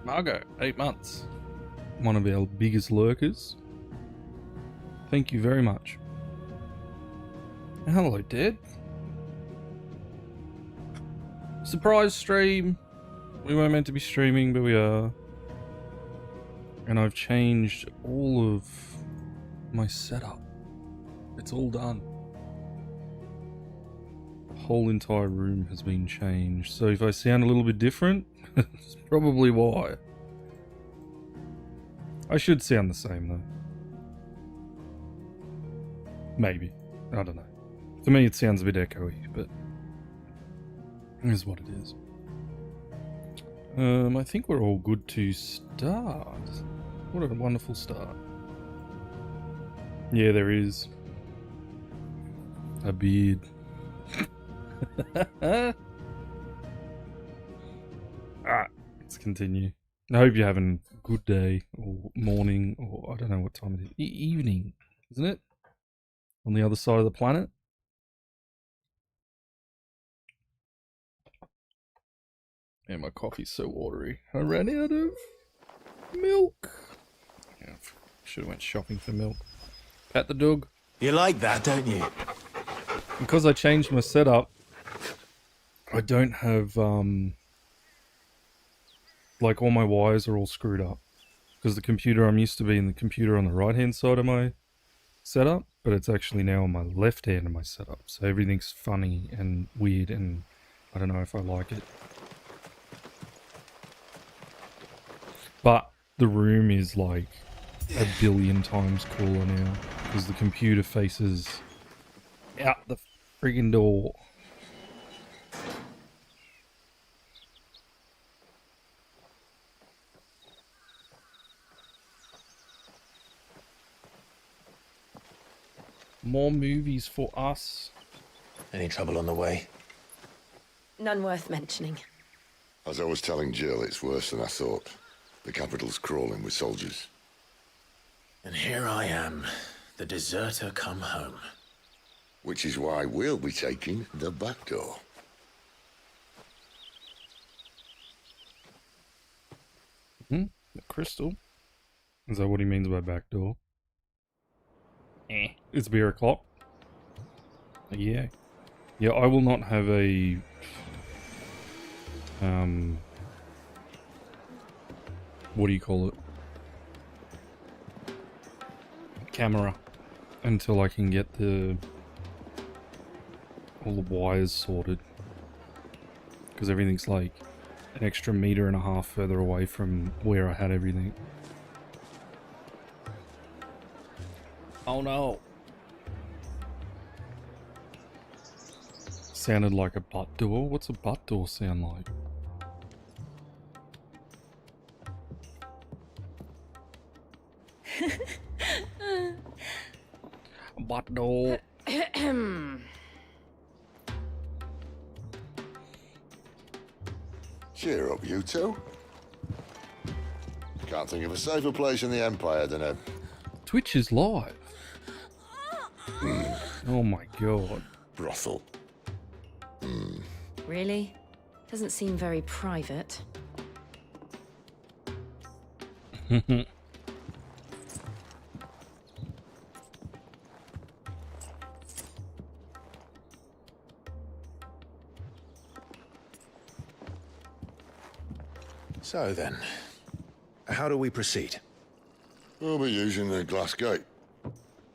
Margot, 8 months. One of our biggest lurkers. Thank you very much. Hello, Dad. Surprise stream. We weren't meant to be streaming, but we are. And I've changed all of my setup. It's all done. The whole entire room has been changed. So if I sound a little bit different, that's probably why. I should sound the same though. Maybe. I don't know. To me it sounds a bit echoey, but it is what it is. I think we're all good to start. What a wonderful start. Yeah, there is. A beard. Alright, let's continue. I hope you're having a good day, or morning, or I don't know what time it is. Evening, isn't it? On the other side of the planet. And my coffee's so watery. I ran out of milk. Yeah, should have went shopping for milk. Pat the dog. You like that, don't you? Because I changed my setup, I don't have, like all my wires are all screwed up. Because the computer I'm used to being the computer on the right hand side of my setup, but it's actually now on my left hand of my setup. So everything's funny and weird and I don't know if I like it. But the room is like a billion times cooler now because the computer faces out the friggin' door. More movies for us. Any trouble on the way? None worth mentioning. As I was telling Jill, it's worse than I thought. The capital's crawling with soldiers. And here I am, the deserter come home. Which is why we'll be taking the back door. The crystal? Is that what he means by back door? It's beer o'clock. Yeah. Yeah, I will not have a... what do you call it? Camera. Until I can get all the wires sorted. Because everything's like an extra meter and a half further away from where I had everything. Oh no. Sounded like a butt door. What's a butt door sound like? Butt door. Cheer up, you two. Can't think of a safer place in the Empire than a... Twitch is live. Oh my god. brothel. Really? Doesn't seem very private. So then, how do we proceed? We'll be using the glass gate.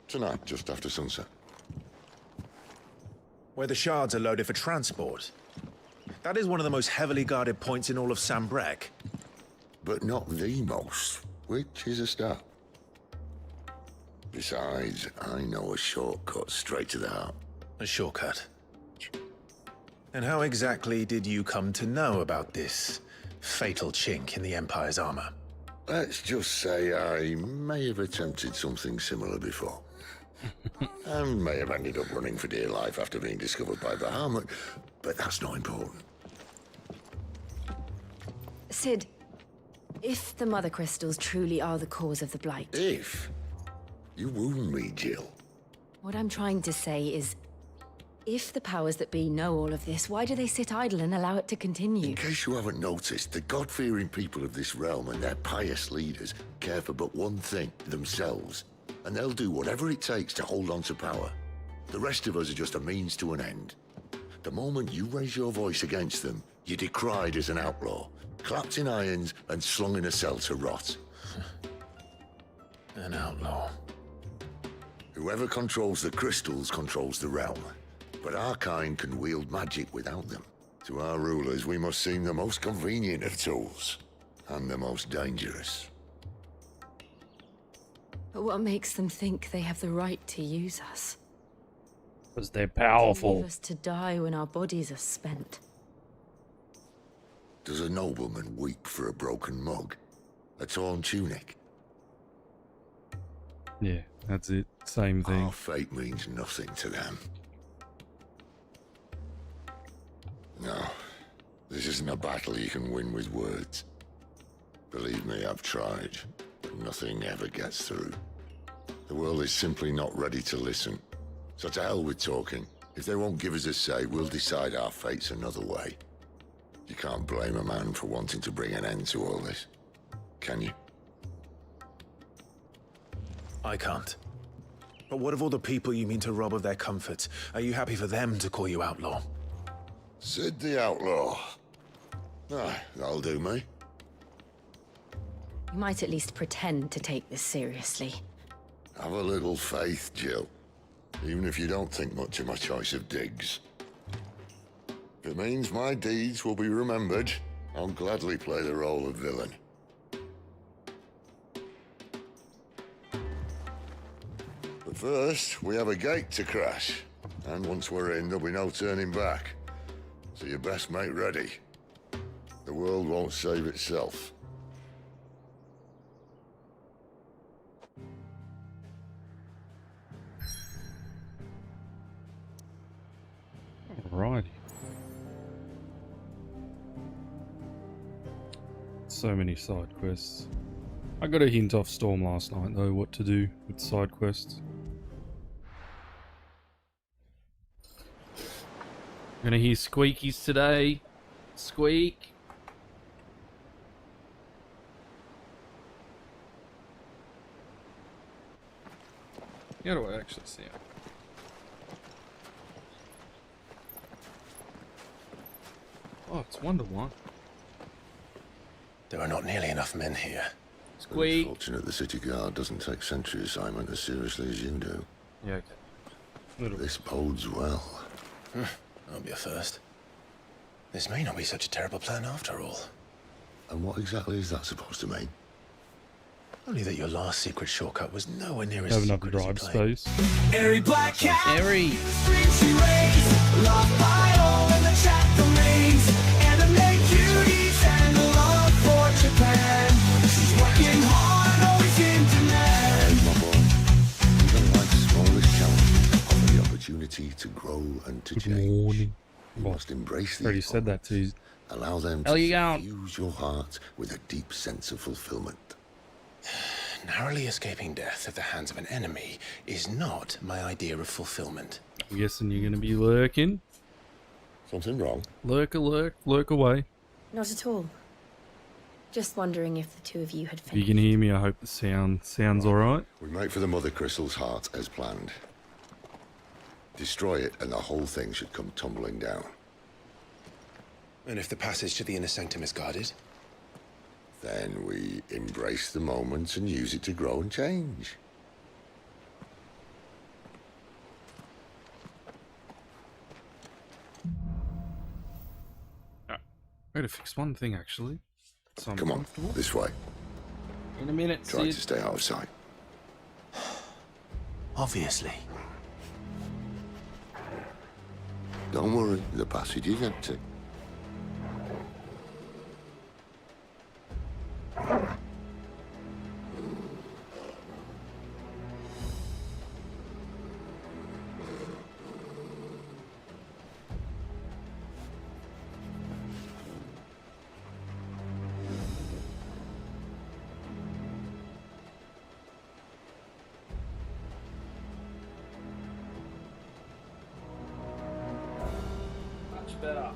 Tonight, just after sunset. Where the shards are loaded for transport. That is one of the most heavily guarded points in all of Sambrek. But not the most, which is a start. Besides, I know a shortcut straight to the heart. A shortcut. And how exactly did you come to know about this fatal chink in the Empire's armor? Let's just say I may have attempted something similar before. And may have ended up running for dear life after being discovered by Bahamut, but that's not important. Sid, if the Mother Crystals truly are the cause of the Blight... If you wound me, Jill. What I'm trying to say is... If the powers that be know all of this, why do they sit idle and allow it to continue? In case you haven't noticed, the God-fearing people of this realm and their pious leaders care for but one thing, themselves. And they'll do whatever it takes to hold on to power. The rest of us are just a means to an end. The moment you raise your voice against them, you're decried as an outlaw, clapped in irons and slung in a cell to rot. An outlaw. Whoever controls the crystals controls the realm. But our kind can wield magic without them. To our rulers, we must seem the most convenient of tools, and the most dangerous. But what makes them think they have the right to use us? Because they're They powerful. leave us to die when our bodies are spent. Does a nobleman weep for a broken mug? A torn tunic? Yeah, that's it. Same thing. Our fate means nothing to them. No, this isn't a battle you can win with words. Believe me, I've tried, but nothing ever gets through. The world is simply not ready to listen. So to hell with talking. If they won't give us a say, we'll decide our fates another way. You can't blame a man for wanting to bring an end to all this, can you? I can't. But what of all the people you mean to rob of their comforts? Are you happy for them to call you outlaw? Sid the Outlaw. Ah, that'll do me. You might at least pretend to take this seriously. Have a little faith, Jill. Even if you don't think much of my choice of digs. If it means my deeds will be remembered, I'll gladly play the role of villain. But first, we have a gate to crash. And once we're in, there'll be no turning back. So you best make ready. The world won't save itself. Alrighty. So many side quests. I got a hint off Storm last night though what to do with side quests. Gonna hear squeakies today. Squeak. How do I actually sound? Oh, it's Wonder-One. There are not nearly enough men here. Squeak. Fortunate the city guard doesn't take sentry assignment as seriously as you do. Yeah, okay. Little. This bodes well. That'll be a first. This may not be such a terrible plan after all. And what exactly is that supposed to mean? Only that your last secret shortcut was nowhere near as Have enough secret as you drive claim. space. Airy black cat, Airy. streams she raised, loved by all in the chat domains, anime cuties and a love for Japan. She's working hard, always in demand. My boy, even life's smallest challenges offer the opportunity to grow and to Good change. morning. You Well, must embrace these already said that to you. moments. Allow them Hell to you going? fuse your heart with a deep sense of fulfillment. Narrowly escaping death at the hands of an enemy is not my idea of fulfillment. I'm guessing you're gonna be lurking. Something wrong? Lurk away. Not at all. Just wondering if the two of you had If you finished. can hear me, I hope the sounds alright. We make for the Mother Crystal's heart as planned. Destroy it and the whole thing should come tumbling down. And if the passage to the inner sanctum is guarded? Then we embrace the moment and use it to grow and change. I gotta fix one thing actually. So I'm Come on, comfortable. this way. In a minute, Try to Sid. stay out of sight. Obviously. Don't worry, the passage is empty. better.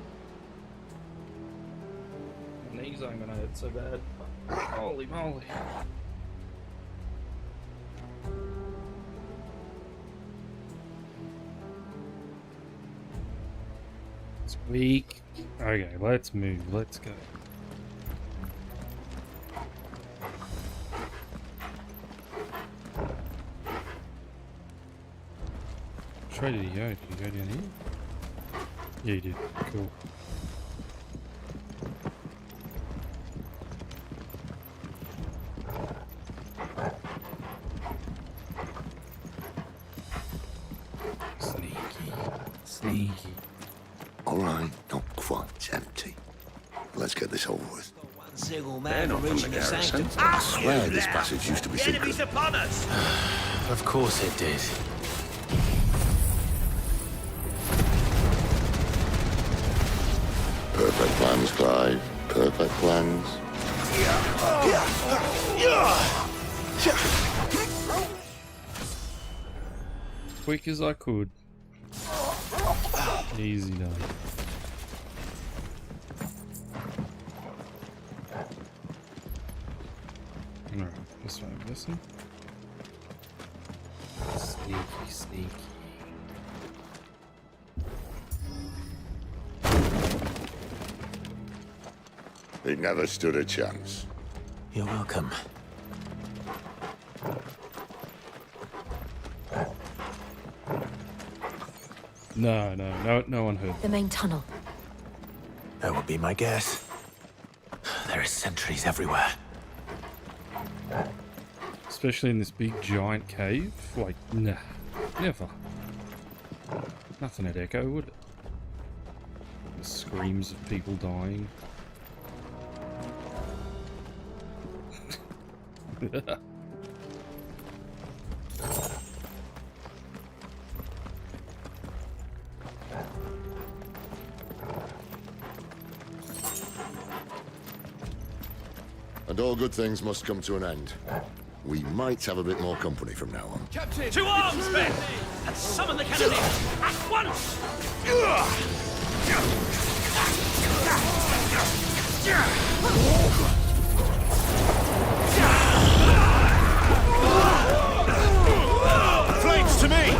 My knees aren't gonna hurt so bad. Holy moly. It's weak. Okay, let's move. Let's go. Which way did he go? Did he go down here? Yeah, he did. Cool. Sneaky. Sneaky. All right, not quite empty. Let's get this over with. Single They're man not from the reaching the garrison. sanctum. I swear this passage used to be secret. Enemies upon us! Of course it did. Perfect plans, Clive. Perfect plans. Quick as I could. Easy done. Alright, this way I'm guessing. Sneaky, sneaky. He never stood a chance. You're welcome. No one heard. The main tunnel. That would be my guess. There are sentries everywhere. Especially in this big giant cave. Like, nah. Never. Nothing at Echo, would it? The screams of people dying. And all good things must come to an end. We might have a bit more company from now on. To arms, men! And summon the cannoneer! At once! Flames to me!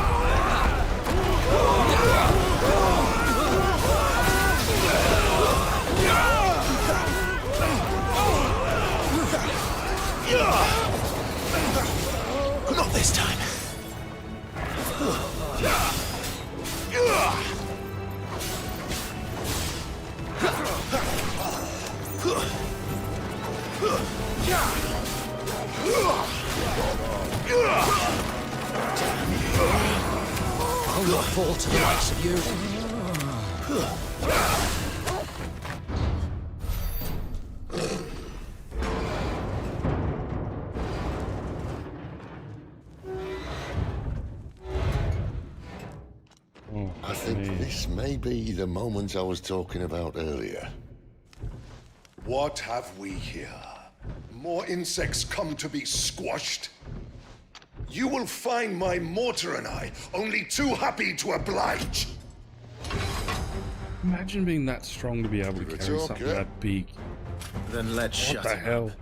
Not this time. I'll not fall to the likes of you. Oh, I think this may be the moment I was talking about earlier. What have we here? More insects come to be squashed? You will find my mortar and I only too happy to oblige. Imagine being that strong to be able to It's carry something okay. that big. Then let's What shut the him hell?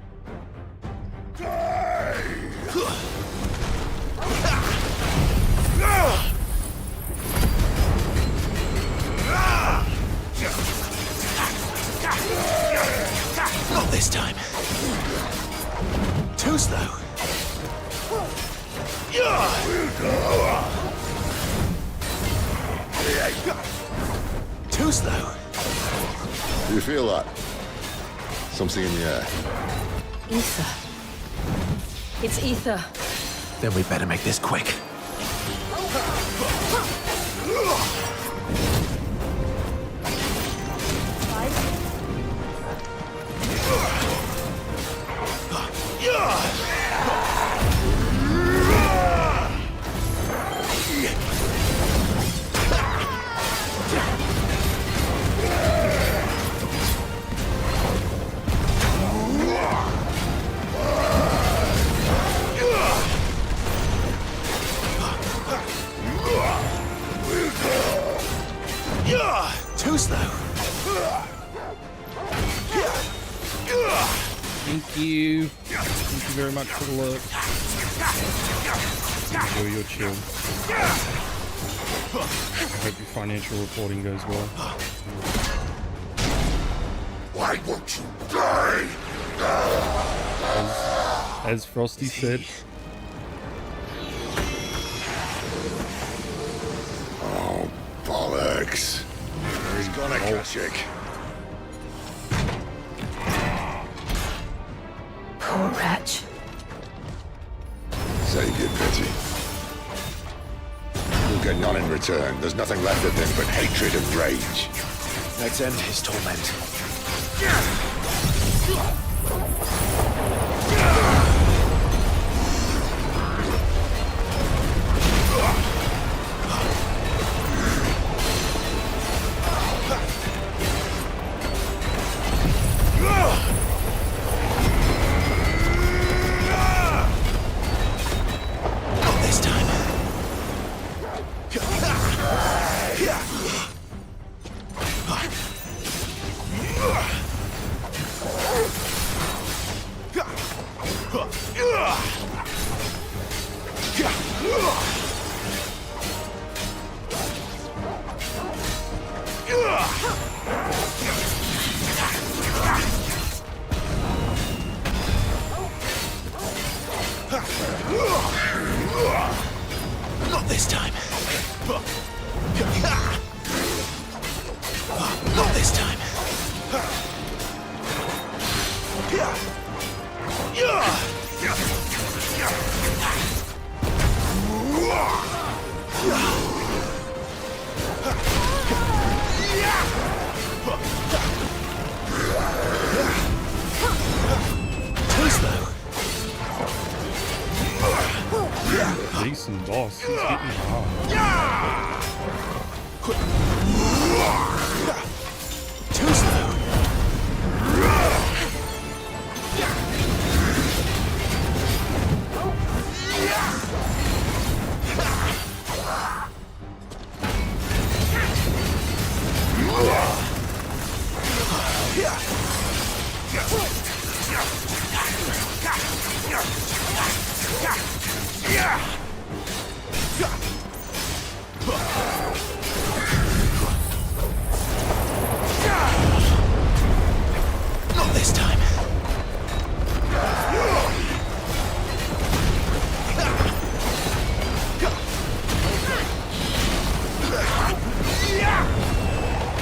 Not this time. Too slow. Too slow. Do you feel that? Something in the air. Ether. It's ether. Then we better make this quick. Thank you. Thank you very much for the lurk. Enjoy your chill. I hope your financial reporting goes well. Why won't you die? As Frosty said, Oh, bollocks. He's gonna catch it. Poor wretch. Save your pity. You'll get none in return. There's nothing left of him but hatred and rage. Let's end his torment. Not this time. Not this time. Not this time. Too slow. decent boss. He's hitting hard. Too slow. Not this time.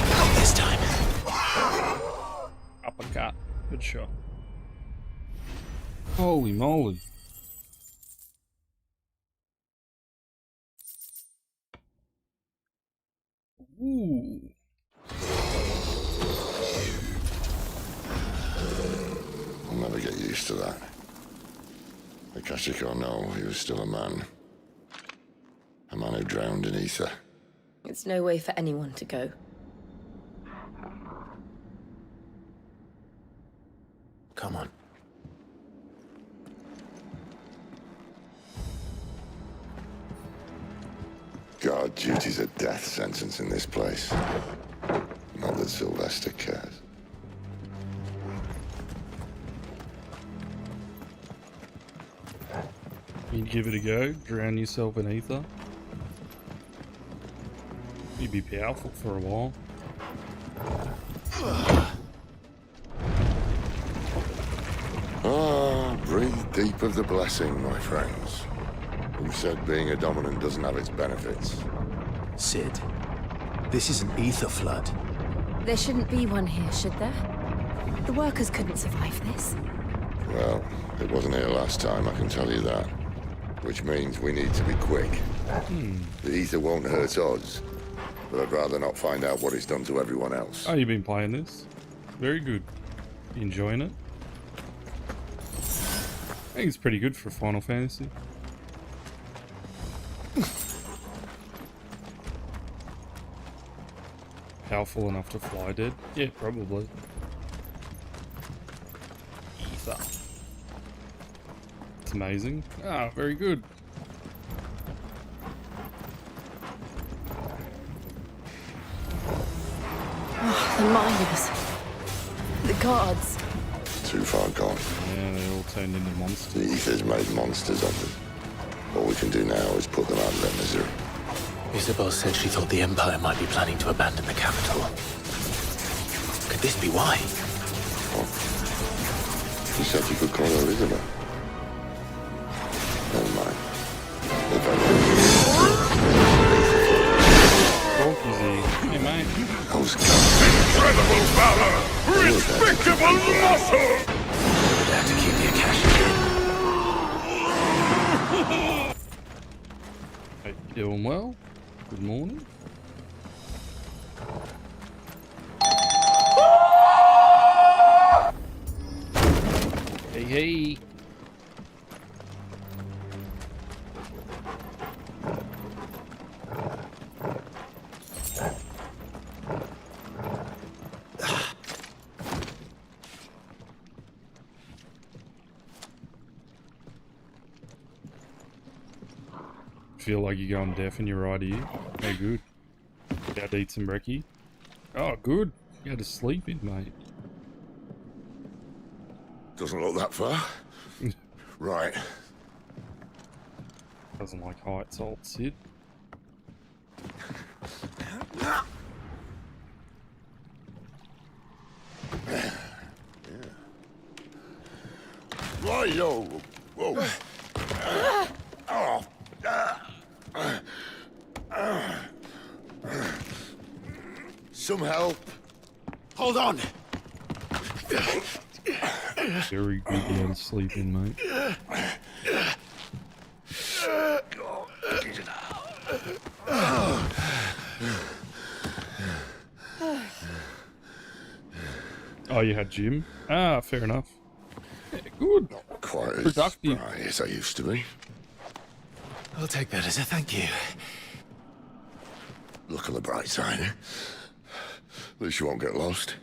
Not this time. Uppercut. Good shot. Holy moly. Ooh. I'll never get used to that. Akashic or no, he was still a man. A man who drowned in ether. It's no way for anyone to go. Come on. God, duty's a death sentence in this place. Not that Sylvester cares. You'd give it a go, drown yourself in ether. You'd be powerful for a while. Ah, breathe deep of the blessing, my friends. Who said being a dominant doesn't have its benefits? Sid, this is an ether flood. There shouldn't be one here, should there? The workers couldn't survive this. Well, it wasn't here last time, I can tell you that. Which means we need to be quick. The ether won't hurt us, but I'd rather not find out what it's done to everyone else. Oh, you've been playing this? Very good. You enjoying it? I think it's pretty good for Final Fantasy. Powerful enough to fly dead? Yeah, probably. Ether. It's amazing. Ah, very good. The miners. The guards. too far gone. Yeah, they all turned into monsters. The Ether's made monsters of them. All we can do now is put them out of their misery. Isabel said she thought the Empire might be planning to abandon the capital. Could this be why? She said you could call her Isabel. Never mind. If Hey, mate. I was Incredible valor! Respectable muscle! Would have to keep the Akasha. Hey, you doing well? Good morning. Hey, hey. Feel like you're going deaf in your right ear. Hey, good. You had to eat some brekkie. Oh, good. You had to sleep in, mate. Doesn't look that far. Right. Doesn't like heights, old Sid. Right, yo. Whoa. Some help. Hold on! Very good down sleeping, mate. Oh, you had gym? Ah, fair enough. Yeah, good. Quite as Productive. spry as I used to be. I'll take that as a thank you. Look on the bright side, eh? At least you won't get lost.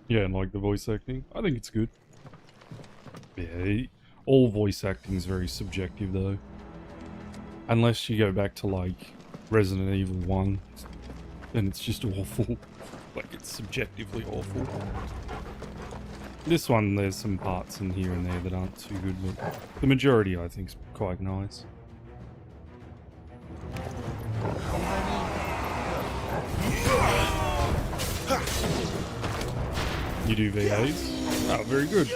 Yeah, and like the voice acting, I think it's good. Yeah, all voice acting is very subjective though. Unless you go back to like Resident Evil 1, then it's just awful. Like it's subjectively awful. This one, there's some parts in here and there that aren't too good, but the majority I think is quite nice. You do VAs? Oh, very good.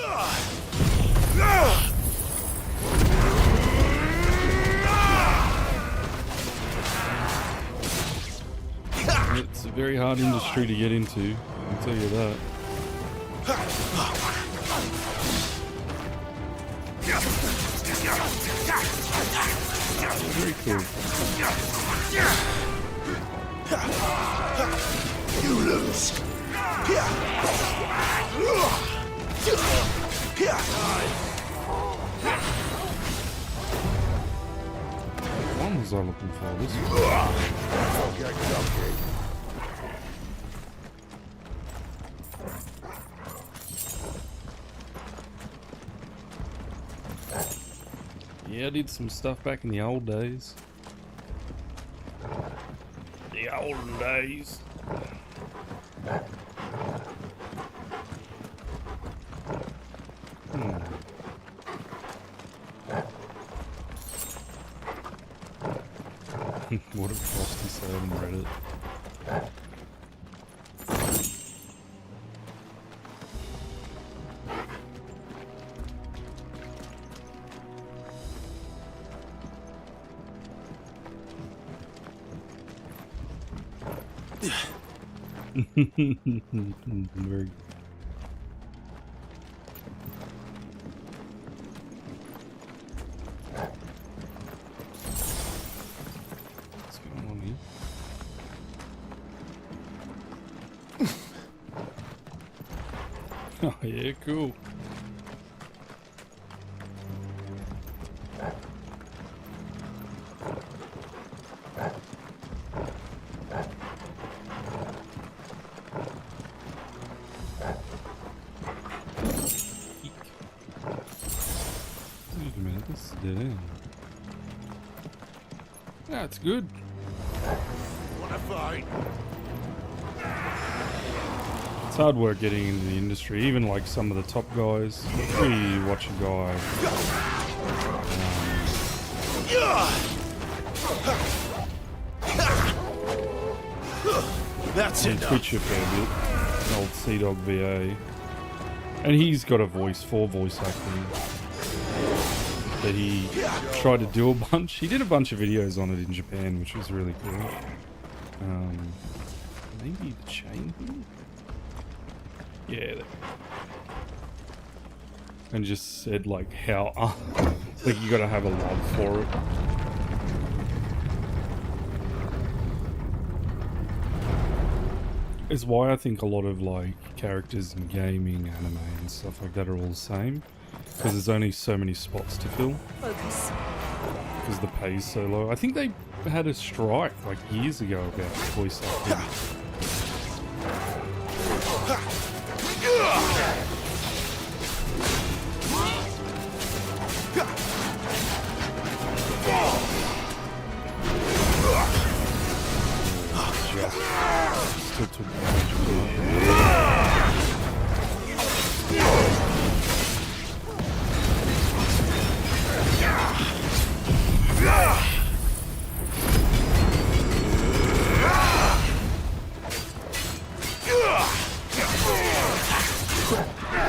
It's a very hard industry to get into, I'll tell you that. Very cool. You lose. What one was I looking for? This one. Yeah, I did some stuff back in the old days. The olden days. What did Frosty say on Reddit? Very good. What's going on here? Oh yeah, cool. Wait a minute, this is dead end. That's good. Wanna fight? It's hard work getting into the industry. Even like some of the top guys. You watch a guy. That's On Twitch a fair bit. An old Sea-Dog VA. And he's got a voice for voice acting. But he tried to do a bunch. He did a bunch of videos on it in Japan, which was really cool. Maybe the chain thing? Yeah. And just said like how, like you gotta have a love for it. It's why I think a lot of like characters in gaming, anime and stuff like that are all the same. Because there's only so many spots to fill. Focus. Because the pay's so low. I think they had a strike like years ago about voice acting. Still took damage.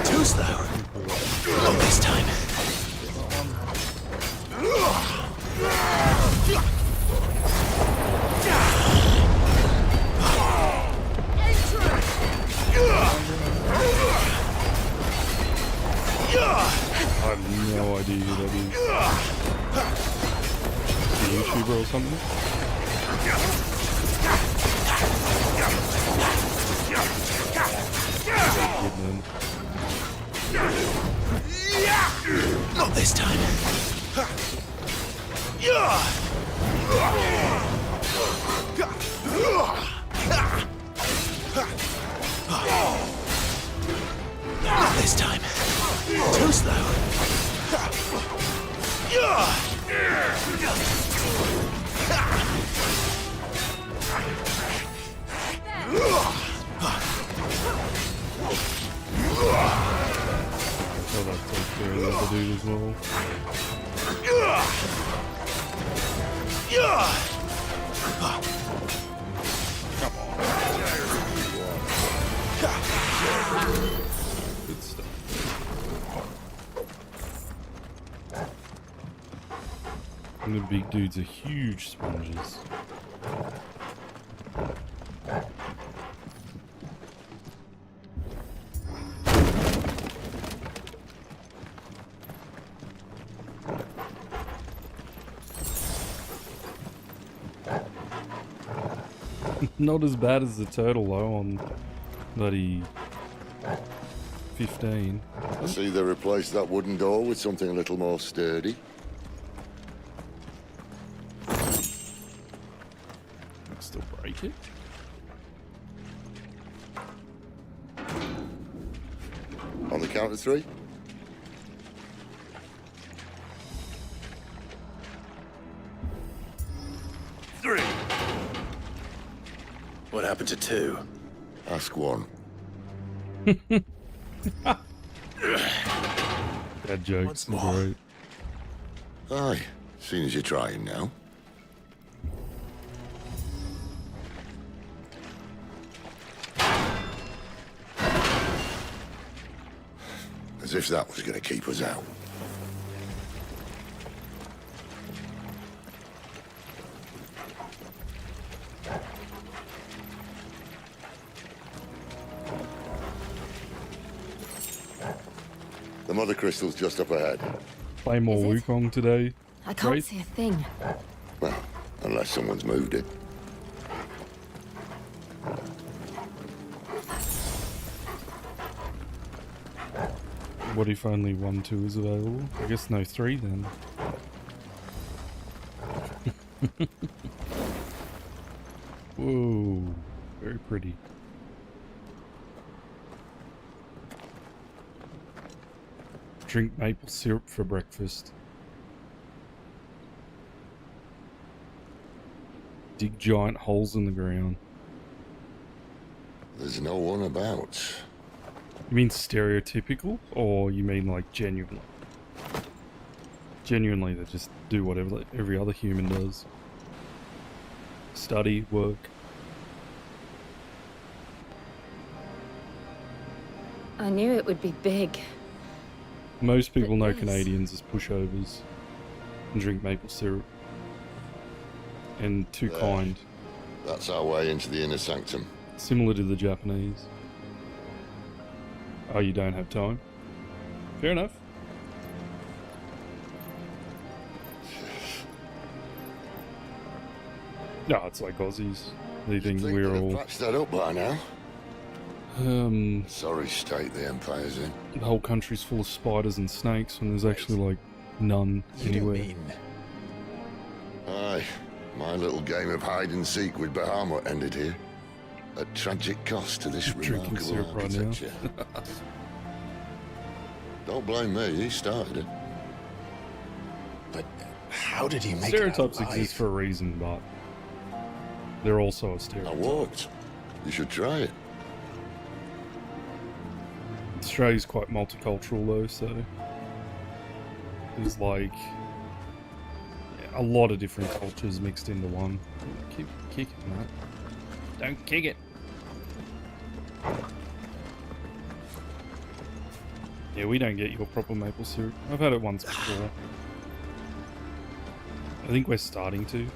Too slow. Not this time. I have no idea who that is. A YouTuber or something? Good man. Not this time. Not this time. Too slow. Oh, that takes care of the other dude as well. Good stuff. And the big dudes are huge sponges. Not as bad as the turtle though on bloody 15. I see they replaced that wooden door with something a little more sturdy. Can still break it. On the count of three? What happened to two? Ask one. Bad jokes. Once more. Great. Aye, seeing as you're trying now. As if that was going to keep us out. The mother crystal's just up ahead. Play more Is it? Wukong today. I can't Right. see a thing. Well, unless someone's moved it. What if only 1, 2 is available? I guess no 3 then. Whoa, very pretty. Drink maple syrup for breakfast. Dig giant holes in the ground. There's no one about. You mean stereotypical, or you mean like genuinely? Genuinely, they just do whatever every other human does. Study, work. I knew it would be big. Most people know But yes. Canadians as pushovers and drink maple syrup. And too There. kind. That's our way into the inner sanctum. Similar to the Japanese. Oh, you don't have time? Fair enough. No, it's like Aussies. They think Think we're they'd have all patched that up by now. Sorry state the Empire's in. the whole country's full of spiders and snakes when there's actually like none You don't anywhere. mean... Aye, my little game of hide and seek with Bahamut ended here. At tragic cost to this Drinking remarkable syrup right now. architecture. Don't blame me, he started it. But how did he make Stereotypes it alive? exist for a reason, but they're also a I stereotype. walked. You should try it. Australia's quite multicultural though, so there's like a lot of different cultures mixed into one. Keep kicking that. Don't kick it. Yeah, we don't get your proper maple syrup. I've had it once before. I think we're starting to,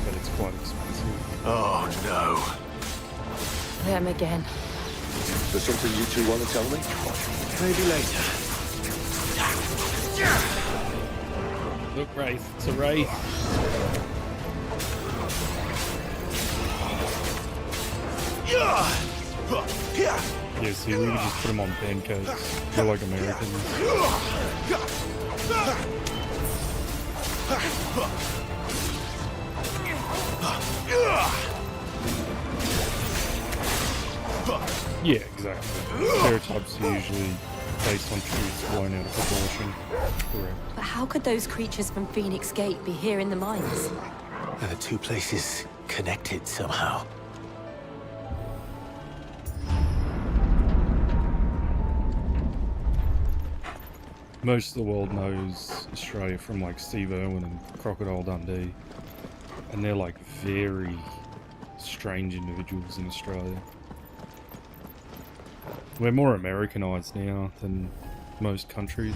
but it's quite expensive. Oh no. Them again. There's something you two want to tell me? Maybe later. Look, Wraith. It's a Wraith. Yeah, see, we would just put them on pancakes. They're like Americans. Yeah, exactly. Stereotypes are usually based on truths blown out of proportion. Correct. But how could those creatures from Phoenix Gate be here in the mines? Are the two places connected somehow? Most of the world knows Australia from like Steve Irwin and Crocodile Dundee. And they're like very strange individuals in Australia. We're more Americanized now than most countries.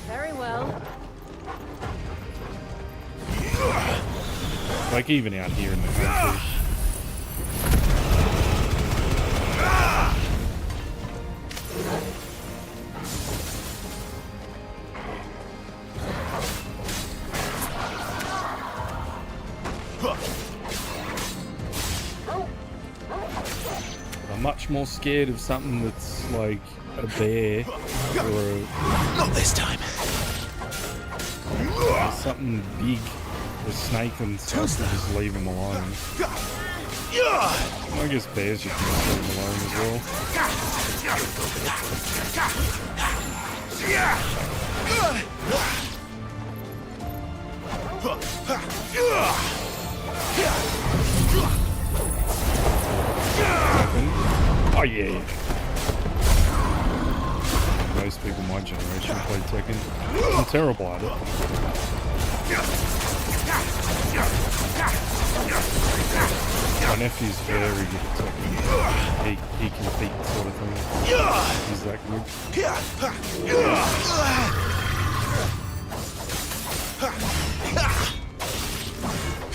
Very well. Like even out here in the country. I'm much more scared of something that's like a bear or Not this time. something big, a snake and stuff, and just leave them alone. I guess bears you can just leave them alone as well. Oh yeah. Most people my generation played Tekken. I'm terrible at it. My nephew's very good at Tekken. He can beat sort of thing. He's that good.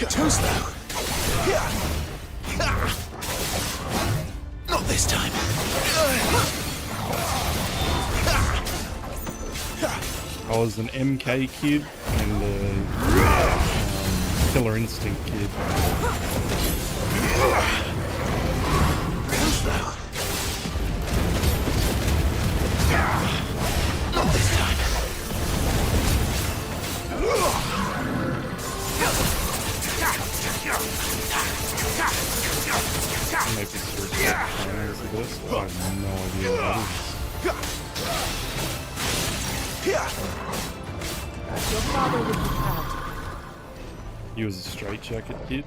Too slow. Not this time. I was an MK kid and a Killer Instinct kid. Too slow. Not this time. Maybe it's the best. I have no idea what that is. Your father would be proud. He was a straitjacket kid.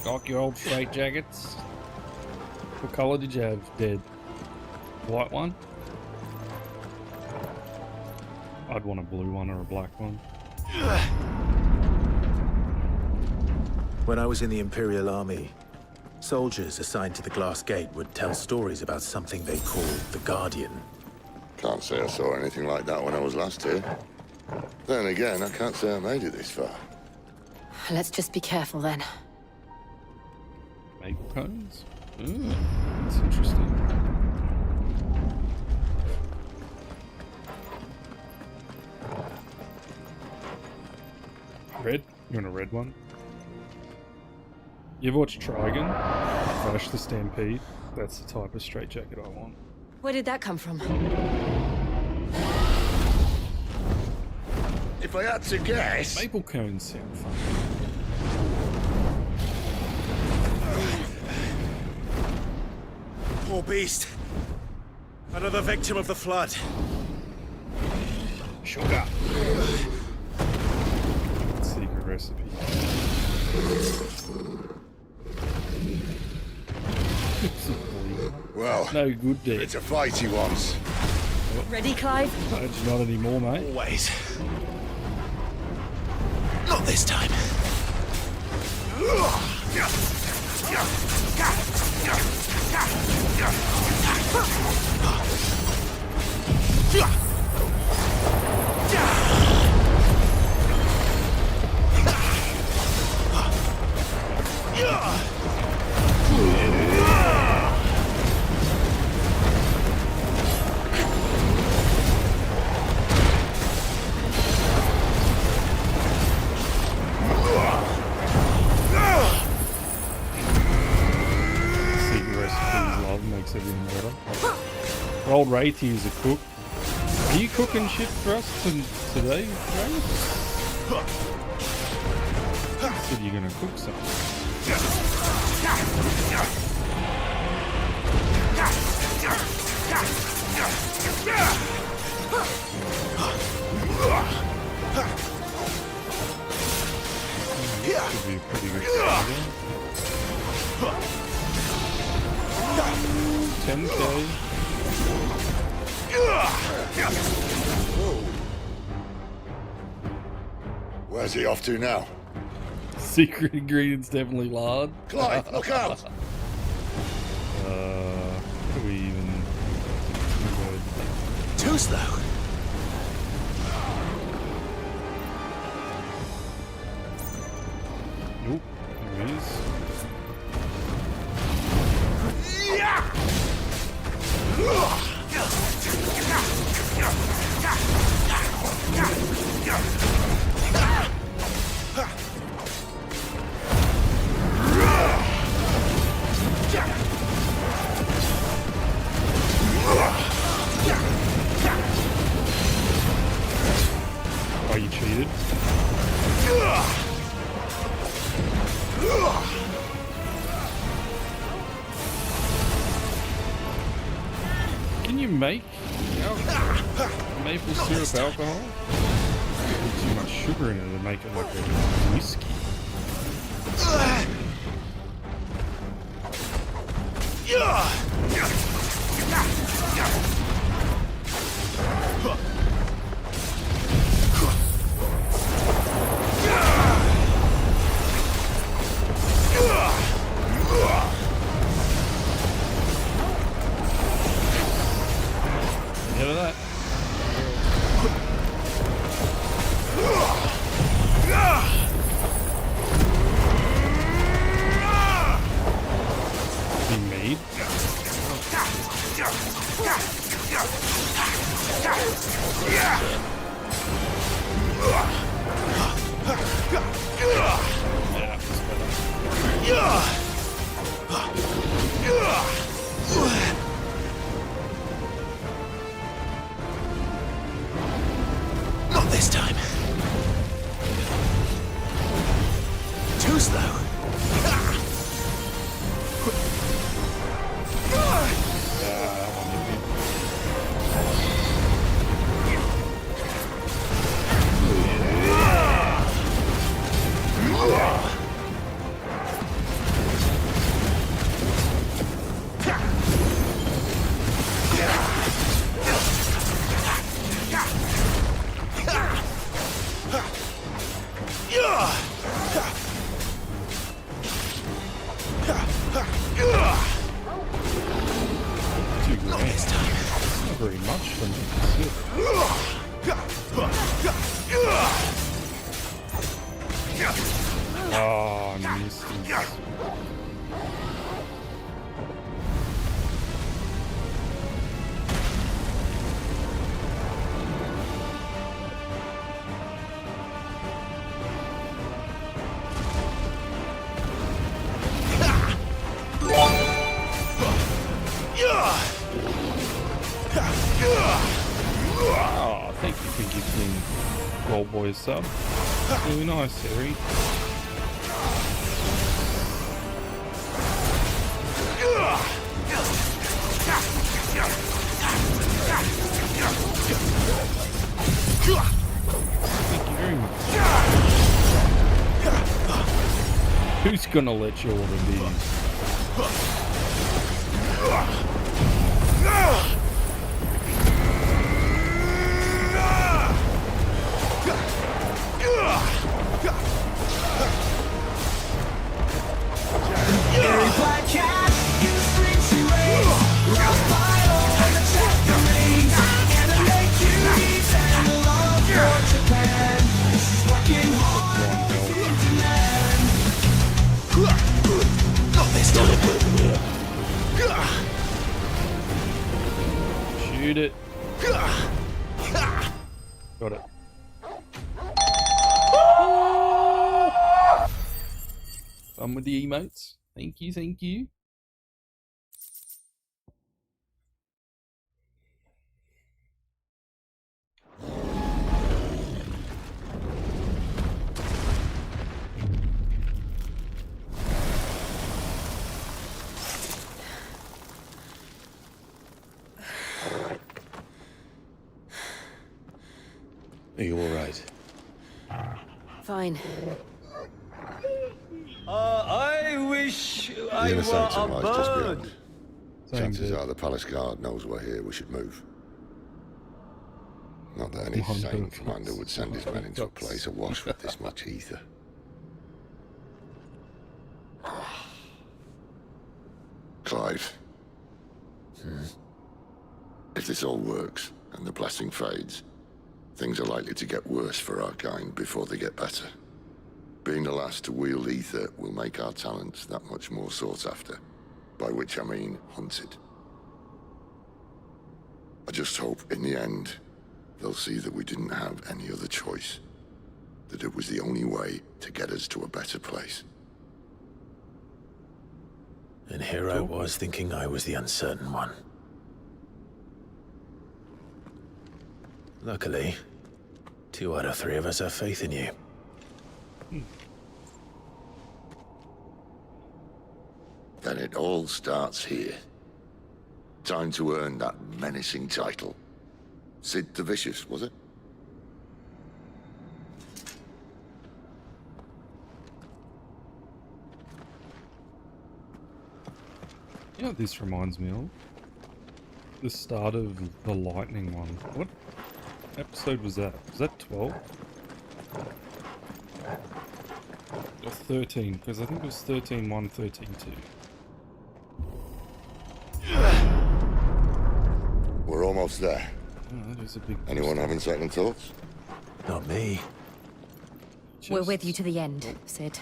Like your old straitjackets. What colour did you have, Dead? White one? I'd want a blue one or a black one. When I was in the Imperial Army, soldiers assigned to the Glass Gate would tell stories about something they called the Guardian. Can't say I saw anything like that when I was last here. Then again, I can't say I made it this far. Let's just be careful then. Maple cones? Ooh, that's interesting. Red? You want a red one? You ever watched Trigon? Flash the Stampede? That's the type of straitjacket I want. Where did that come from? If I had to guess... Maple cones sound fun. Poor beast. Another victim of the flood. Sugar! Secret recipe. Well, No good, Dead. it's a fight he wants. Ready, Clive? Not anymore, mate. Always. Not this time. Secret recipes, love, makes everything better. Old Ray is a cook. Are you cooking shit for us today, Ray? You said you're gonna cook something. Could be a pretty good idea. 10k. Where's he off to now? Secret ingredients definitely lard. Clive, look out! What do we even... Too slow. Nope, there it is. Oh, you cheated? Can you make maple syrup alcohol? There's too much sugar in it to make it like a whiskey. Ahead of that. Be made? Yeah, that's better. Not this time. Too slow. Oh, I missed this. Oh, thank you for giving Gold Boy a sub. Really nice, Harry. Thank you very much. Who's gonna let you order these? Black cat in the streets she reigns, loved by all and the chat remains. Anime cuties and the love for Japan. She's working hard on the internet. Shoot it. Got it. Fun with the emotes. Thank you, thank you. Are you alright? Fine. I wish The I inner were sanctum a lies just bird. beyond. Same Chances dude. are the palace guard knows we're here. We should move. Not that any Come on, sane don't commander fuss. would send his men into a Fucks. place awash with this much ether. Clive. If this all works, and the blessing fades, things are likely to get worse for our kind before they get better. Being the last to wield ether will make our talents that much more sought after. By which I mean hunted. I just hope, in the end, they'll see that we didn't have any other choice. That it was the only way to get us to a better place. And here I was thinking I was the uncertain one. Luckily, 2 out of 3 of us have faith in you. Then it all starts here. Time to earn that menacing title. Sid the Vicious, was it? You know what this reminds me of? The start of the lightning one. What episode was that? Was that 12? Or 13? Because I think it was 13-1, 13-2. We're almost there. Oh, that is a big Anyone having second thoughts? Not me. We're with you to the end, Sid.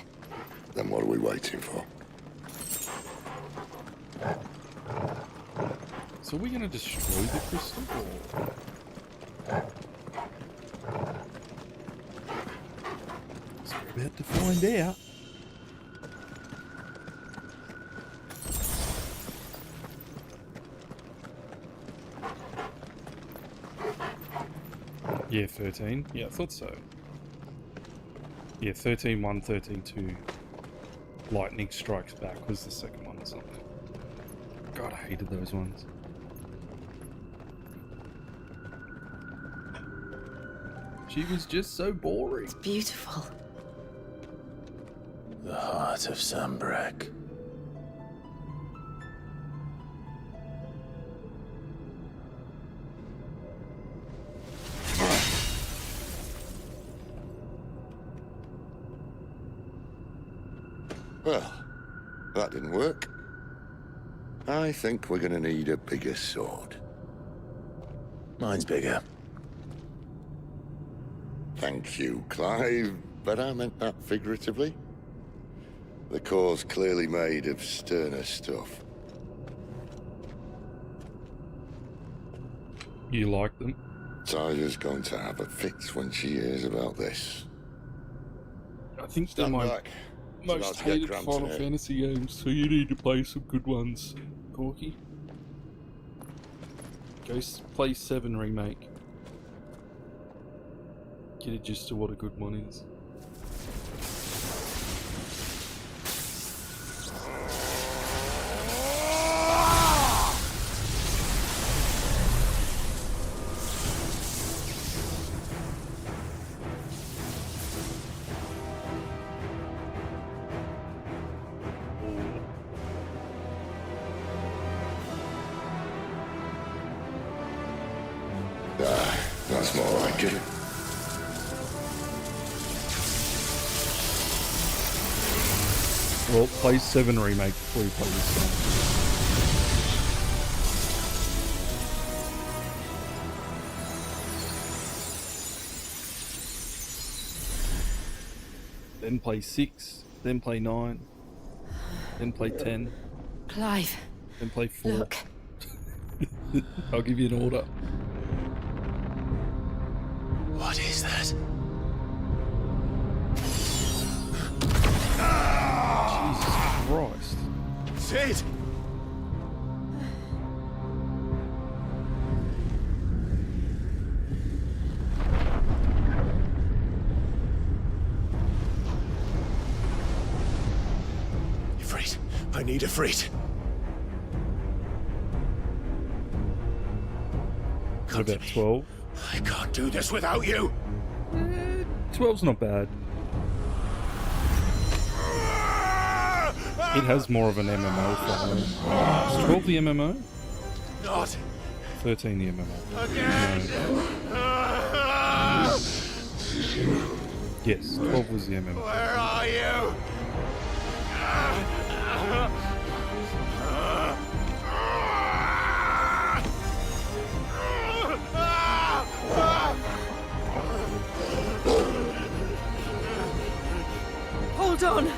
Then what are we waiting for? So are we going to destroy the crystal? Or... So we're about to find out. Yeah, 13. Yeah, I thought so. Yeah, 13-1, 13-2. Lightning Strikes Back was the second one or something. God, I hated those ones. She was just so boring. It's beautiful. The heart of Sambrek. Well, that didn't work. I think we're gonna need a bigger sword. Mine's bigger. Thank you, Clive, but I meant that figuratively. The core's clearly made of sterner stuff. You like them? Tyler's going to have a fit when she hears about this. I think they're Stand my back. It's about most to get hated cramped Final in here. Fantasy games, so you need to play some good ones, Corky. Play 7 Remake. Get a gist to what a good one is. That's more like it. Well, play 7 Remake before you play this game. Then play 6, then play 9, then play 10, Clive, then play 4. look. I'll give you an order. What is that? Jesus Christ. Sid! Ifrit, I need Ifrit. What about 12? I can't do this without you. 12's not bad. It has more of an MMO following. Is 12 the MMO? Not 13 the MMO. again. No. Yes, 12 was the MMO. Where are you? Hold on.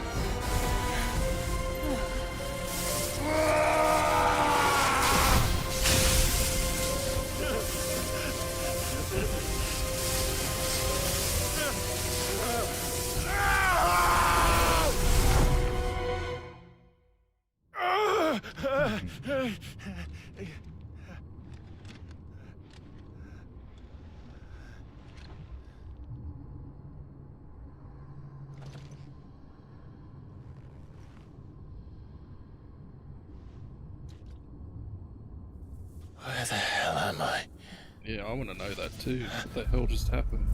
Where the hell am I? Yeah, I want to know that too. What the hell just happened?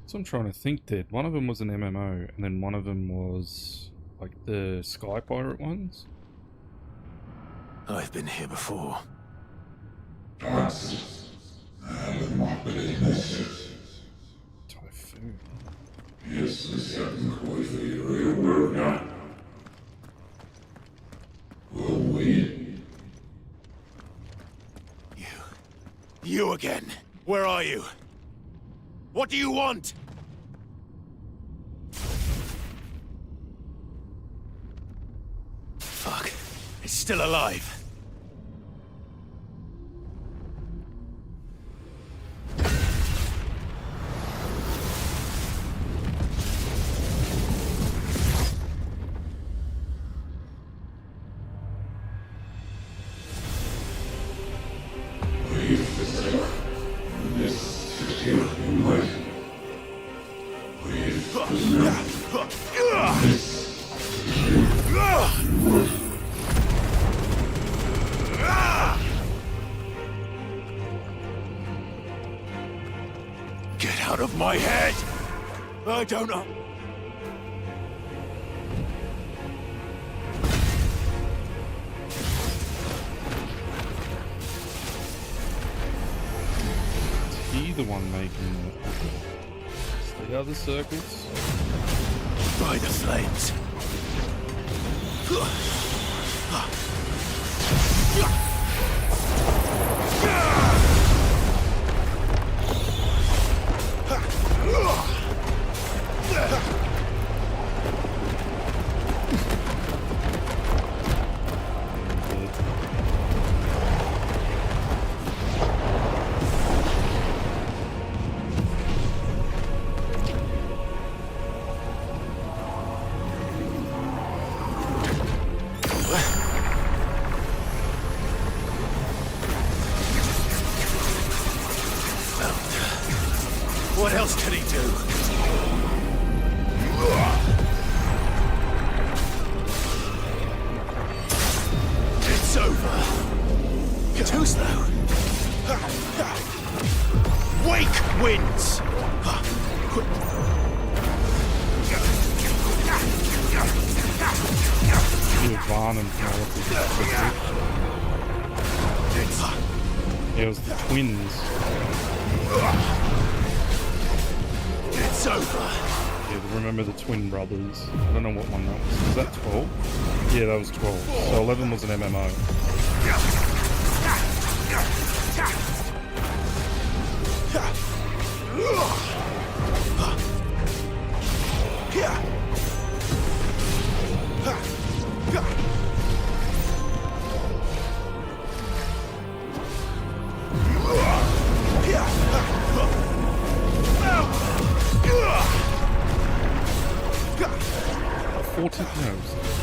So I'm trying to think, Dad. One of them was an MMO, and then one of them was like the Sky Pirate ones. I've been here before. Typhoon. You again. Where are you? What do you want? Fuck. It's still alive. Get out of my head! I don't know. Is he the one making it? The other circles. By the flames. What else can he do? It's over. Too slow. Wake wins. Van and it was the twins. It's over. Yeah, remember the twin brothers. I don't know what one that was. Was that 12? Yeah, that was 12. So 11 was an MMO.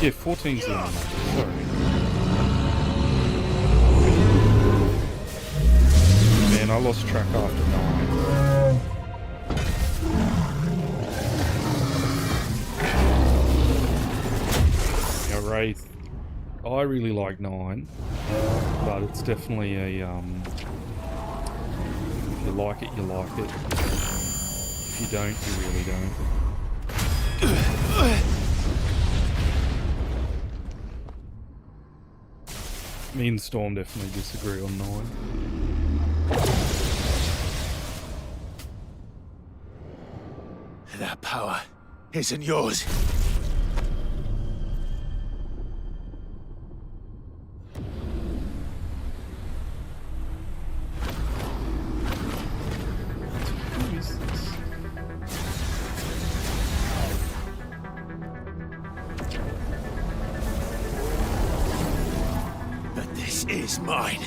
Yeah, 14's the one. Sorry. Man, I lost track after 9. Yeah, Wraith. I really like 9, but it's definitely a if you like it, you like it. If you don't, you really don't. Me and Storm definitely disagree on 9. That power isn't yours. Who is this? This is mine.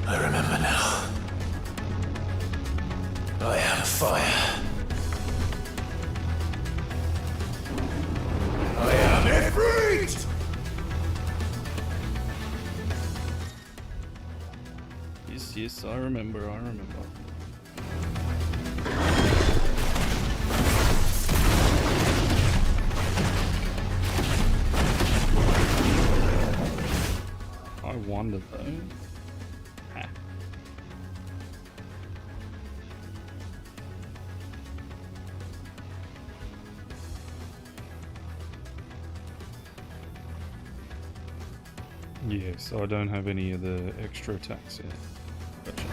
I remember now. I am fire. I am Ifrit! Yes, I remember. I wonder though. Yeah, so I don't have any of the extra attacks yet. Gotcha.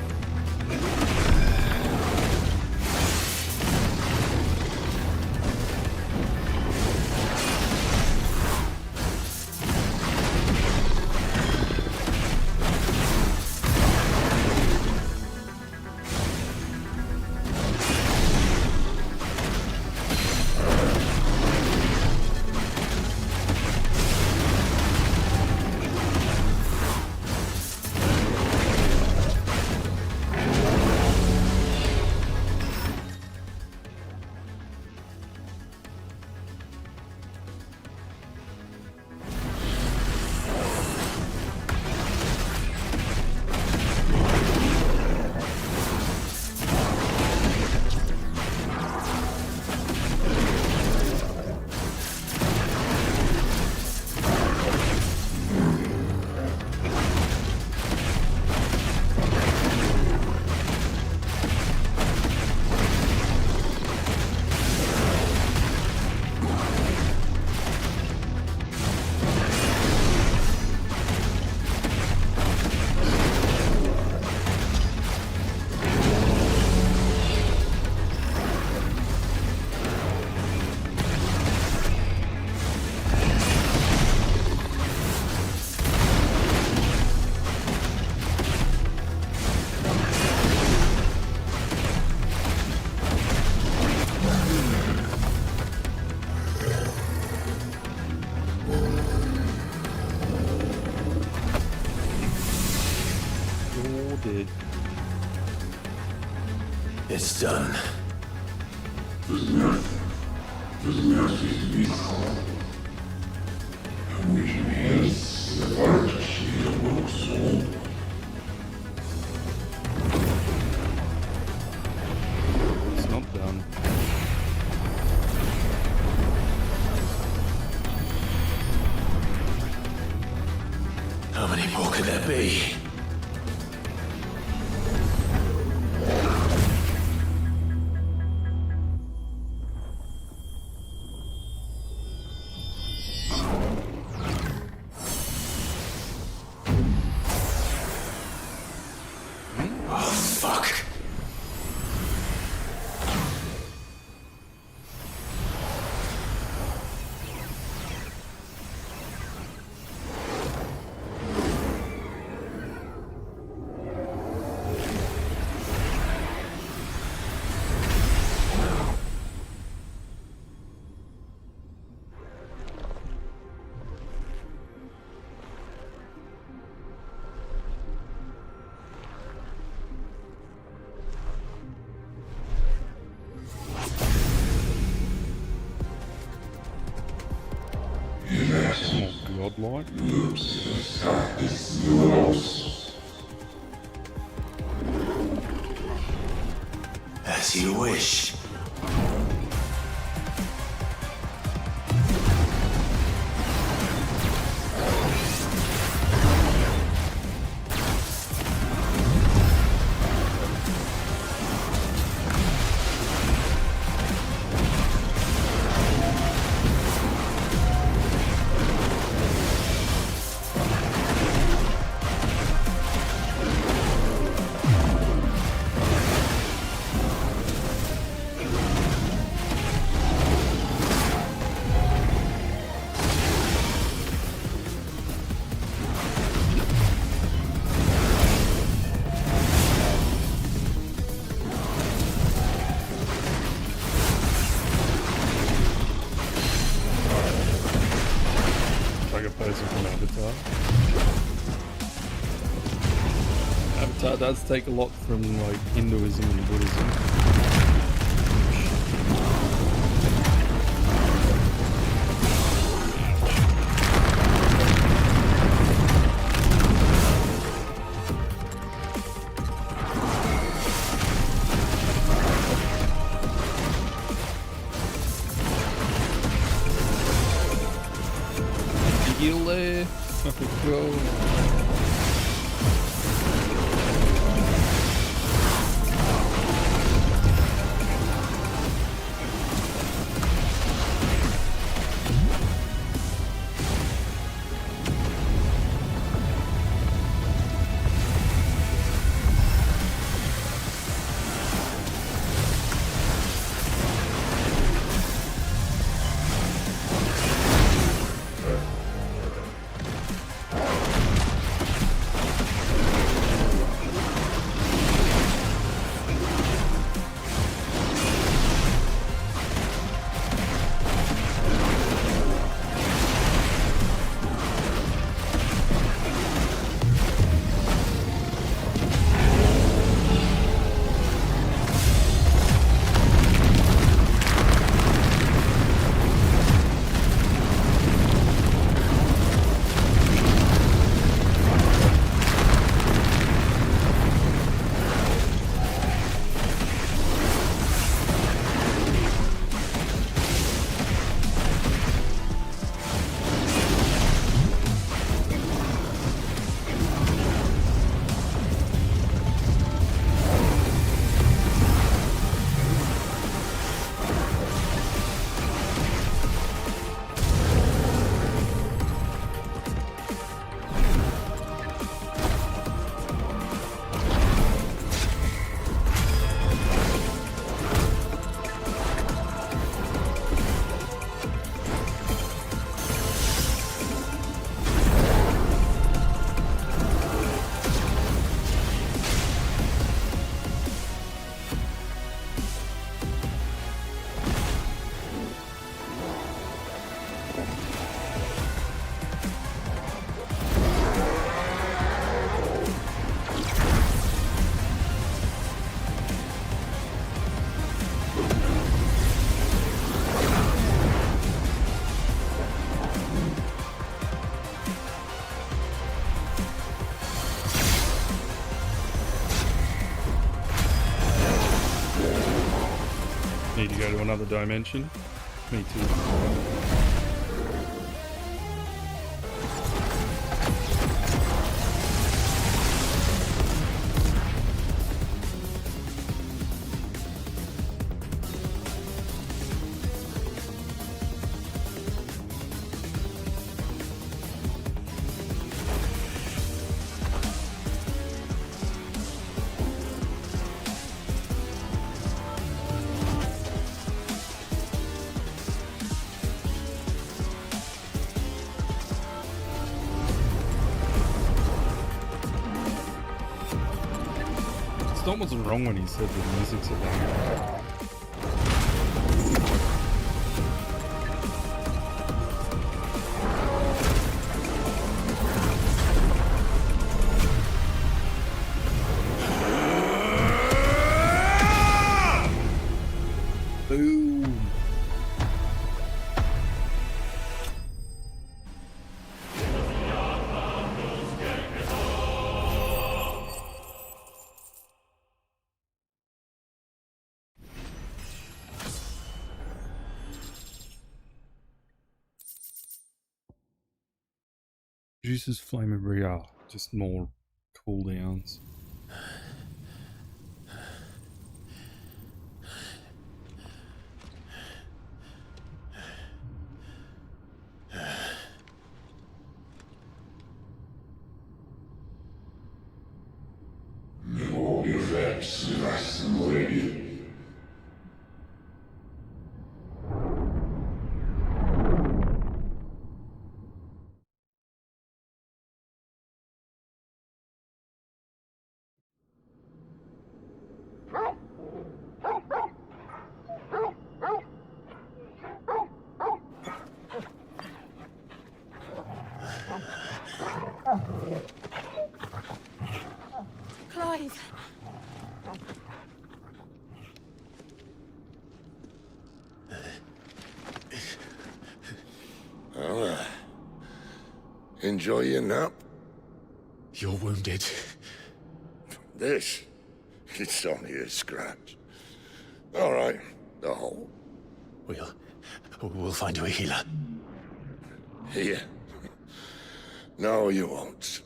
It's done. It's not done. How many more could there be? Oh, fuck. Oh, godlike. As you wish. Like a person from Avatar. Avatar does take a lot from like Hinduism and Buddhism. Heal there. Go. another dimension. Me too. Stone wasn't wrong when he said the music's a banger. Boom. Reduces flame of Rhea, just more cooldowns. Clive! Well, enjoy your nap. You're wounded. This, it's only a scratch. All right, the hole. We'll find you a healer. Here. No, you won't.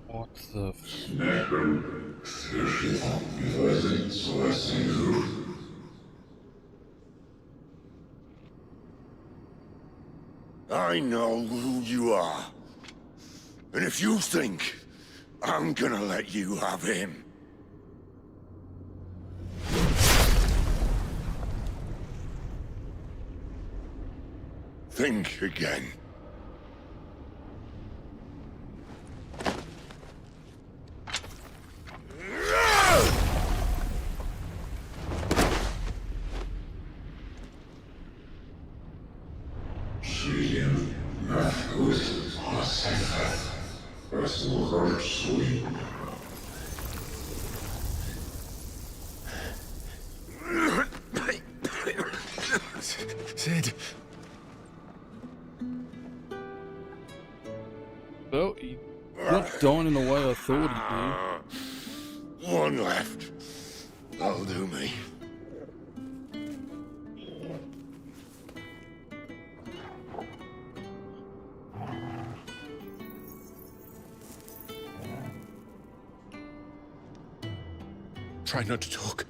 What the I know who you are. And if you think I'm gonna let you have him... think again. Sid. Well, he's not dying in the way I thought he'd be. One left. That'll do me. Try not to talk.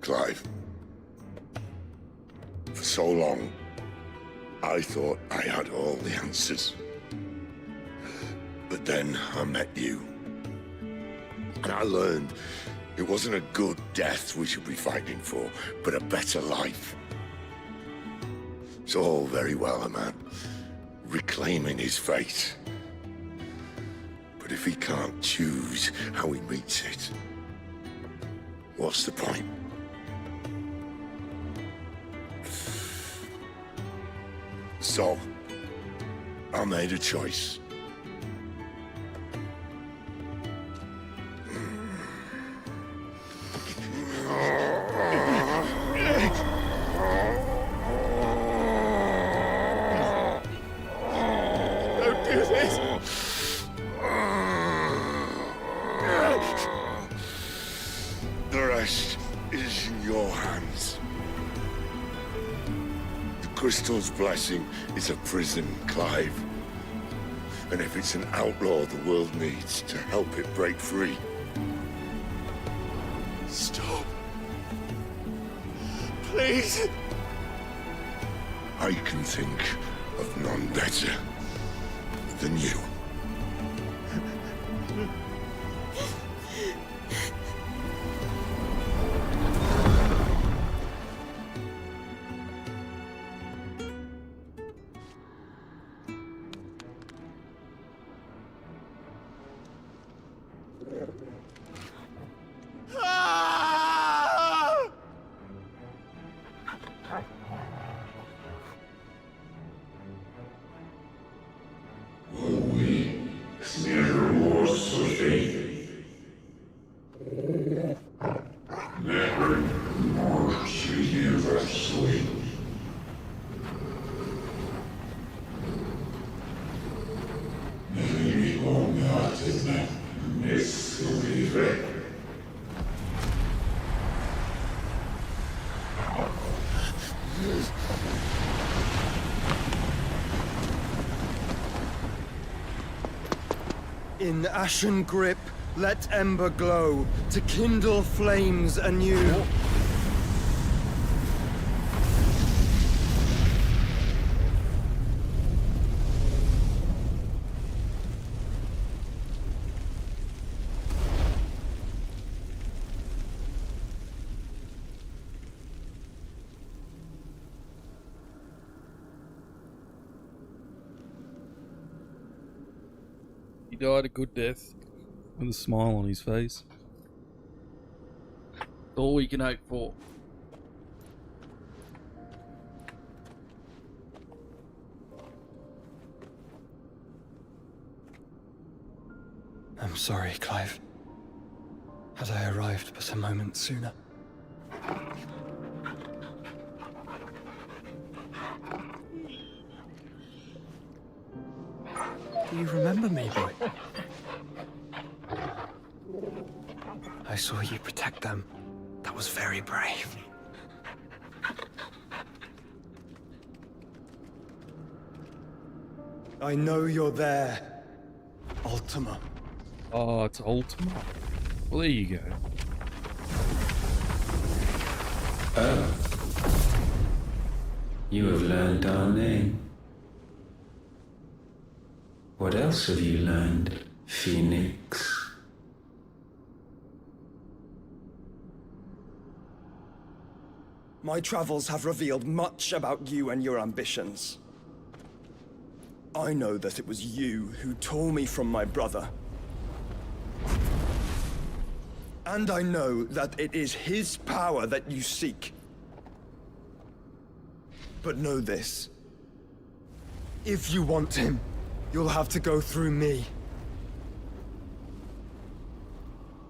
Clive. For so long, I thought I had all the answers. But then I met you. And I learned it wasn't a good death we should be fighting for, but a better life. It's all very well, a man reclaiming his fate. But if he can't choose how he meets it, what's the point? So, I made a choice. rest is in your hands. The Crystal's blessing is a prison, Clive. And if it's an outlaw the world needs to help it break free. Stop. Please. I can think of none better than you. In ashen grip, let ember glow, to kindle flames anew. He died a good death. With a smile on his face. All we can hope for. I'm sorry, Clive. Had I arrived but a moment sooner. Do you remember me, boy? I saw you protect them. That was very brave. I know you're there, Ultima. Oh, it's Ultima. Well, there you go. You have learned our name. What else have you learned, Phoenix? My travels have revealed much about you and your ambitions. I know that it was you who tore me from my brother. And I know that it is his power that you seek. But know this. If you want him, you'll have to go through me.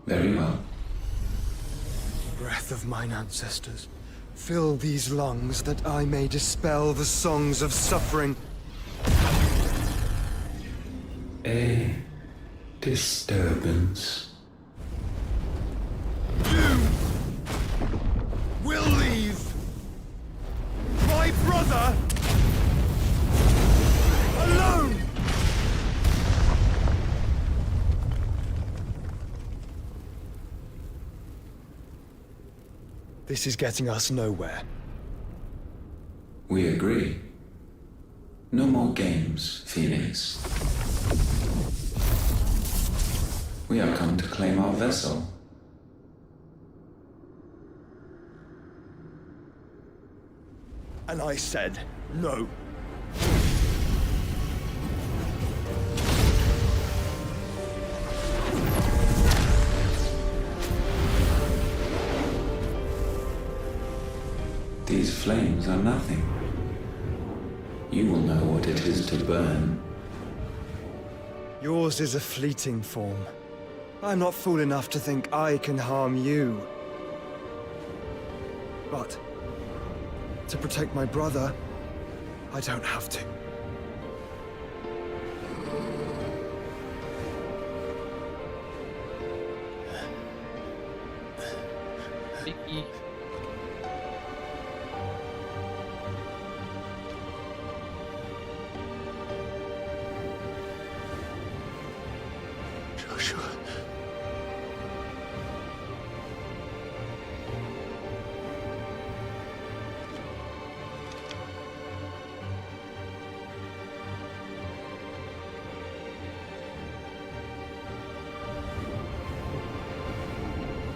Very well. Breath of mine ancestors, fill these lungs that I may dispel the songs of suffering. A disturbance. You will leave my brother alone! This is getting us nowhere. We agree. No more games, Phoenix. We have come to claim our vessel. And I said no. These flames are nothing. You will know what it is to burn. Yours is a fleeting form. I'm not fool enough to think I can harm you. But to protect my brother, I don't have to. Vicky. Joshua.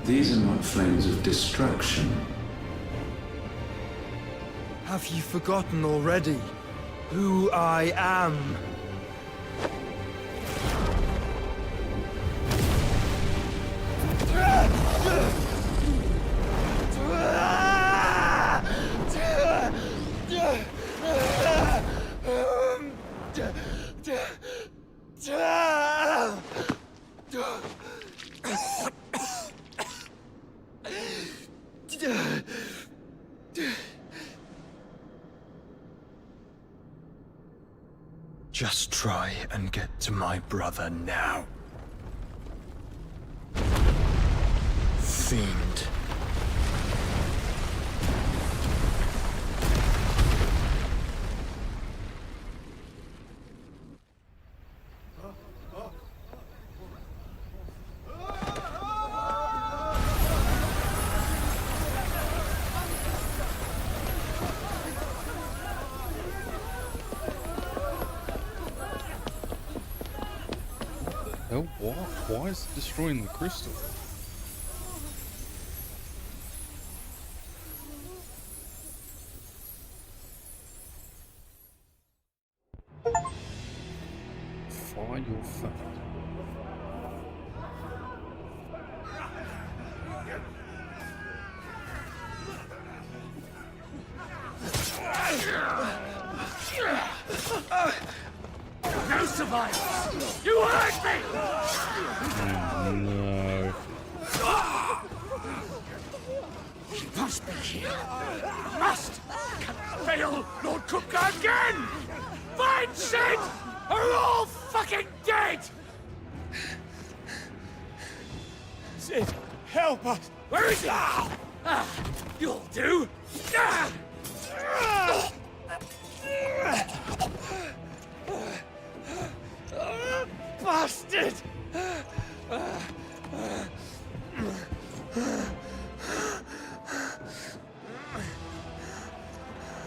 These are not flames of destruction. Have you forgotten already who I am? Just try and get to my brother now. Fiend. Hell, why is it destroying the crystal? Fire your fate. No survivors! You hurt me! Oh, no. He must be here. Must! Can fail Lord Cook again! Find Sid! Or we're all fucking dead! Sid, help us! Where is he? You'll do! Bastard!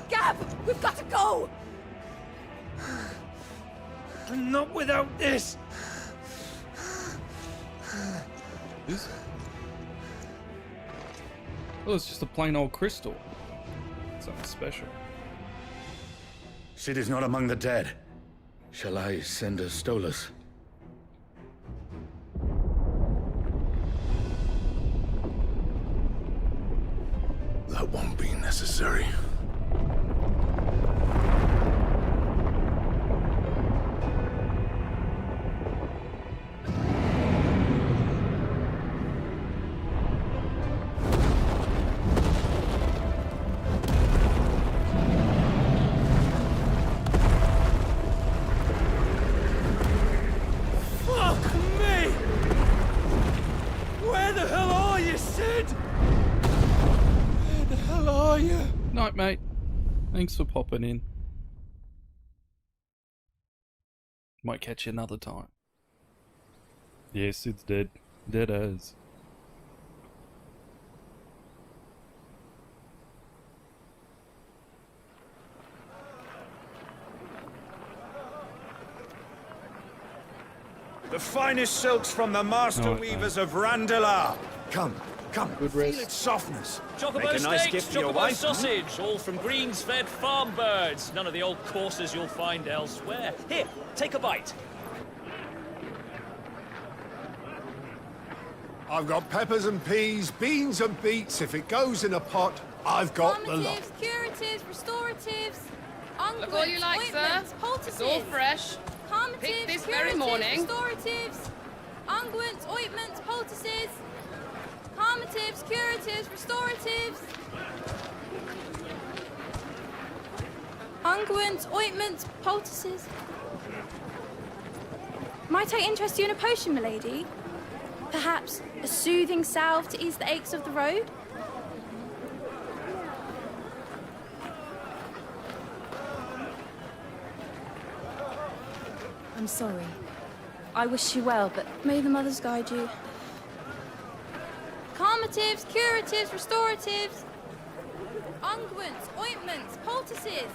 Gab, we've got to go! Not without this! Is it? Oh, it's just a plain old crystal. Something special. Sid is not among the dead. Shall I send a Stolas? That won't be necessary. Fuck me! Where the hell are you, Sid? Where the hell are you? Night, mate. Thanks for popping in. Might catch you another time. Yeah, Sid's dead. Dead as. The finest silks from the master Oh, weavers of Randalar. Come, come. Good Feel rest. its softness. Chocobo Make a nice steaks, gift for your chocobo wife. sausage, all from greens-fed farm birds. None of the old courses you'll find elsewhere. Here, take a bite. I've got peppers and peas, beans and beets. If it goes in a pot, I've got the lot. Calmatives, curatives, restoratives, Look all you like, ointments, sir. poultices. It's all fresh. Calmatives, Picked this very curatives, morning. Restoratives, unguents, ointments, poultices. Calmatives, curatives, restoratives. Unguents, ointments, poultices. Might I interest you in a potion, milady? Perhaps a soothing salve to ease the aches of the road? I'm sorry. I wish you well, but may the mothers guide you. Calmatives, curatives, restoratives. Unguents, ointments, poultices.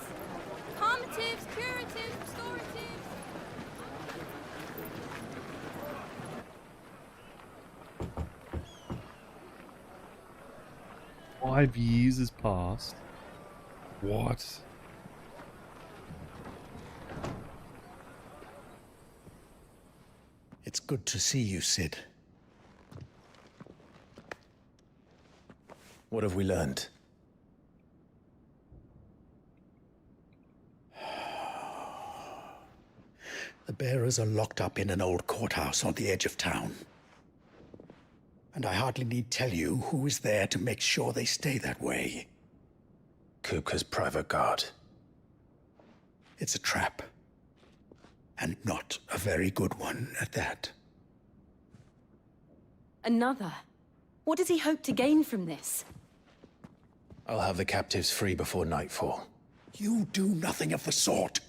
Calmatives, curatives, restoratives. 5 years has passed. What? It's good to see you, Sid. What have we learned? The bearers are locked up in an old courthouse on the edge of town. And I hardly need tell you who is there to make sure they stay that way. Kupka's private guard. It's a trap. And not a very good one at that. Another? What does he hope to gain from this? I'll have the captives free before nightfall. You do nothing of the sort.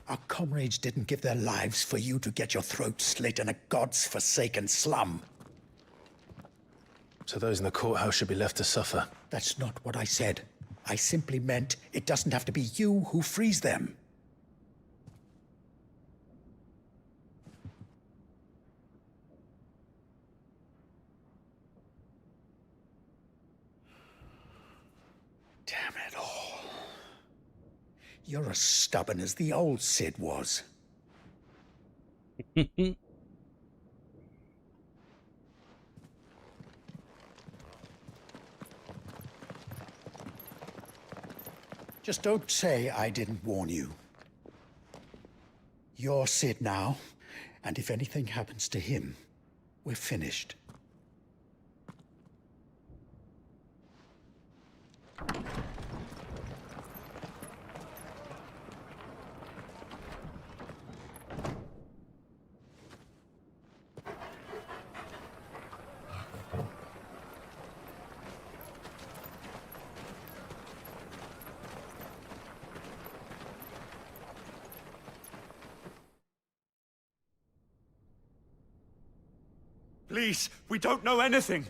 Our comrades didn't give their lives for you to get your throat slit in a god's forsaken slum. So those in the courthouse should be left to suffer. That's not what I said. I simply meant it doesn't have to be you who frees them. Damn it all. You're as stubborn as the old Sid was. Just don't say I didn't warn you. You're Sid now, and if anything happens to him, we're finished. Please, we don't know anything.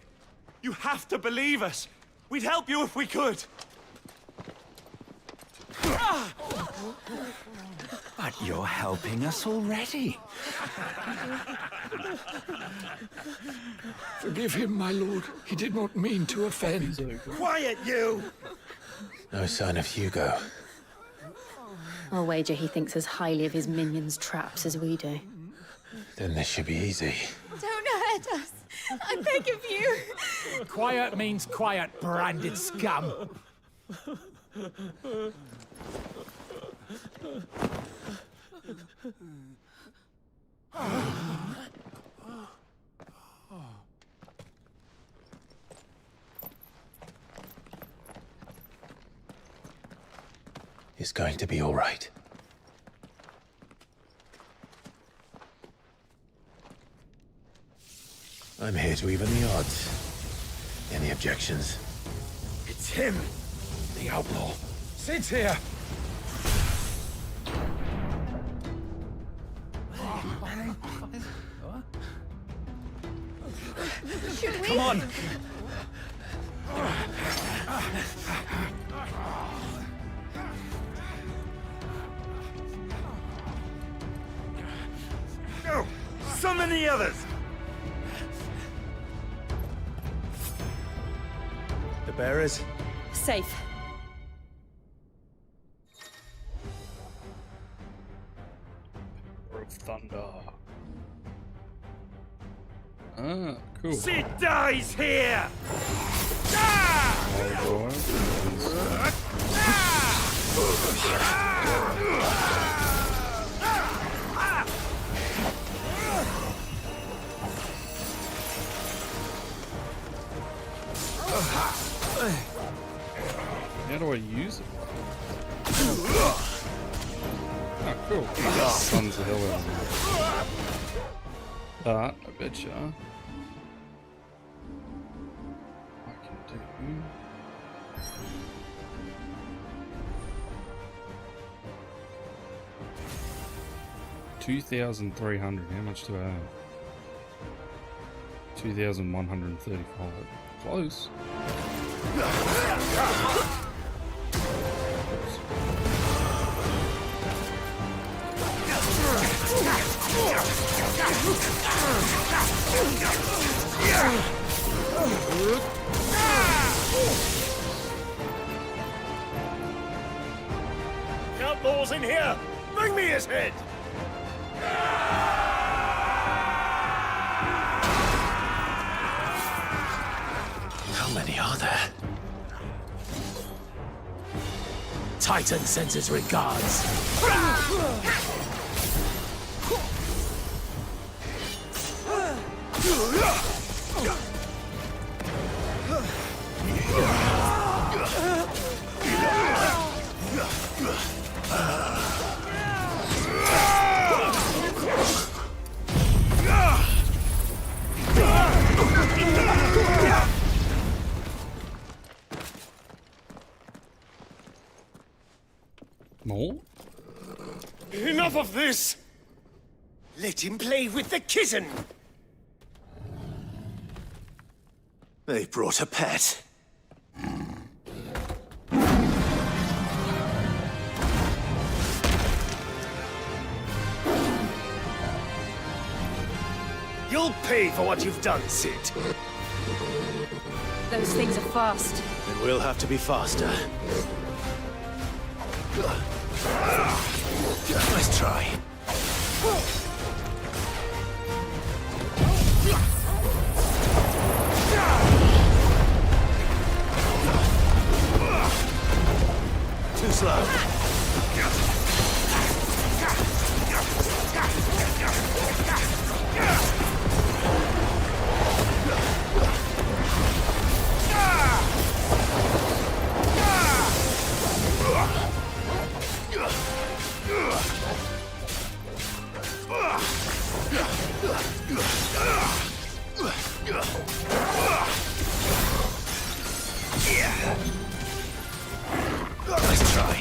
You have to believe us. We'd help you if we could. But you're helping us already. Forgive him, my lord. He did not mean to offend. Quiet, you! No sign of Hugo. I'll wager he thinks as highly of his minions' traps as we do. Then this should be easy. Don't hurt us. I beg of you. Quiet means quiet, branded scum. It's going to be all right. I'm here to even the odds. Any objections? It's him, the outlaw. Sid's here. Should we? Come on. No! Summon the others! The bearers? Safe. Roar of thunder. Ah, cool. Sid dies here! Ah! How do I use it? Oh, cool. Stuns the hell out of me. That, I betcha. I can do. 2,300. How much do I have? 2,135. Close. Outlaws in here! Bring me his head! How many are there? Titan sends his regards. More? Enough of this! Let him play with the kitten! They brought a pet. You'll pay for what you've done, Sid. Those things are fast. And we'll have to be faster. Nice try. Too slow. Nice try.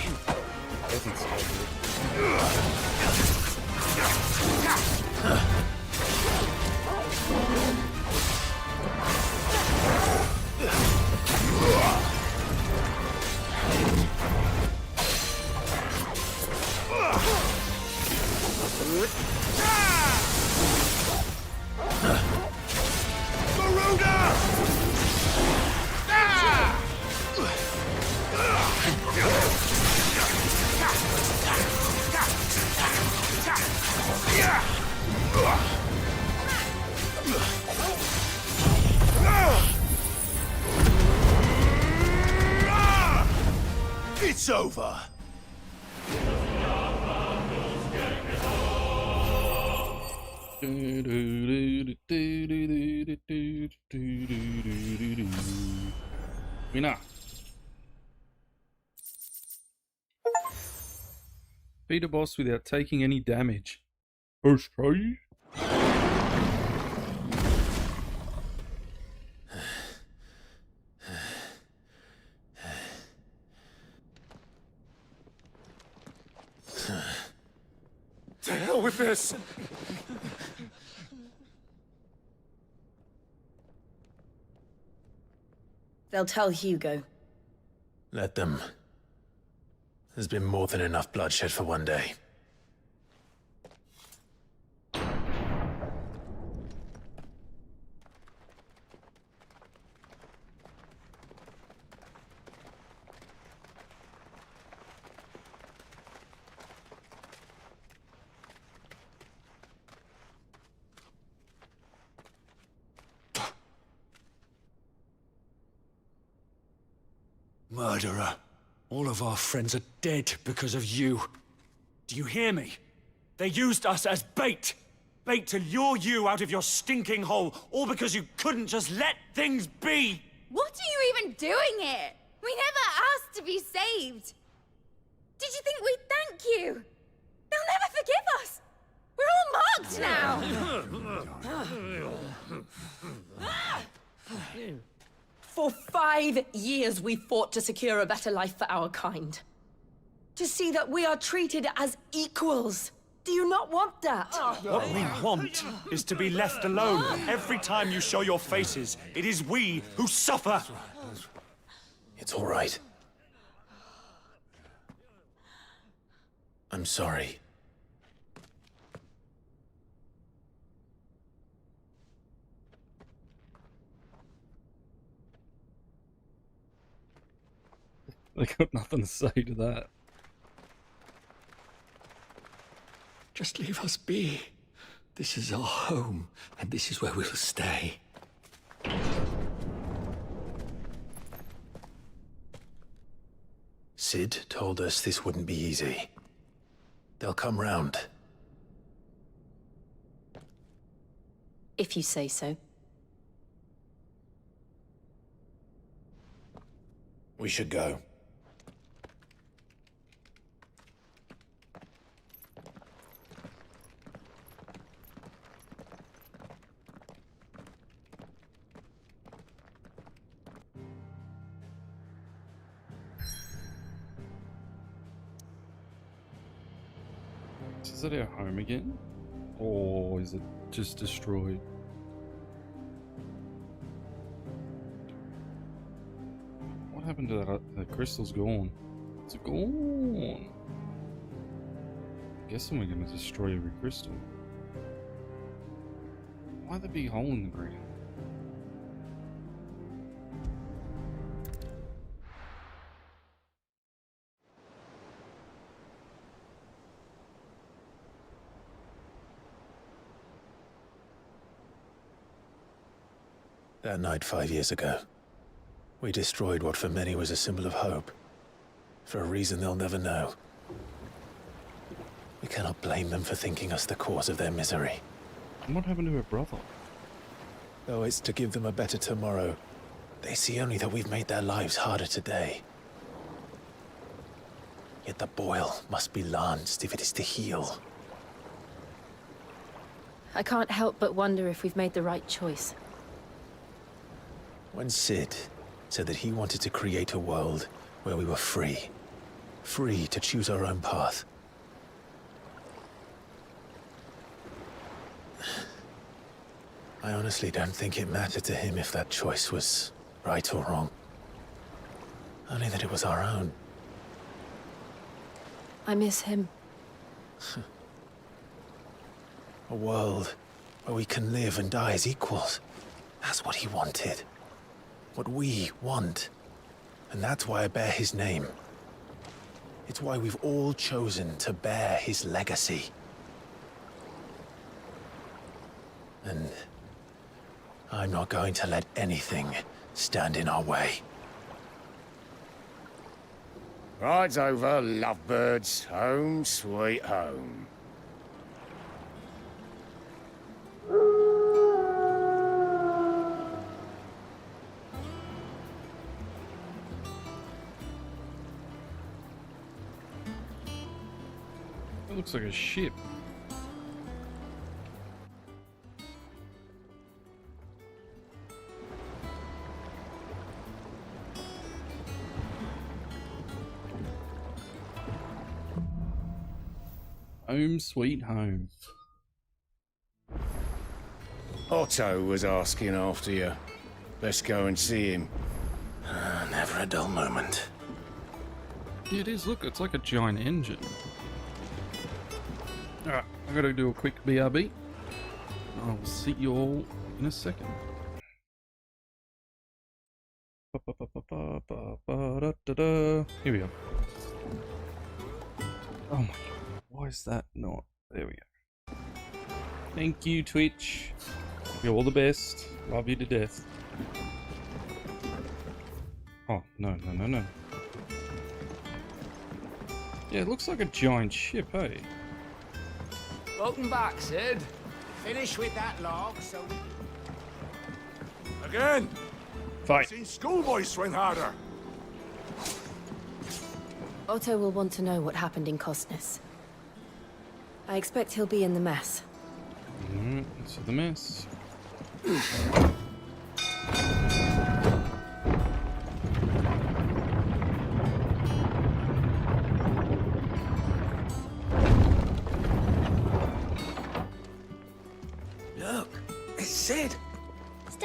It's over. Winner. Beat a boss without taking any damage. First try. To hell with this! They'll tell Hugo. Let them. There's been more than enough bloodshed for one day. Murderer. All of our friends are dead because of you. Do you hear me? They used us as bait. Bait to lure you out of your stinking hole, all because you couldn't just let things be. What are you even doing here? We never asked to be saved. Did you think we'd thank you? They'll never forgive us. We're all marked now. For 5 years we fought to secure a better life for our kind. To see that we are treated as equals. Do you not want that? What we want is to be left alone. Every time you show your faces, it is we who suffer. It's all right. I'm sorry. They got nothing to say to that. Just leave us be. This is our home, and this is where we'll stay. Sid told us this wouldn't be easy. They'll come round. If you say so. We should go. Is it our home again? Or is it just destroyed? What happened to that? The crystal's gone. It's gone. Guessing we're going to destroy every crystal. Why the big hole in the ground? That night 5 years ago, we destroyed what for many was a symbol of hope. For a reason they'll never know. We cannot blame them for thinking us the cause of their misery. And what happened to her brother? Though it's to give them a better tomorrow, they see only that we've made their lives harder today. Yet the boil must be lanced if it is to heal. I can't help but wonder if we've made the right choice. When Sid said that he wanted to create a world where we were free. Free to choose our own path. I honestly don't think it mattered to him if that choice was right or wrong. Only that it was our own. I miss him. A world where we can live and die as equals. That's what he wanted. What we want. And that's why I bear his name. It's why we've all chosen to bear his legacy. And I'm not going to let anything stand in our way. Ride's over, lovebirds. Home sweet home. It looks like a ship. Home sweet home. Otto was asking after you. Let's go and see him. Never a dull moment. Yeah, it is. Look, it's like a giant engine. Alright, I gotta do a quick BRB. I'll see you all in a second. Here we go. Oh my god, why is that not? There we go. Thank you, Twitch. You're all the best. Love you to death. Oh, no. Yeah, it looks like a giant ship, hey? Welcome back, Sid. Finish with that log, so we... Again! Fight. I've seen schoolboys swing harder. Otto will want to know what happened in Costness. I expect he'll be in the mess. Alright, let's see the mess.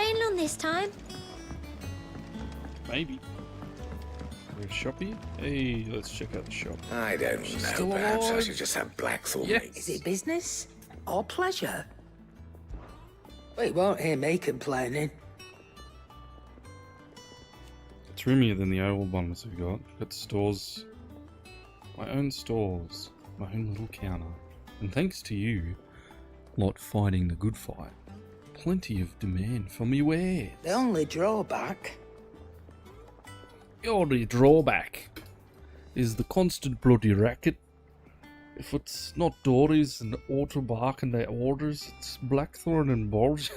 staying long this time? Maybe. We're a shop here? Hey, let's check out the shop. I don't know. still Perhaps I alive? should just have Blackthorn Yes. make Is it business or pleasure? We won't hear me complaining. It's roomier than the old ones we've got. Got stores. My own stores. My own little counter. And thanks to you, not fighting the good fight, plenty of demand for me wares. The only drawback. The only drawback is the constant bloody racket. If it's not Dories and Autobark and their orders, it's Blackthorn and Borge.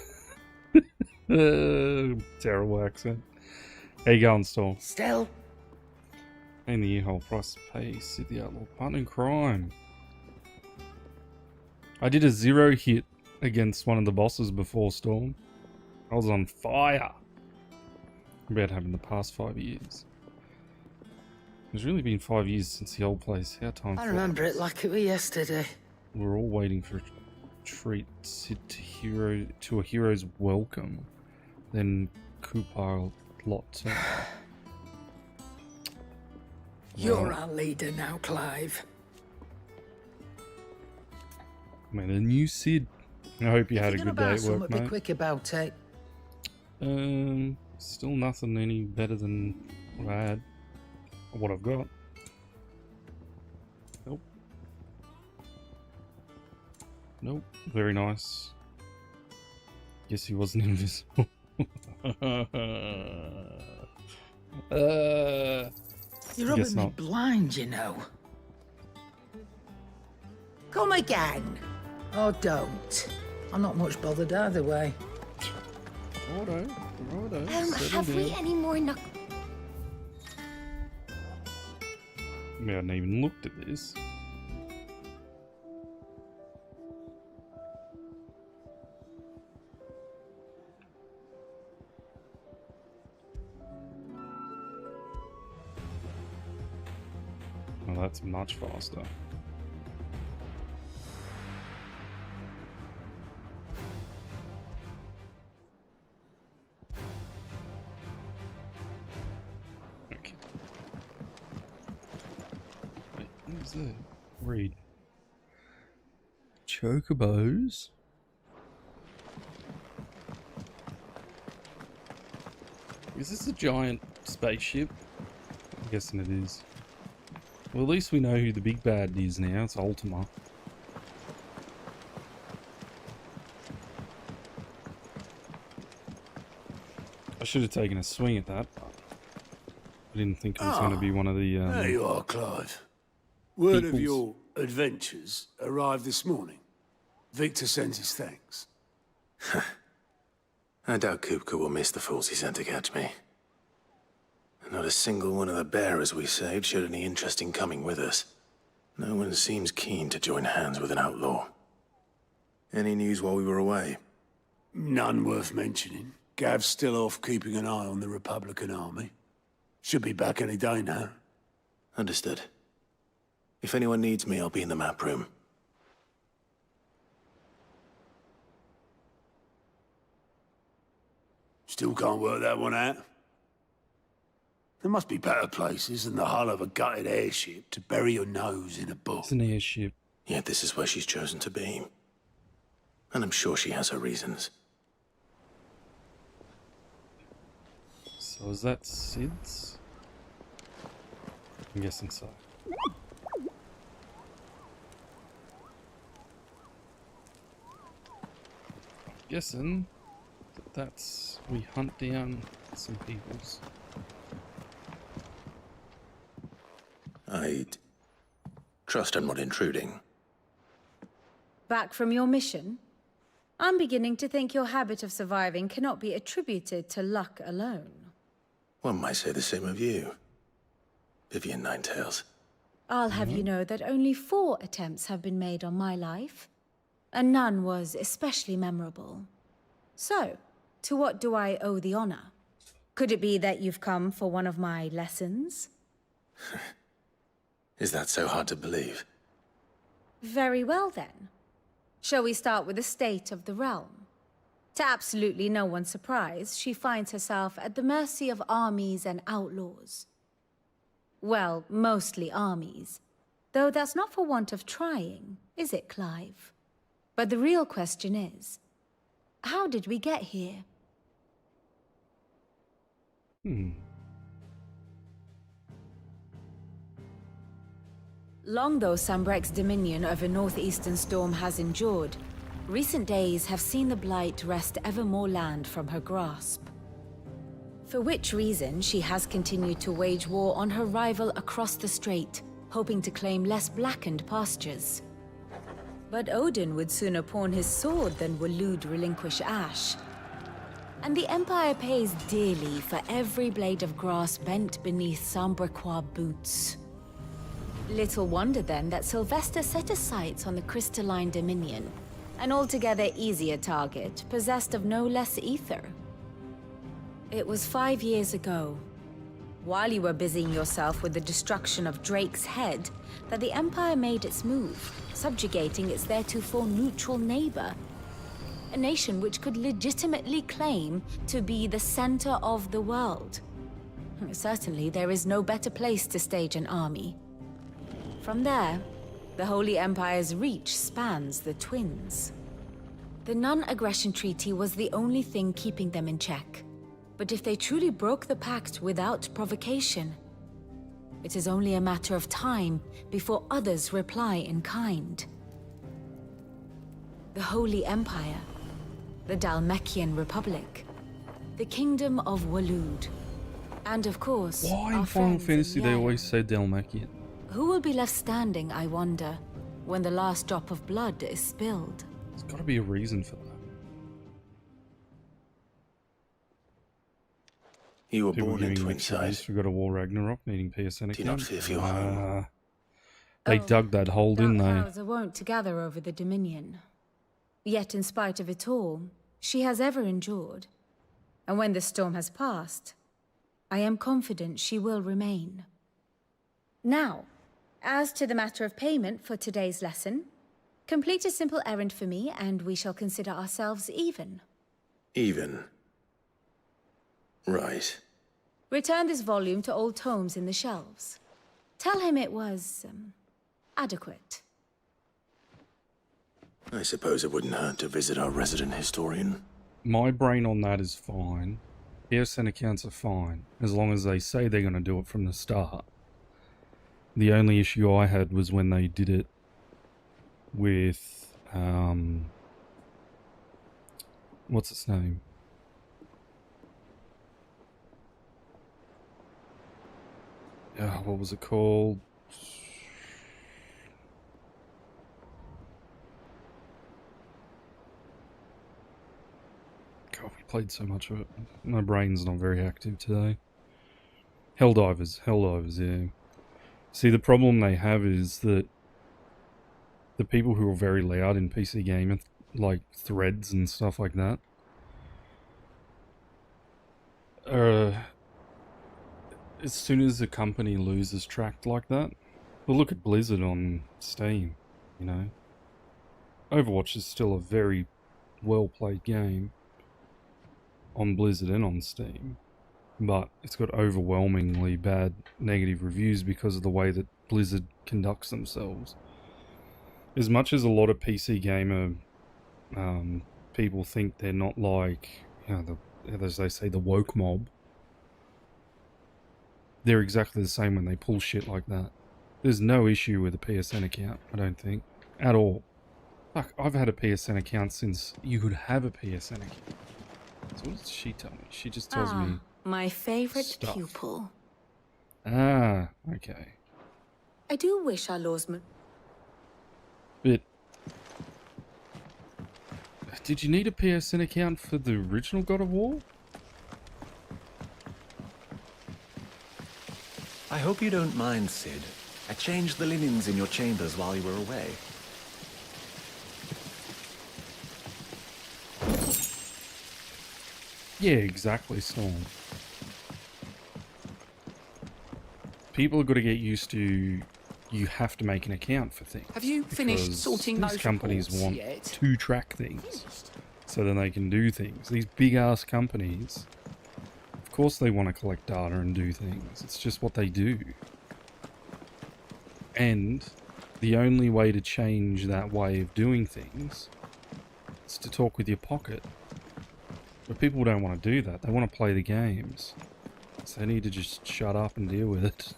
Terrible accent. How you going, Storm? Still, In the earhole price to pay, Sid the Outlaw, partner in crime. I did a 0 hit against one of the bosses before Storm. I was on fire. About having the past 5 years. It's really been 5 years since the old place. How time I flies. remember it like it was yesterday. We're all waiting for a treat Sid to a hero's welcome. Then Kupar lot 2. You're our leader now, Clive. Man, a new Sid. I hope you had a You're good gonna day buy at something, work, be mate. quick about it. Still nothing any better than what I had. Or what I've got. Nope. Nope. Very nice. Guess he wasn't invisible. You're guess rubbing me not. blind, you know. Come again. Or don't. I'm not much bothered either way. Righto. Settle Have we down. any more knuck... I mean, I hadn't even looked at this. Well, that's much faster. Okay. Wait, what is that? Read. Chocobos? Is this a giant spaceship? I'm guessing it is. Well, at least we know who the big bad is now. It's Ultima. I should have taken a swing at that, but I didn't think it was going to be one of the... There you are, Clive. Word of peoples. your adventures arrived this morning. Victor sends his thanks. I doubt Kupka will miss the fools he sent to catch me. Not a single one of the bearers we saved showed any interest in coming with us. No one seems keen to join hands with an outlaw. Any news while we were away? None worth mentioning. Gav's still off keeping an eye on the Republican army. Should be back any day now. Understood. If anyone needs me, I'll be in the map room. Still can't work that one out. There must be better places than the hull of a gutted airship to bury your nose in a book. It's an airship. Yet this is where she's chosen to be. And I'm sure she has her reasons. So is that Sid's? I'm guessing so. Guessing that that's... we hunt down some peoples. I'd trust I'm not intruding. Back from your mission? I'm beginning to think your habit of surviving cannot be attributed to luck alone. One might say the same of you, Vivian Ninetails. I'll have you know that only 4 attempts have been made on my life, and none was especially memorable. So, to what do I owe the honor? Could it be that you've come for one of my lessons? Is that so hard to believe? Very well then. Shall we start with the state of the realm? To absolutely no one's surprise, she finds herself at the mercy of armies and outlaws. Well, mostly armies. Though that's not for want of trying, is it, Clive? But the real question is, how did we get here? Long though Sambrek's dominion over northeastern Storm has endured, recent days have seen the Blight wrest ever more land from her grasp. For which reason, she has continued to wage war on her rival across the strait, hoping to claim less blackened pastures. But Odin would sooner pawn his sword than Waloed relinquish Ash. And the Empire pays dearly for every blade of grass bent beneath Sambrequois boots. Little wonder then that Sylvester set his sights on the crystalline dominion, an altogether easier target, possessed of no less ether. It was 5 years ago, while you were busying yourself with the destruction of Drake's head, that the Empire made its move, subjugating its theretofore neutral neighbor. A nation which could legitimately claim to be the center of the world. Certainly, there is no better place to stage an army. From there, the Holy Empire's reach spans the Twins. The non-aggression treaty was the only thing keeping them in check. But if they truly broke the pact without provocation, it is only a matter of time before others reply in kind. The Holy Empire, the Dhalmekian Republic, the Kingdom of Waloed, and of course, Why in our Final friends in Fantasy they Yale. always say Dhalmekian? Who will be left standing, I wonder, when the last drop of blood is spilled? There's got to be a reason for that. You were People born in giving mixed reviews Twinside. for God of War Ragnarok needing PSN Do you not account. fear for your home? They dug that hole, didn't they? Dark are wont to gather over the Dominion. Yet in spite of it all, she has ever endured. And when the storm has passed, I am confident she will remain. Now, as to the matter of payment for today's lesson, complete a simple errand for me and we shall consider ourselves even. Even. Right. Return this volume to old tomes in the shelves. Tell him it was, adequate. I suppose it wouldn't hurt to visit our resident historian. My brain on that is fine. PSN accounts are fine, as long as they say they're going to do it from the start. The only issue I had was when they did it with, what's its name? What was it called? God, we played so much of it. My brain's not very active today. Helldivers, yeah. See, the problem they have is that the people who are very loud in PC gaming, like threads and stuff like that, as soon as a company loses track like that, well, look at Blizzard on Steam, you know. Overwatch is still a very well-played game on Blizzard and on Steam, but it's got overwhelmingly bad negative reviews because of the way that Blizzard conducts themselves. As much as a lot of PC gamer people think they're not like, you know, as they say, the woke mob, they're exactly the same when they pull shit like that. There's no issue with a PSN account, I don't think, at all. Fuck, I've had a PSN account since you could have a PSN account. So what does she tell me? She just tells me My favorite stuff. pupil. Ah, okay. I do wish our lawsman... But did you need a PSN account for the original God of War? I hope you don't mind, Sid. I changed the linens in your chambers while you were away. Yeah, exactly, Storm. People have got to get used to you have to make an account for things. Have you finished because sorting these those companies reports want yet? to track things. so then they can do things. These big-ass companies, of course they want to collect data and do things. It's just what they do. And the only way to change that way of doing things is to talk with your pocket. But people don't want to do that. They want to play the games. So they need to just shut up and deal with it.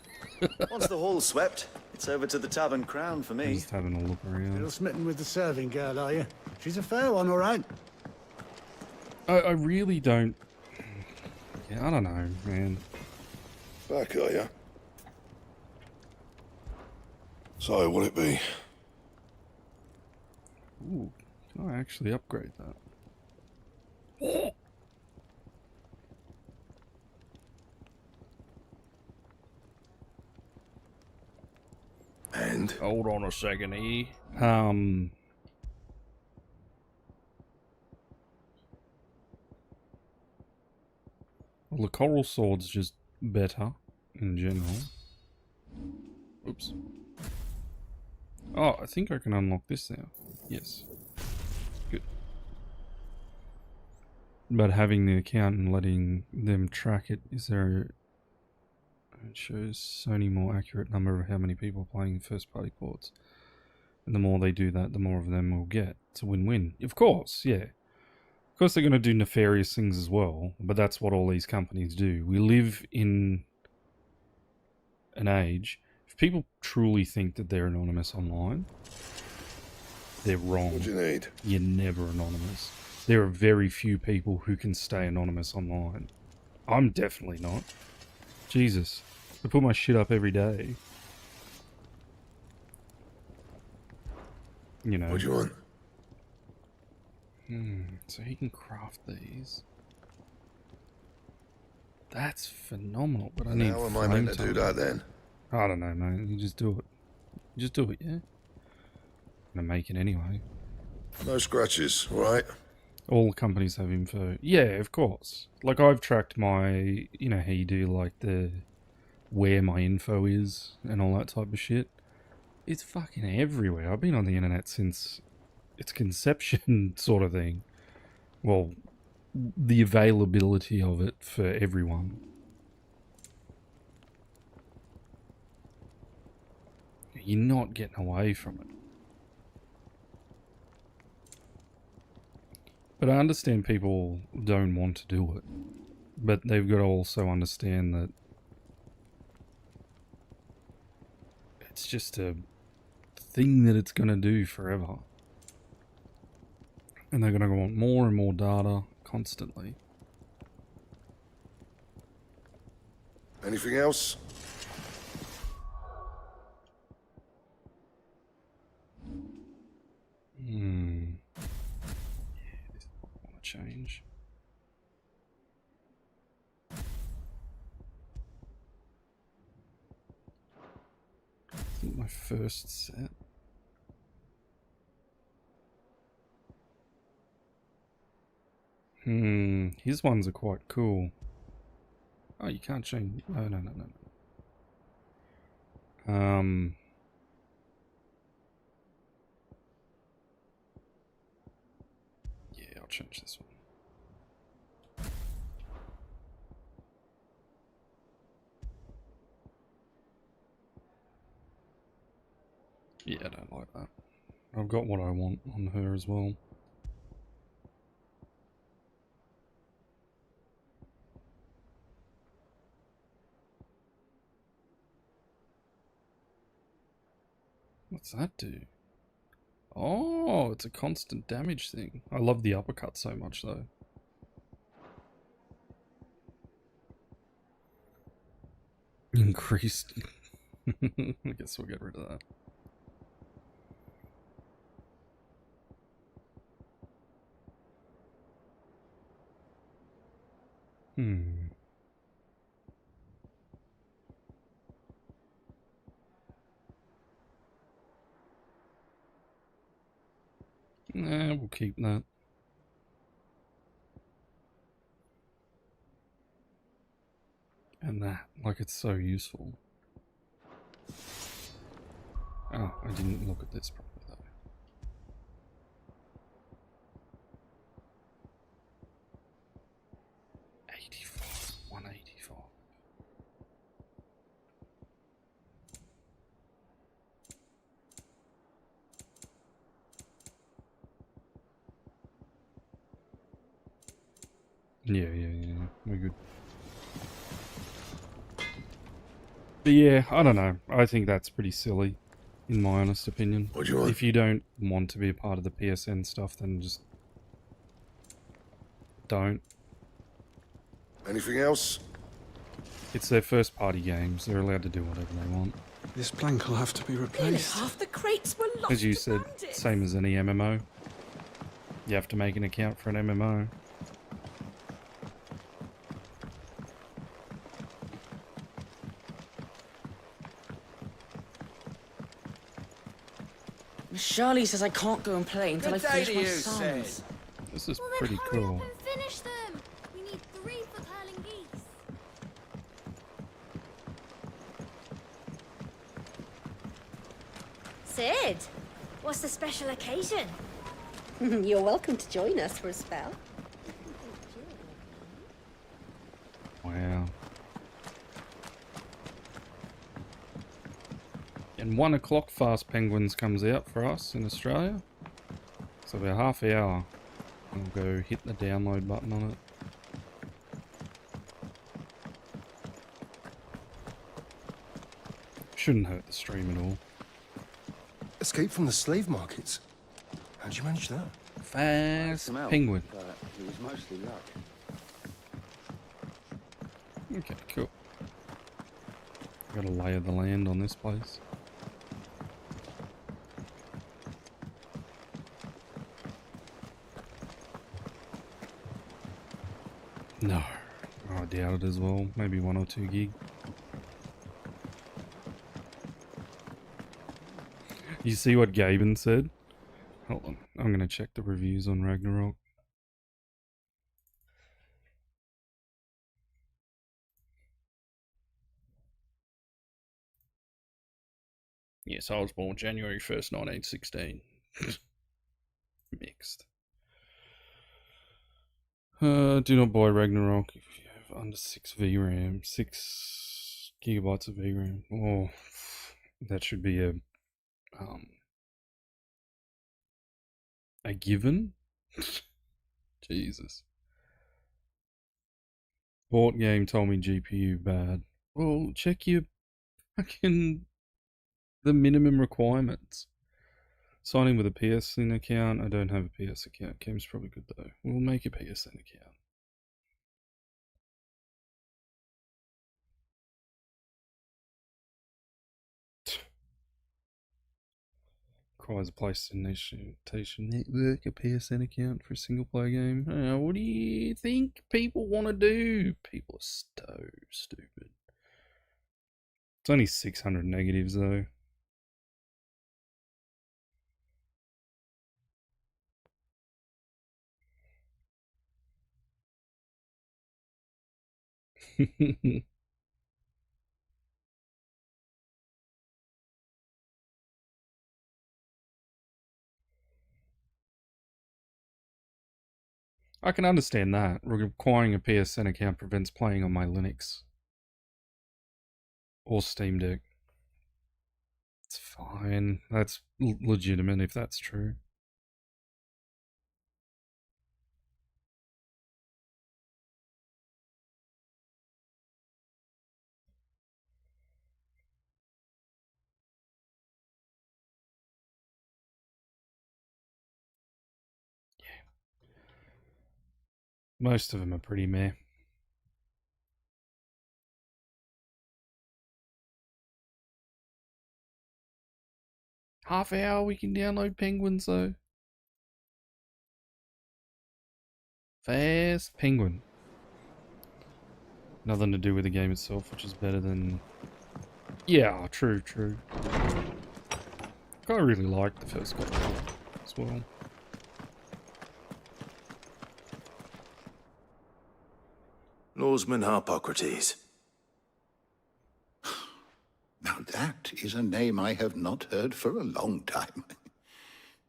Once the hall's swept, it's over to the Tavern Crown for me. Just having a look around. Little smitten with the serving girl, are you? She's a fair one, all right. I really don't... Yeah, I don't know, man. Back, are you? So, will it be? Ooh, can I actually upgrade that? And? Hold on a second, E. Well, the coral sword's just better in general. Oops. Oh, I think I can unlock this now. Yes. Good. But having the account and letting them track it, is there... It shows Sony more accurate number of how many people are playing first-party ports. And the more they do that, the more of them will get. It's a win-win. Of course, yeah. Of course they're going to do nefarious things as well, but that's what all these companies do. We live in an age... If people truly think that they're anonymous online, they're wrong. What do you need? You're never anonymous. There are very few people who can stay anonymous online. I'm definitely not. Jesus. I put my shit up every day. You know. What do you want? So he can craft these. That's phenomenal, but I need How am I meant to do that then? I don't know, man. You just do it. Just do it, yeah? I'm gonna make it anyway. No scratches, right? All companies have info. Yeah, of course. Like, I've tracked my... You know how you do, like, the... Where my info is and all that type of shit. It's fucking everywhere. I've been on the internet since its conception sort of thing. Well, the availability of it for everyone. You're not getting away from it. But I understand people don't want to do it. But they've got to also understand that it's just a thing that it's going to do forever. And they're going to want more and more data constantly. Anything else? Yeah, this is what I want to change. I think my first set. His ones are quite cool. Oh, you can't change. No. Yeah, I'll change this one. Yeah, I don't like that. I've got what I want on her as well. What's that do? Oh, it's a constant damage thing. I love the uppercut so much though. Increased. I guess we'll get rid of that. Nah, we'll keep that. And that, like, it's so useful. Oh, I didn't look at this properly Yeah. We're good. But yeah, I don't know. I think that's pretty silly, in my honest opinion. What do you want? If you don't want to be a part of the PSN stuff, then just don't. Anything else? It's their first party games. They're allowed to do whatever they want. This plank will have to be Nearly replaced. half the crates were lost As you to said, bandits. same as any MMO. You have to make an account for an MMO. Miss Shirley says I can't go and play until I finish my sums. This is pretty cool. Finish them. We need 3 for curling geese. Sid, what's the special occasion? You're welcome to join us for a spell. Wow. And 1 o'clock Fast Penguins comes out for us in Australia. So about half an hour. I'll go hit the download button on it. Shouldn't hurt the stream at all. Escape from the slave markets. How'd you manage that? Fast Penguin. It was mostly luck. Okay, cool. Gotta lay of the land on this place. No. I doubt it as well. Maybe 1 or 2 gig. You see what Gaben said? Hold on. I'm gonna check the reviews on Ragnarok. Yes, I was born January 1st, 1916. Mixed. Do not buy Ragnarok if you have under 6 VRAM. 6 gigabytes of VRAM. Oh, that should be a given? Jesus. Bought game told me GPU bad. Well, check your fucking the minimum requirements. Signing with a PSN account. I don't have a PS account. Game's probably good though. We'll make a PSN account. Requires a PlayStation Network, a PSN account for a single player game. What do you think people want to do? People are so stupid. It's only 600 negatives though. I can understand that. Requiring a PSN account prevents playing on my Linux. Or Steam Deck. It's fine. That's legitimate if that's true. Most of them are pretty meh. Half hour we can download Penguins though. Fast Penguin. Nothing to do with the game itself, which is better than... Yeah, true. I really liked the first God of War as well. Lawsman Harpocrates. Now that is a name I have not heard for a long time.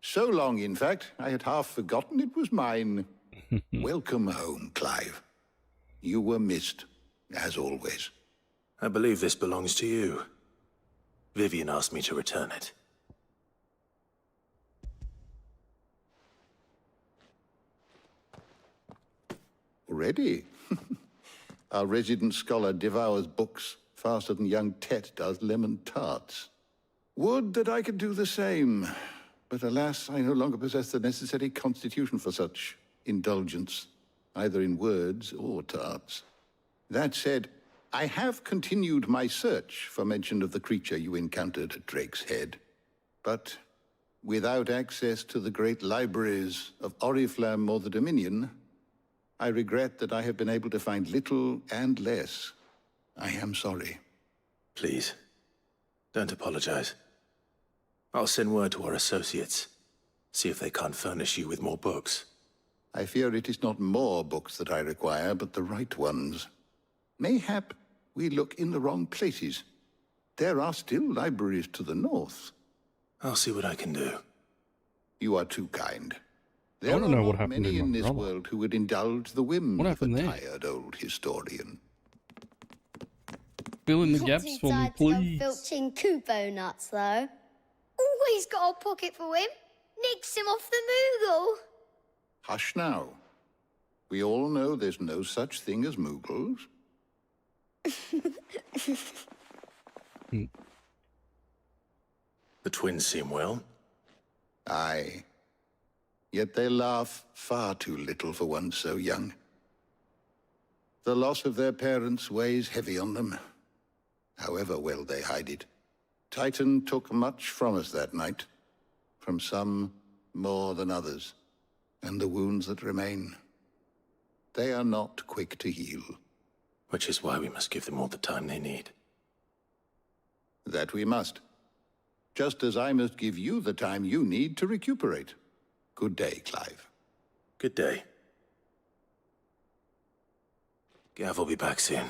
So long, in fact, I had half forgotten it was mine. Welcome home, Clive. You were missed, as always. I believe this belongs to you. Vivian asked me to return it. Already? Our resident scholar devours books faster than young Tet does lemon tarts. Would that I could do the same. But alas, I no longer possess the necessary constitution for such indulgence, either in words or tarts. That said, I have continued my search for mention of the creature you encountered at Drake's Head. But without access to the great libraries of Oriflamme or the Dominion, I regret that I have been able to find little and less. I am sorry. Please, don't apologize. I'll send word to our associates. See if they can't furnish you with more books. I fear it is not more books that I require, but the right ones. Mayhap we look in the wrong places. There are still libraries to the north. I'll see what I can do. You are too kind. I There want are to know what not happened many to in my this brother. world who would indulge the whims What of a happened there? tired old historian. Fill in the Not gaps too for me, tired to go please. filching Kupo nuts, though. Always got a pocket for him. Nicks him off the Moogle. Hush now. We all know there's no such thing as Moogles. The twins seem well. Aye. Yet they laugh far too little for one so young. The loss of their parents weighs heavy on them, however well they hide it. Titan took much from us that night, from some more than others, and the wounds that remain, they are not quick to heal. Which is why we must give them all the time they need. That we must. Just as I must give you the time you need to recuperate. Good day, Clive. Good day. Gav will be back soon.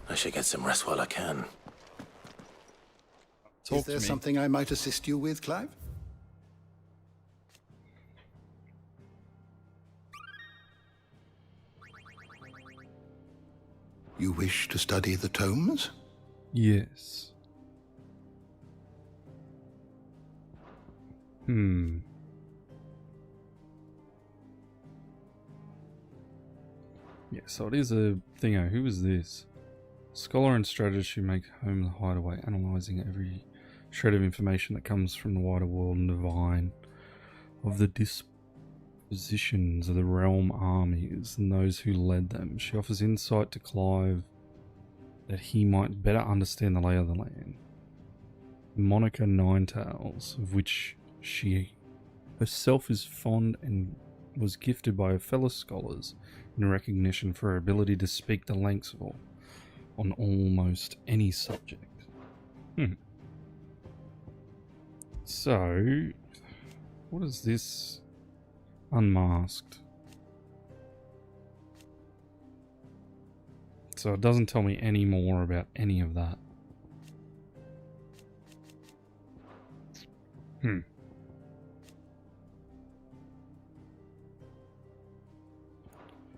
I should get some rest while I can. Is there something I might assist you with, Clive? You wish to study the tomes? Yes. Yeah, so it is a thingo. Who is this? Scholar and strategist who make home the hideaway, analysing every shred of information that comes from the wider world and divine of the dispositions of the realm armies and those who led them. She offers insight to Clive that he might better understand the lay of the land. Monica Ninetails, of which she herself is fond and was gifted by her fellow scholars in recognition for her ability to speak the lengths of on almost any subject. So, what is this? Unmasked. So it doesn't tell me any more about any of that.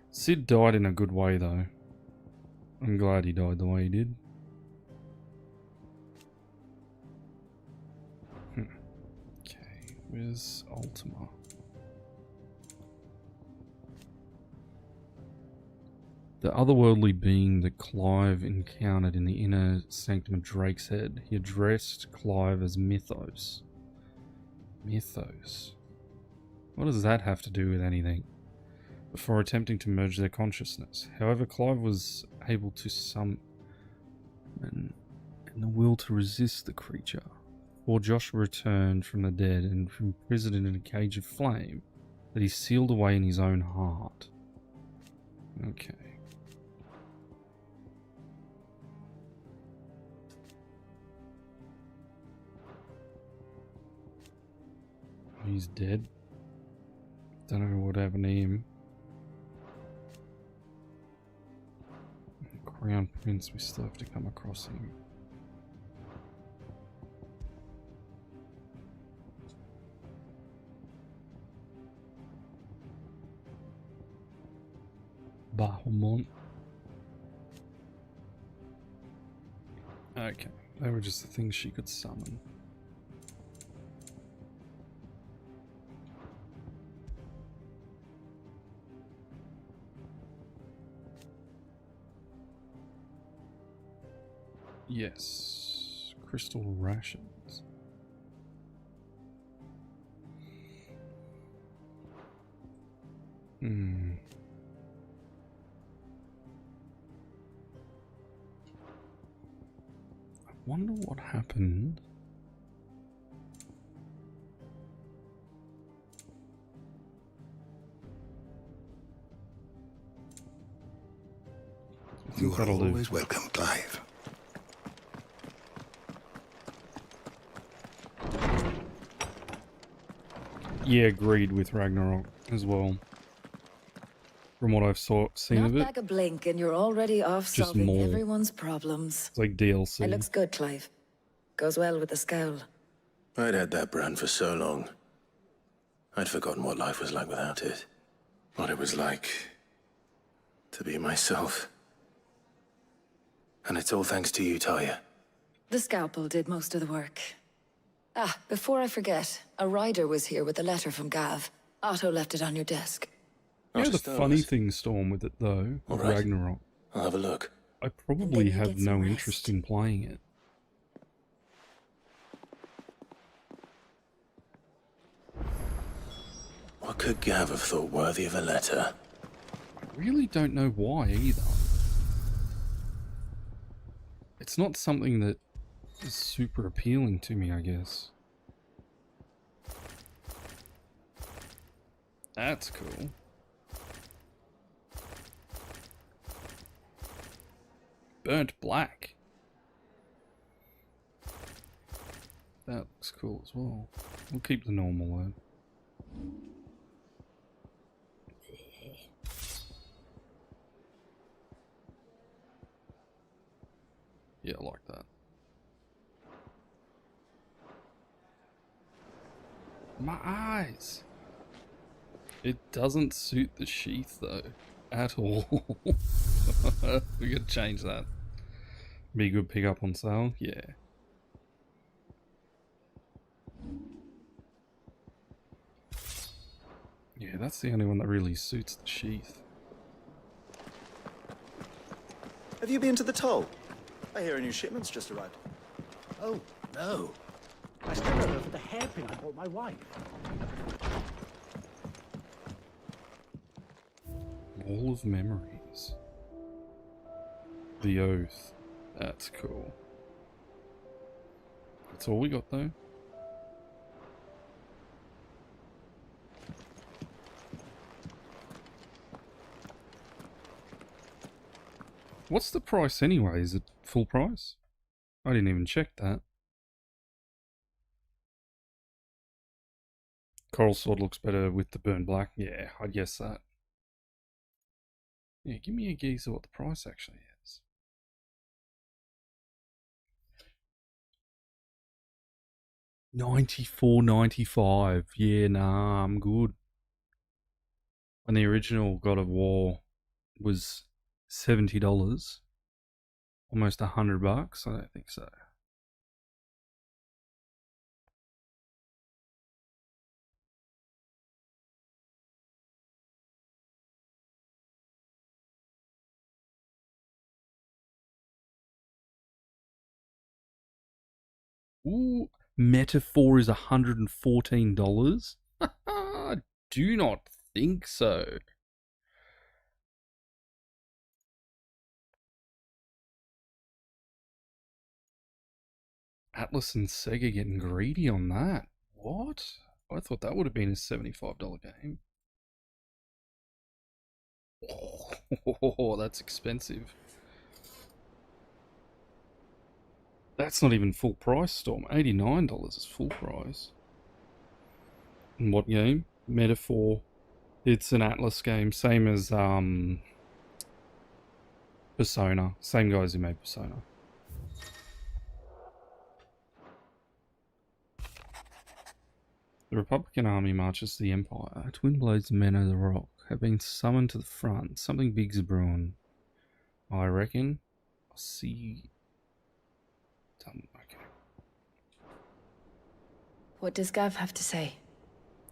Sid died in a good way, though. I'm glad he died the way he did. Okay, where's Ultima? The otherworldly being that Clive encountered in the inner sanctum of Drake's Head. He addressed Clive as Mythos. Mythos? What does that have to do with anything? Before attempting to merge their consciousness. However, Clive was able to summon and the will to resist the creature. Before Joshua returned from the dead and imprisoned in a cage of flame that he sealed away in his own heart. Okay. He's dead. Don't know what happened to him. Crown Prince, we still have to come across him. Bahamont. Okay, they were just the things she could summon. Yes. Crystal rations. Hmm. I wonder what happened. You are always welcome, Clive. Yeah, agreed with Ragnarok as well. From what I've seen Not of it, back a blink and you're already off just solving more. everyone's problems. It's like DLC. It looks good, Clive. Goes well with the scowl. I'd had that brand for so long. I'd forgotten what life was like without it. What it was like to be myself. And it's all thanks to you, Talia. The scalpel did most of the work. Ah, before I forget, a rider was here with a letter from Gav. Otto left it on your desk. Yeah, the funny thing, Storm, with it though, with Alright. Ragnarok, I'll have a look. I probably have no interest in playing it. What could Gav have thought worthy of a letter? I really don't know why either. It's not something that is super appealing to me, I guess. That's cool. Burnt black. That looks cool as well. We'll keep the normal though. Yeah, I like that. My eyes! It doesn't suit the sheath though, at all. We could change that. Be a good pick up on sale, yeah. Yeah, that's the only one that really suits the sheath. Have you been to the toll? I hear a new shipment's just arrived. Oh, no. I still owe her for the hairpin I bought my wife. Wall of Memories. The Oath. That's cool. That's all we got though. What's the price anyway? Is it full price? I didn't even check that. Coral Sword looks better with the burnt black. Yeah, I guess that. Yeah, give me a geese of what the price actually is. $94.95. Yeah, nah, I'm good. And the original God of War was $70. Almost $100. I don't think so. Ooh, Metaphor is $114? Do not think so. Atlas and Sega getting greedy on that. What? I thought that would have been a $75 game. Oh, that's expensive. That's not even full price, Storm. $89 is full price. And what game? Metaphor. It's an Atlas game, same as Persona. Same guys who made Persona. The Republican army marches to the Empire. Twin Blades men of the Rock have been summoned to the front. Something big's brewing. I reckon. I'll see. Okay. What does Gav have to say?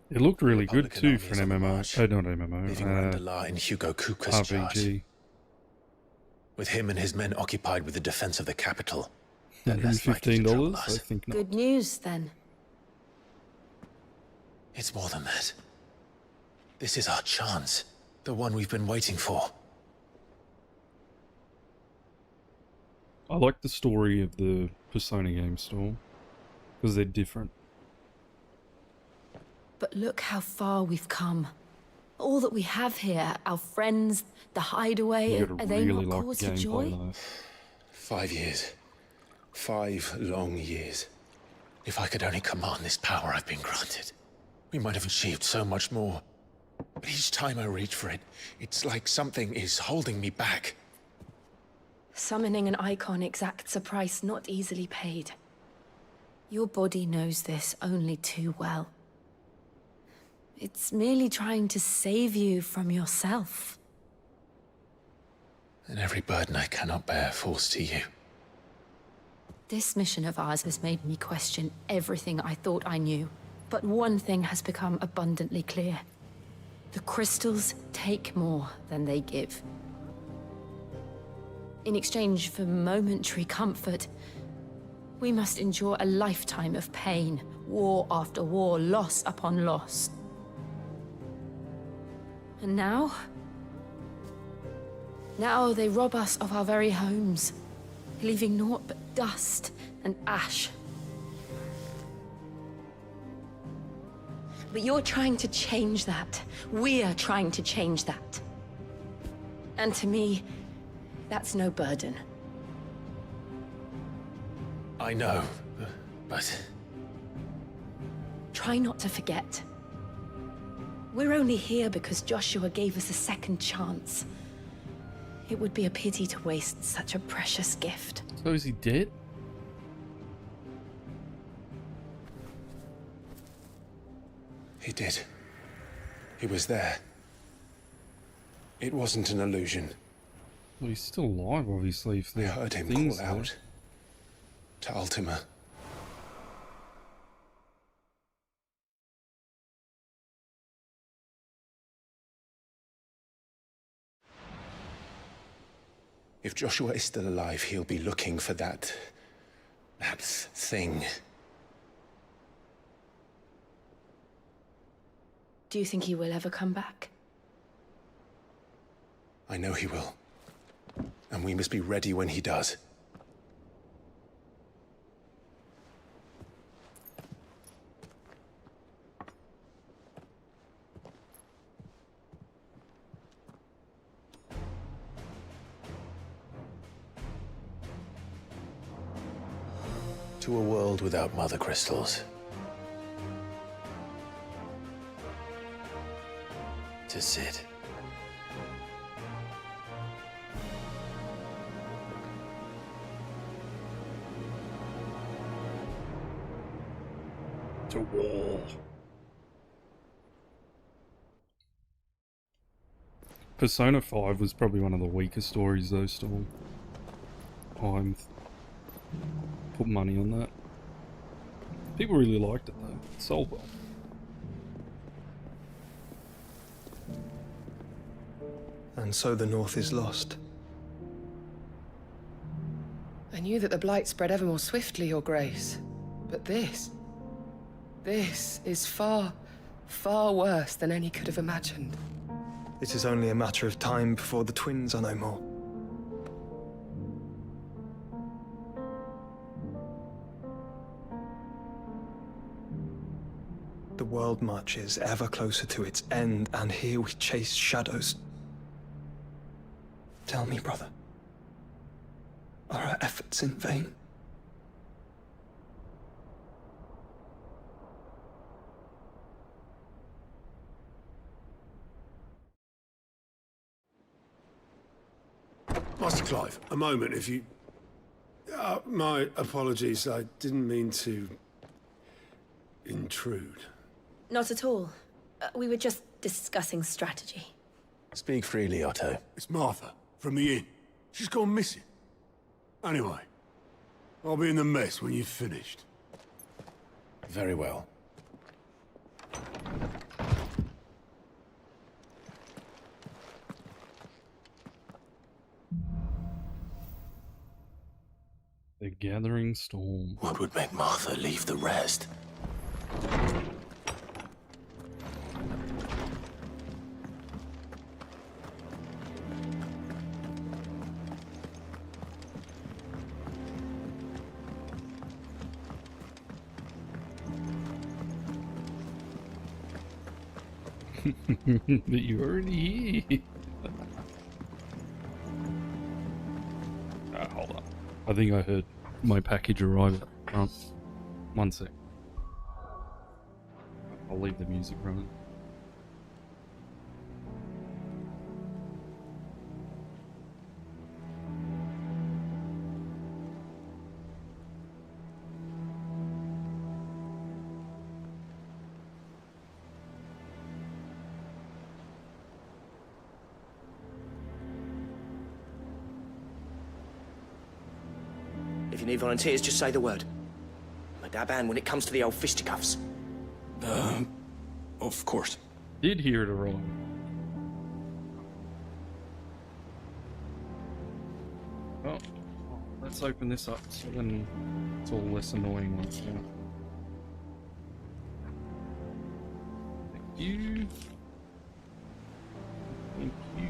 It looked really good too for an MMO. Oh, not MMO. Leaving Randalar in Hugo Kuka's charge. RPG. With him and his men occupied with the defense of the capital, they're less likely to trouble $115? I us. think not. Good news, then. It's more than that. This is our chance. The one we've been waiting for. I like the story of the Persona game store, because they're different. But look how far we've come. All that we have here, our friends, the hideaway, You are gotta they really not like cause the for gameplay joy? though. 5 years. 5 long years. If I could only command this power I've been granted, we might have achieved so much more. But each time I reach for it, it's like something is holding me back. Summoning an icon exacts a price not easily paid. Your body knows this only too well. It's merely trying to save you from yourself. And every burden I cannot bear falls to you. This mission of ours has made me question everything I thought I knew. But one thing has become abundantly clear. The crystals take more than they give. In exchange for momentary comfort, we must endure a lifetime of pain, war after war, loss upon loss. And now? Now they rob us of our very homes, leaving naught but dust and ash. But you're trying to change that. We're trying to change that. And to me, that's no burden. I know, but... Try not to forget. We're only here because Joshua gave us a second chance. It would be a pity to waste such a precious gift. So is he dead? He did. He was there. It wasn't an illusion. Well, he's still alive, obviously. If I the heard him thing's call there. out to Ultima. If Joshua is still alive, he'll be looking for that thing. Do you think he will ever come back? I know he will. And we must be ready when he does. To a world without mother crystals. To Sid. To war. Persona 5 was probably one of the weaker stories though still. I'm put money on that. People really liked it though. It sold well. And so the North is lost. I knew that the Blight spread ever more swiftly, Your Grace. But this is far, far worse than any could have imagined. It is only a matter of time before the twins are no more. The world marches ever closer to its end, and here we chase shadows. Tell me, brother, are our efforts in vain? Master Clive, a moment, if you... my apologies, I didn't mean to... intrude. Not at all. We were just discussing strategy. Speak freely, Otto. It's Martha, from the inn. She's gone missing. Anyway, I'll be in the mess when you've finished. Very well. The gathering storm. What would make Martha leave the rest? That you're already here. Hold up. I think I heard my package arrive at the front. 1 sec. I'll leave the music running. If you need volunteers, just say the word. I'm a dab hand when it comes to the old fisticuffs. Of course. Did hear it arrive. Oh, let's open this up so then it's all less annoying once now. Thank you. Thank you.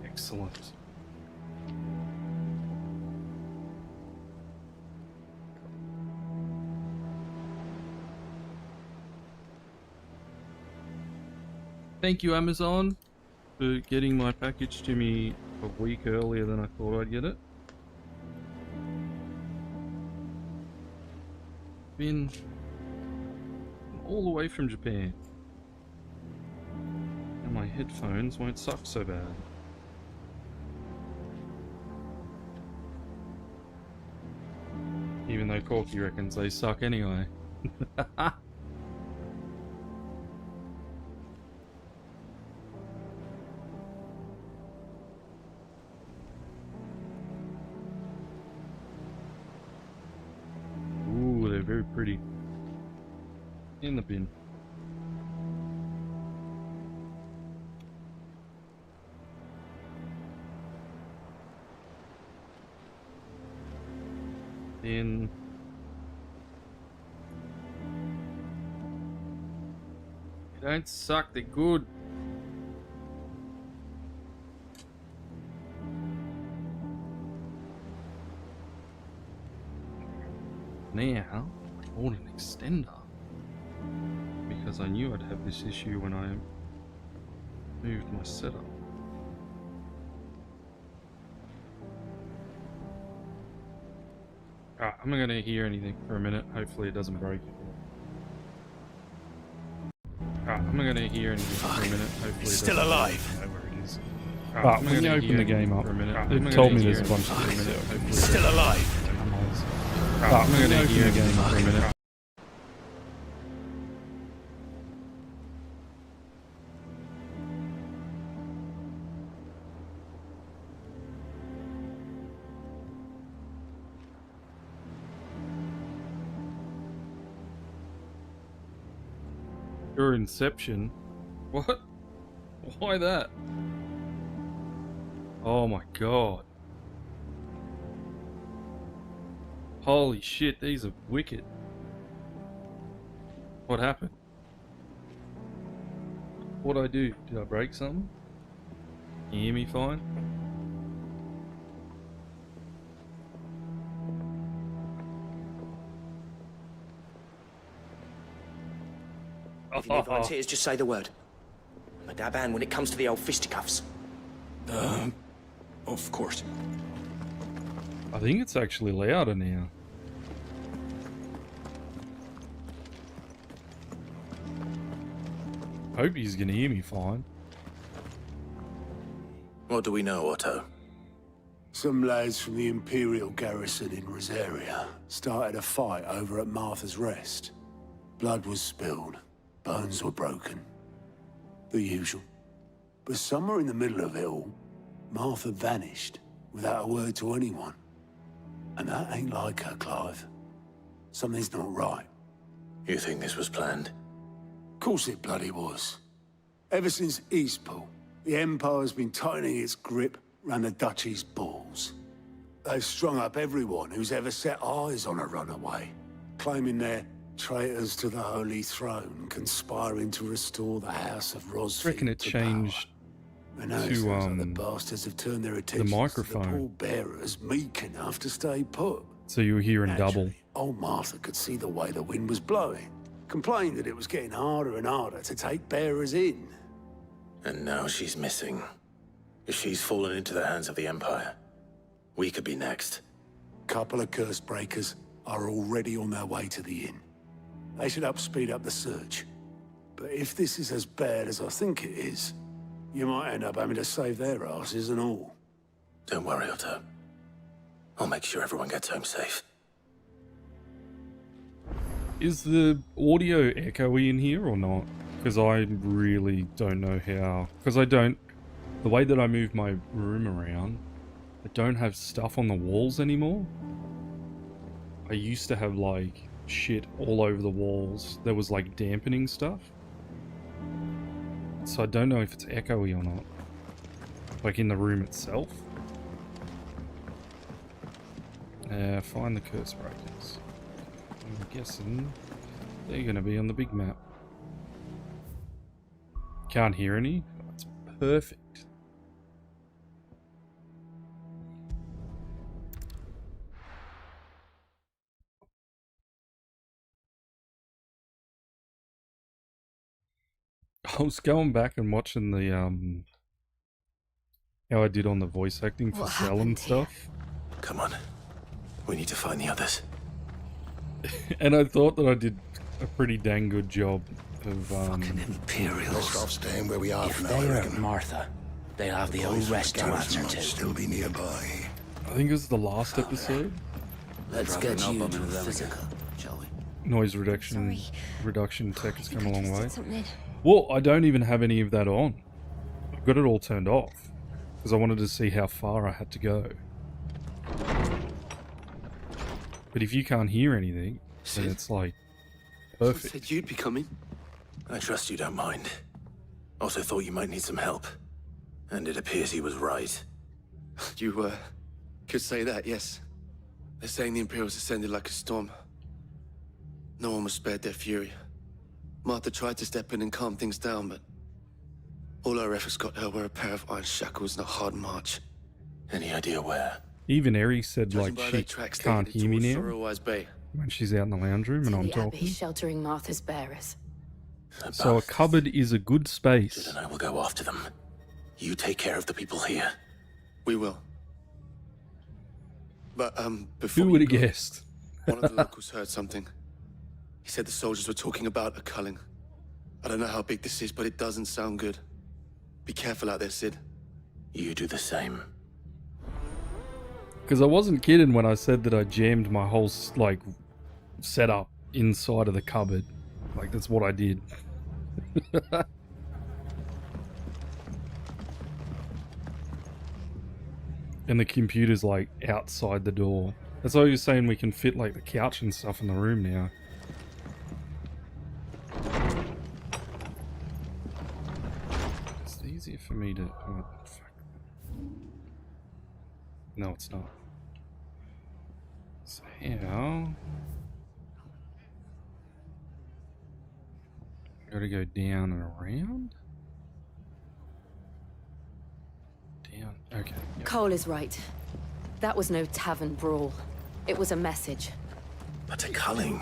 Excellent. Thank you, Amazon, for getting my package to me a week earlier than I thought I'd get it. Been all the way from Japan. And my headphones won't suck so bad. Even though Corky reckons they suck anyway. Ooh, they're very pretty. In the bin. Then they don't suck, they're good. Now I bought an extender because I knew I'd have this issue when I moved my setup. Alright, I'm not going to hear anything for a minute. Hopefully it doesn't break. Alright, I'm not going to hear anything for a minute. Hopefully It's still alive. I know where it is. Alright, when you open the game up, it told me there's a bunch of things. It's still alive. I'm going to hear again for a minute. Your Inception? What? Why that? Oh my god. Holy shit, these are wicked. What happened? What'd I do? Did I break something? Can you hear me fine? If you need volunteers, just say the word. I'm a dab hand when it comes to the old fisticuffs. Of course. I think it's actually louder now. Hope he's gonna hear me fine. What do we know, Otto? Some lads from the Imperial garrison in Rosaria started a fight over at Martha's Rest. Blood was spilled, bones were broken. The usual. But somewhere in the middle of it all, Martha vanished without a word to anyone. And that ain't like her, Clive. Something's not right. You think this was planned? Of course it bloody was. Ever since Eastpool, The Empire's been tightening its grip round the Duchy's balls. They've strung up everyone who's ever set eyes on a runaway, claiming they're traitors to the Holy Throne, conspiring to restore the House of I Rosfield reckon it to changed power. And now it sounds like the bastards have turned their attention to the microphone. pallbearers meek enough to stay put. So you were hearing double. Old Martha could see the way the wind was blowing, complained that it was getting harder and harder to take bearers in. And now she's missing. If she's fallen into the hands of the Empire, we could be next. Couple of curse breakers are already on their way to the inn. They should speed up the search. But if this is as bad as I think it is, you might end up having to save their asses and all. Don't worry, Otto. I'll make sure everyone gets home safe. Is the audio echoey in here or not? Because I really don't know how. Because the way that I move my room around, I don't have stuff on the walls anymore. I used to have like shit all over the walls. There was like dampening stuff. So I don't know if it's echoey or not. Like in the room itself. Find the curse breakers. I'm guessing they're going to be on the big map. Can't hear any? That's perfect. I was going back and watching the how I did on the voice acting for Cell and stuff. Come on. We need to find the others. And I thought that I did a pretty dang good job of Fucking Imperials. Best off staying where we are If for now, they I are reckon. Martha, they'll have the old rest to answer to. Still be nearby. I think it was the last episode. Let's get you to physical, shall we? Noise reduction tech has come a long way. Something. Well, I don't even have any of that on. I've got it all turned off because I wanted to see how far I had to go. But if you can't hear anything, then it's like perfect. Said you'd be coming. I trust you don't mind. Also thought you might need some help. And it appears he was right. You, could say that, yes. They're saying the Imperials ascended like a storm. No one was spared their fury. Martha tried to step in and calm things down, but all our efforts got her were a pair of iron shackles and a hard march. Any idea where? Even Eri said Judging like by she their tracks, they can't headed hear me towards now Sorrowwise Bay. when she's out in the lounge room and I'm The Abbey talking. sheltering Martha's bearers. So a cupboard is a good space. And I will go after them. You take care of the people here. We will. But, before Who would you have go, guessed? one of the locals heard something. He said the soldiers were talking about a culling. I don't know how big this is, but it doesn't sound good. Be careful out there, Sid. You do the same. Because I wasn't kidding when I said that I jammed my whole like setup inside of the cupboard. Like that's what I did. And the computer's like outside the door. That's why you're saying we can fit like the couch and stuff in the room now. It's easier for me to... Oh, fuck. No, it's not. So how... Gotta go down and around? Down, okay. Yep. Cole is right. That was no tavern brawl. It was a message. But a culling.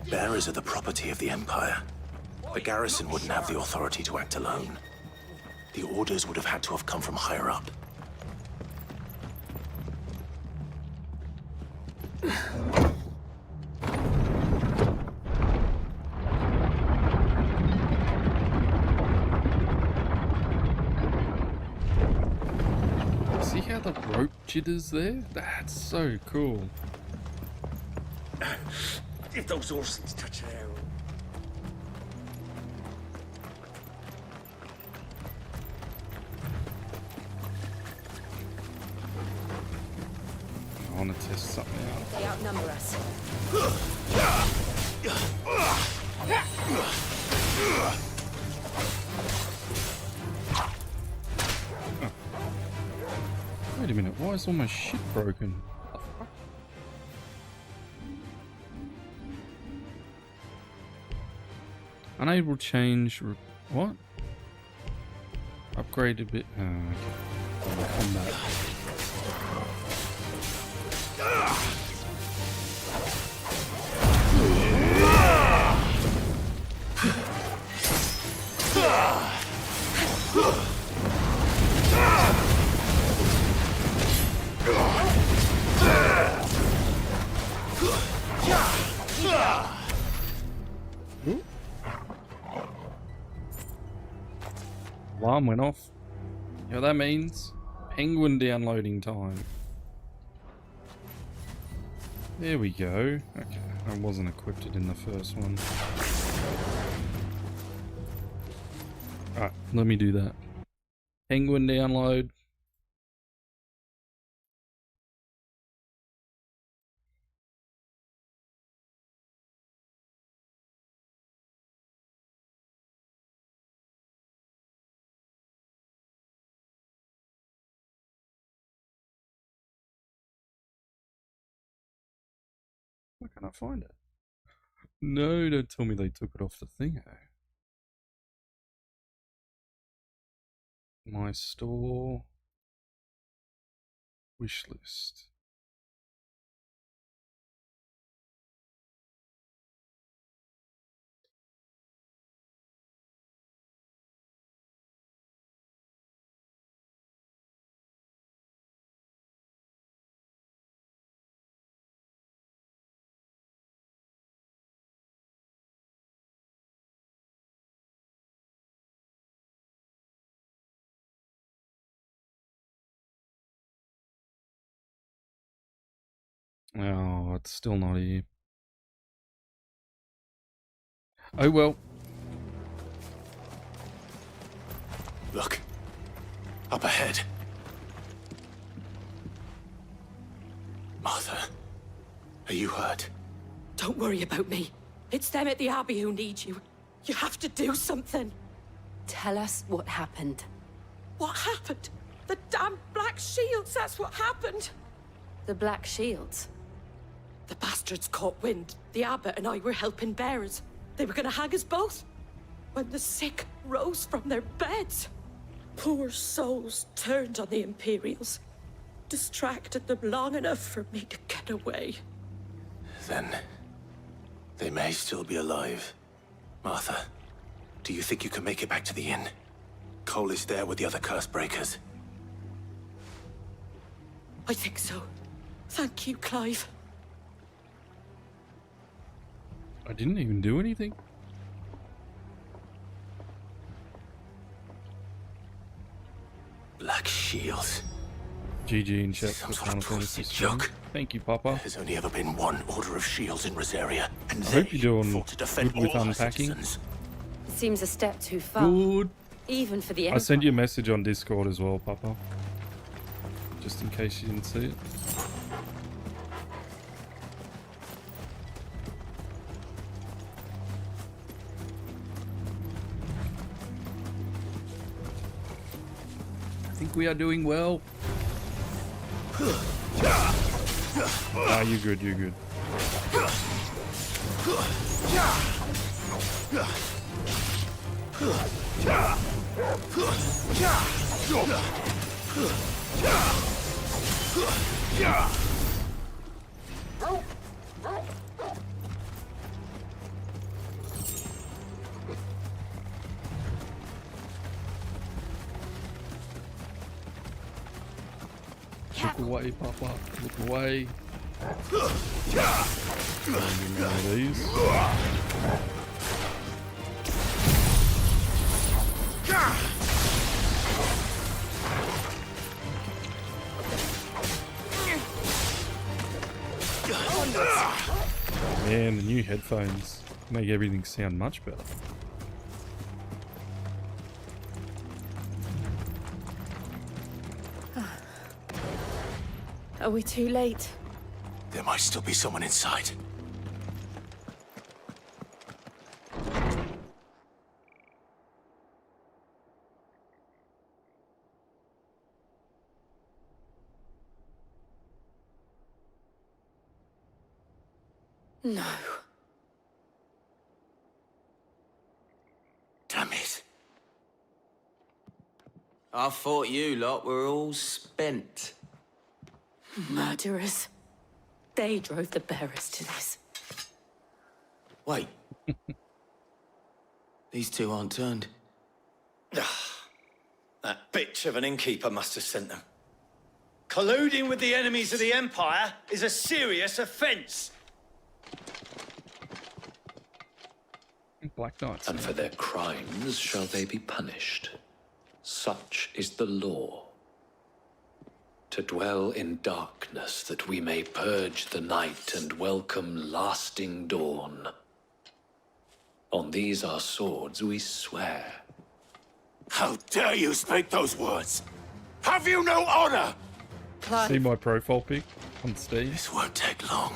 Bearers are the property of the Empire. The garrison wouldn't have the authority to act alone. The orders would have had to have come from higher up. See how the rope jitters there? That's so cool. If those Orsons touch an arrow. I want to test something out. They outnumber us. a minute, why is all my shit broken? What the fuck? Unable to change... What? Upgrade a bit... okay. Combat. Alarm went off. You know what that means? Penguin downloading time. There we go. Okay, I wasn't equipped in the first one. Alright, let me do that. Penguin download. Why can't I find it? No, don't tell me they took it off the thing. My store. Wish list. Oh, it's still not here. Oh well. Look. Up ahead. Martha, are you hurt? Don't worry about me. It's them at the Abbey who need you. You have to do something. Tell us what happened. What happened? The damn Black Shields, that's what happened. The Black Shields? The bastards caught wind. The abbot and I were helping bearers. They were gonna hang us both. When the sick rose from their beds. Poor souls turned on the Imperials. Distracted them long enough for me to get away. Then... they may still be alive. Martha, do you think you can make it back to the inn? Cole is there with the other curse breakers. I think so. Thank you, Clive. I didn't even do anything. Black Shields. GG in chat Some for sort Final of Fantasy twisted joke. Thank you, Papa. There's only ever been one Order of Shields in Rosaria, and I they hope you're doing fought to defend good with all our unpacking. citizens. Seems a step too far. Good. Even for the I Empire. sent you a message on Discord as well, Papa. Just in case you didn't see it. I think we are doing well. Ah, you're good, you're good. Look away, Papa. Look away. Give me one of these. Man, the new headphones make everything sound much better. Are we too late? There might still be someone inside. No. Damn it. I thought you lot were all spent. Murderers. They drove the bearers to this. Wait. These two aren't turned. That bitch of an innkeeper must have sent them. Colluding with the enemies of the Empire is a serious offense. Black Knights. And for their crimes shall they be punished. Such is the law. To dwell in darkness that we may purge the night and welcome lasting dawn. On these our swords we swear. How dare you speak those words? Have you no honor? See my profile pic on Steam? This won't take long.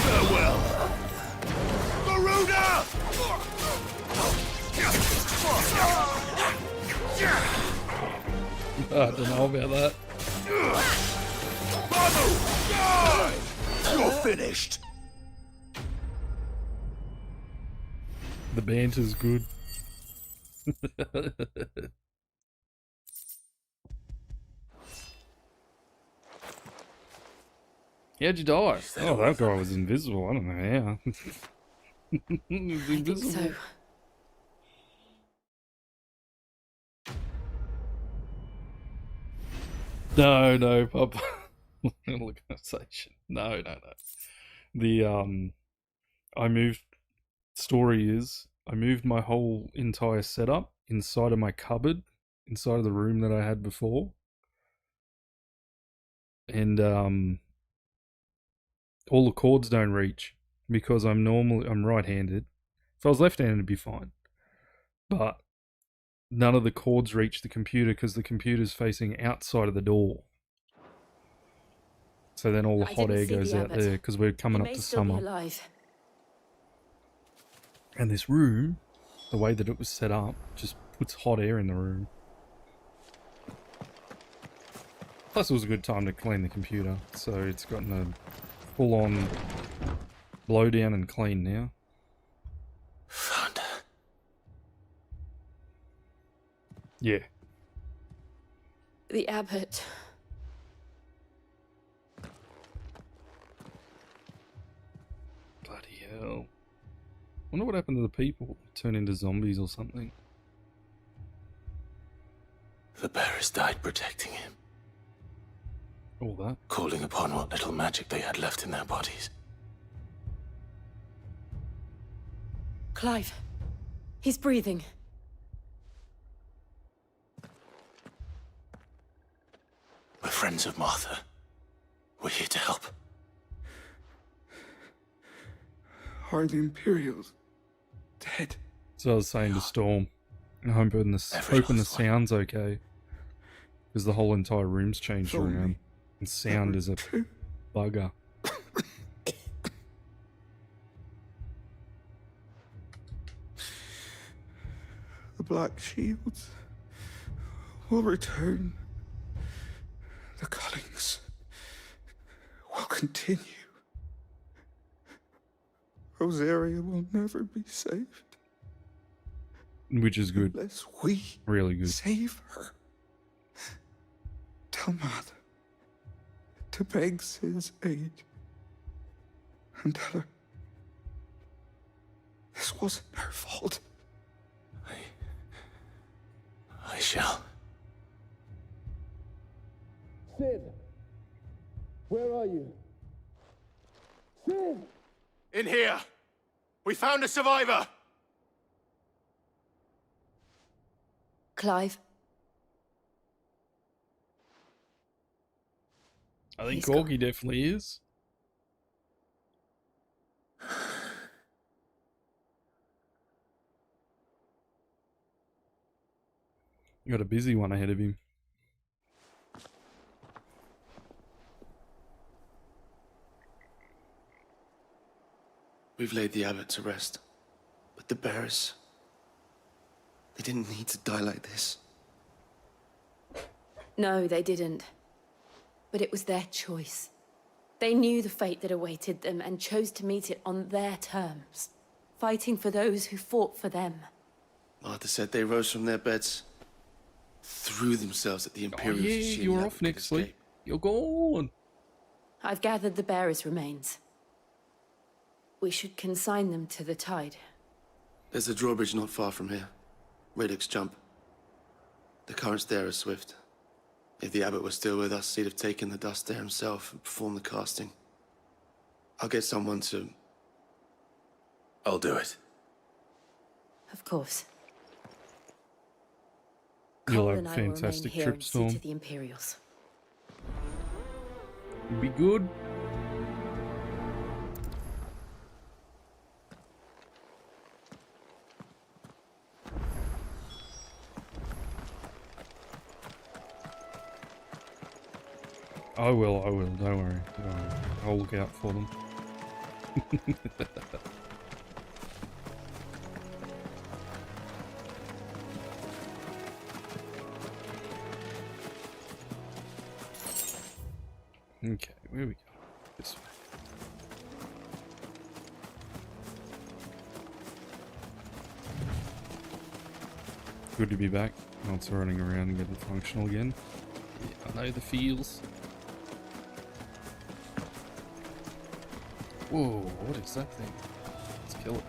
Farewell. Garuda! I don't know about that. Manu, die! You're finished. The banter's good. How'd you die? Oh, that guy was invisible. I don't know how. He was invisible. So. No, Pop. Organization. No. The I moved. Story is I moved my whole entire setup inside of my cupboard, inside of the room that I had before, and all the cords don't reach because I'm right-handed. If I was left-handed, it'd be fine, but none of the cords reach the computer because the computer's facing outside of the door. So then all the hot air goes out there because we're coming up to summer. And this room, the way that it was set up, just puts hot air in the room. Plus it was a good time to clean the computer, so it's gotten a full-on blow down and clean now. Found her. Yeah. The abbot. Bloody hell. Wonder what happened to the people. Turn into zombies or something. The bearers died protecting him. All that? Calling upon what little magic they had left in their bodies. Clive. He's breathing. We're friends of Martha. We're here to help. Are the Imperials dead? So I was saying to Storm, I'm hoping the sound's okay. Because the whole entire room's changed around. And sound is a bugger. The Black Shields will return. The cullings will continue. Rosaria will never be saved. Which is good. Unless we really good. Save her. Tell Mother to beg Sid's aid. And tell her this wasn't her fault. I shall. Sid! Where are you? Sid! In here! We found a survivor! Clive. I think He's gone. Corgi definitely is. You got a busy one ahead of him. We've laid the abbot to rest. But the bearers... they didn't need to die like this. No, they didn't. But it was their choice. They knew the fate that awaited them and chose to meet it on their terms, fighting for those who fought for them. Martha said they rose from their beds, threw themselves at the Imperials. Oh yeah, you're off next week. You're gone. I've gathered the bearers' remains. We should consign them to the tide. There's a drawbridge not far from here. Radix Jump. The currents there are swift. If the abbot was still with us, he'd have taken the dust there himself and performed the casting. I'll get someone to... I'll do it. Of course. You'll Cole have and a I will remain fantastic here trip, and see Storm. to the Imperials. You'll be good. I will, don't worry. Don't worry. I'll look out for them. Okay, where we go? This way. Good to be back. Not running around and getting functional again. Yeah, I know the feels. Whoa, what is that thing? Let's kill it.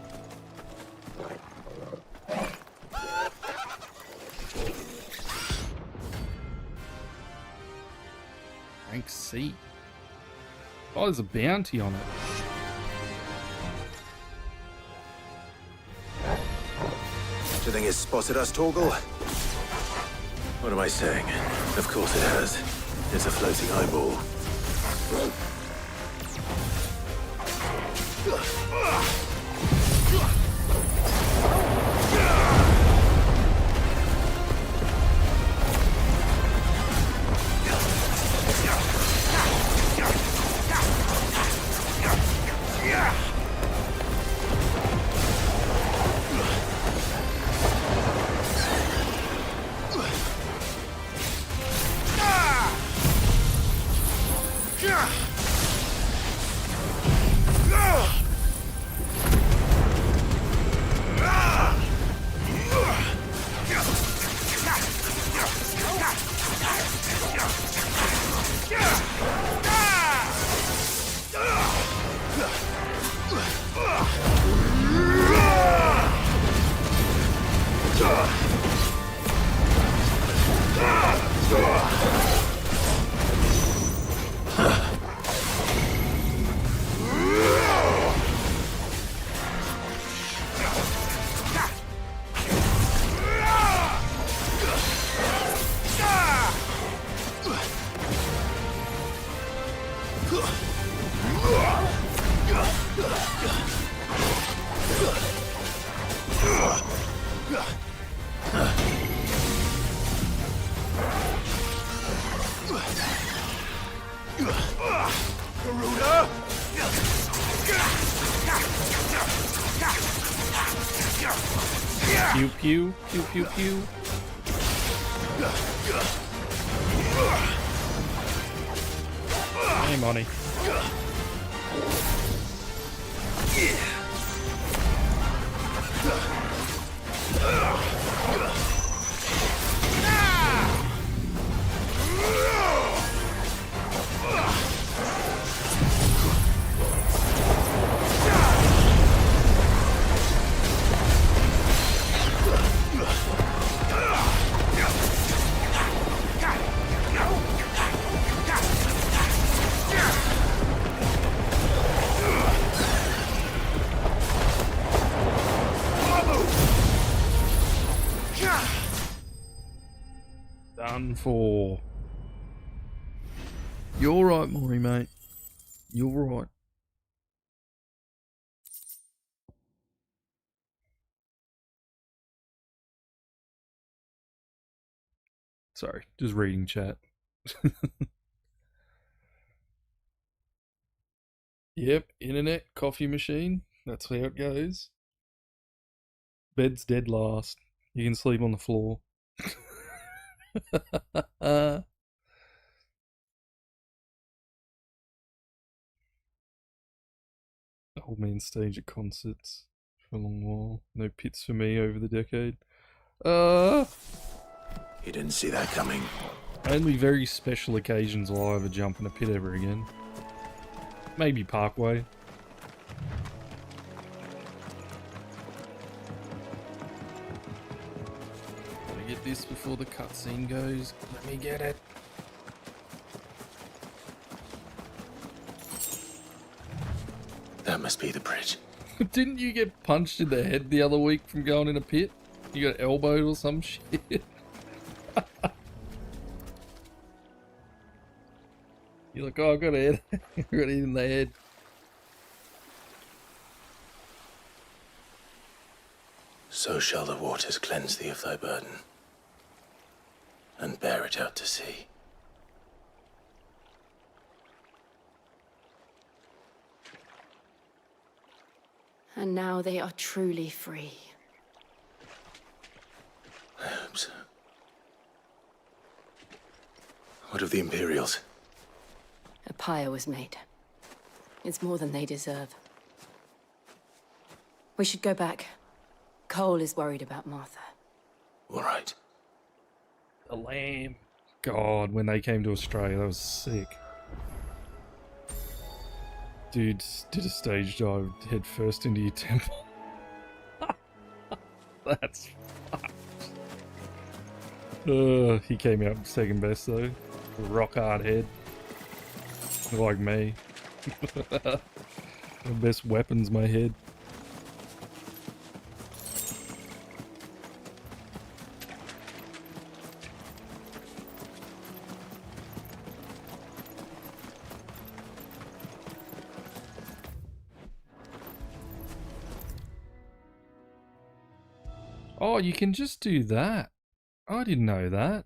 Rank C. Oh, there's a bounty on it. Do you think it's spotted us, Torgal? What am I saying? Of course it has. It's a floating eyeball. Pew pew, pew pew pew. Hey, money. Done for. You're right, Maury, mate. You're right. Sorry, just reading chat. Yep, internet, coffee machine. That's how it goes. Bed's dead last. You can sleep on the floor. Old man stage at concerts for a long while. No pits for me over the decade. You didn't see that coming. Only very special occasions will I ever jump in a pit ever again. Maybe Parkway. Gotta get this before the cutscene goes. Let me get it. That must be the bridge. Didn't you get punched in the head the other week from going in a pit? You got elbowed or some shit? You're like, oh, I got a head. I got it in the head. So shall the waters cleanse thee of thy burden, and bear it out to sea. And now they are truly free. I hope so. What of the Imperials? A pyre was made. It's more than they deserve. We should go back. Cole is worried about Martha. All right. The lamb. God, when they came to Australia, that was sick. Dude did a stage dive head first into your temple. That's fucked. He came out second best though. Rock hard head. Like me. The best weapon's my head. Oh, you can just do that. I didn't know that.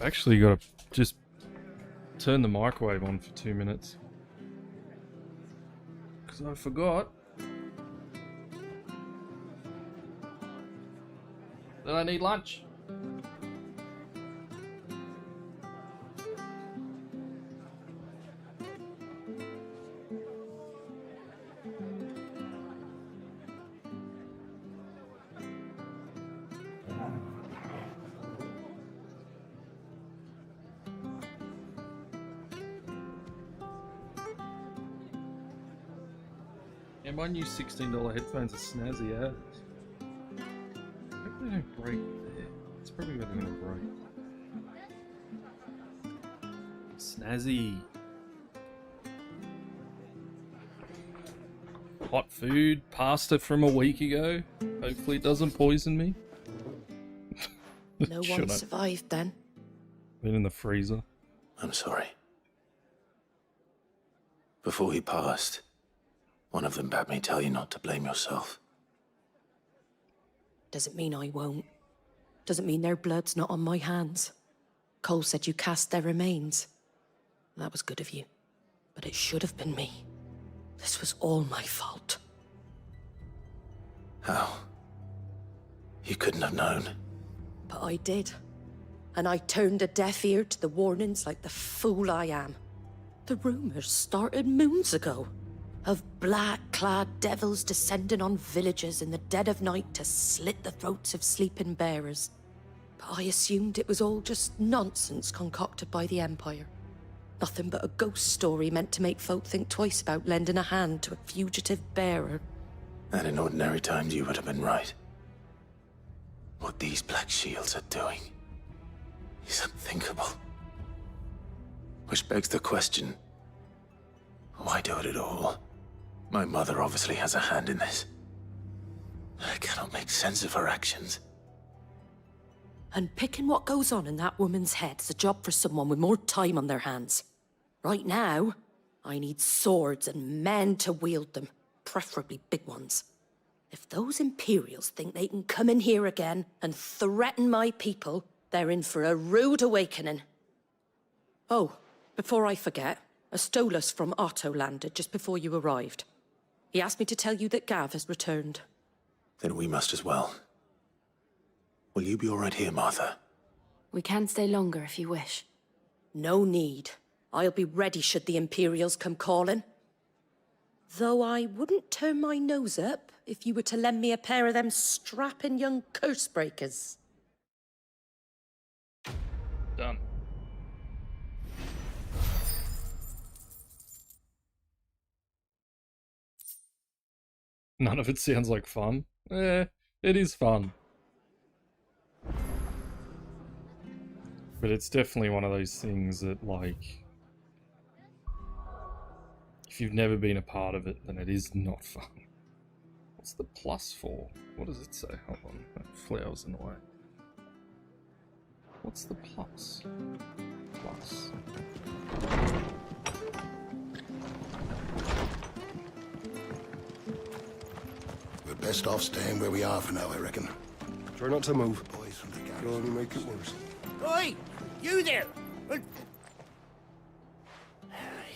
Actually, you gotta just turn the microwave on for 2 minutes. Because I forgot that I need lunch. And my new $16 headphones are snazzy as. Hopefully they don't break there. It's probably what they're gonna break. Snazzy. Hot food, pasta from a week ago. Hopefully it doesn't poison me. No one survived then. Been in the freezer. I'm sorry. Before he passed, one of them bade me tell you not to blame yourself. Doesn't mean I won't. Doesn't mean their blood's not on my hands. Cole said you cast their remains. That was good of you. But it should have been me. This was all my fault. How? You couldn't have known. But I did. And I turned a deaf ear to the warnings like the fool I am. The rumors started moons ago. Of black-clad devils descending on villages in the dead of night to slit the throats of sleeping bearers. But I assumed it was all just nonsense concocted by the Empire. Nothing but a ghost story meant to make folk think twice about lending a hand to a fugitive bearer. And in ordinary times you would have been right. What these Black Shields are doing is unthinkable. Which begs the question, why do it at all? My mother obviously has a hand in this. I cannot make sense of her actions. And picking what goes on in that woman's head is a job for someone with more time on their hands. Right now, I need swords and men to wield them, preferably big ones. If those Imperials think they can come in here again and threaten my people, they're in for a rude awakening. Oh, before I forget, a Stolas from Otto landed just before you arrived. He asked me to tell you that Gav has returned. Then we must as well. Will you be all right here, Martha? We can stay longer if you wish. No need. I'll be ready should the Imperials come calling. Though I wouldn't turn my nose up if you were to lend me a pair of them strapping young curse breakers. Done. None of it sounds like fun. It is fun. But it's definitely one of those things that, like, if you've never been a part of it, then it is not fun. What's the plus for? What does it say? Hold on, that flowers in the way. What's the plus? Plus. We're best off staying where we are for now, I reckon. Try not to move. Boys from the You'll only make it worse. Oi! You there!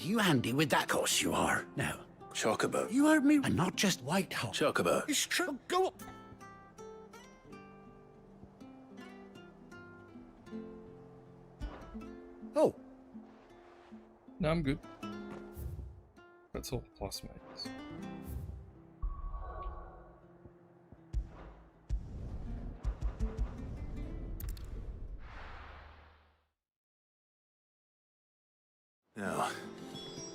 You handy with that? Of course you are. Now, Chocobo. you heard me. And not just Whitehall. Chocobo. It's true. Go up. Oh. No, I'm good. That's all plus makes. Now,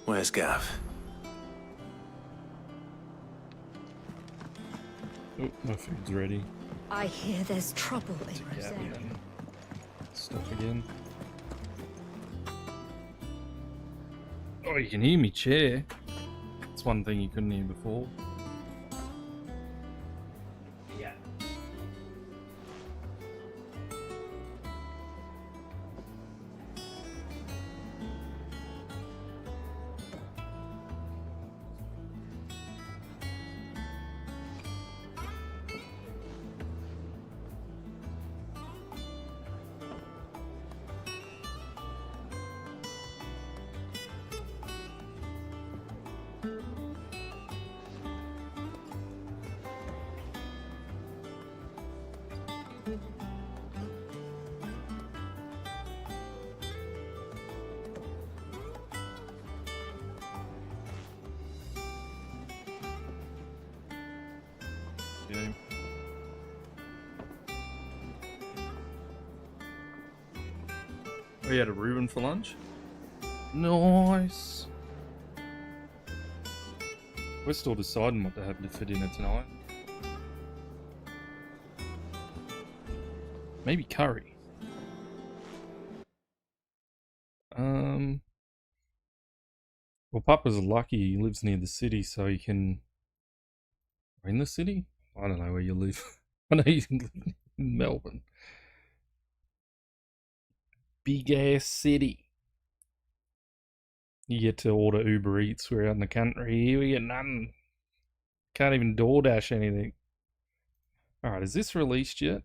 where's Gav? Oh, my food's ready. I hear there's trouble in Yeah, Rosaria. Stop again. Oh, you can hear me, chair. That's one thing you couldn't hear before. Yeah. Game. We had a Reuben for lunch. Nice. We're still deciding what to have for dinner tonight. Maybe curry. Well, Papa's lucky he lives near the city, so he can... In the city? I don't know where you live. I know you live in Melbourne. Big ass city. You get to order Uber Eats. We're out in the country here. We get nothing. Can't even DoorDash anything. Alright, is this released yet?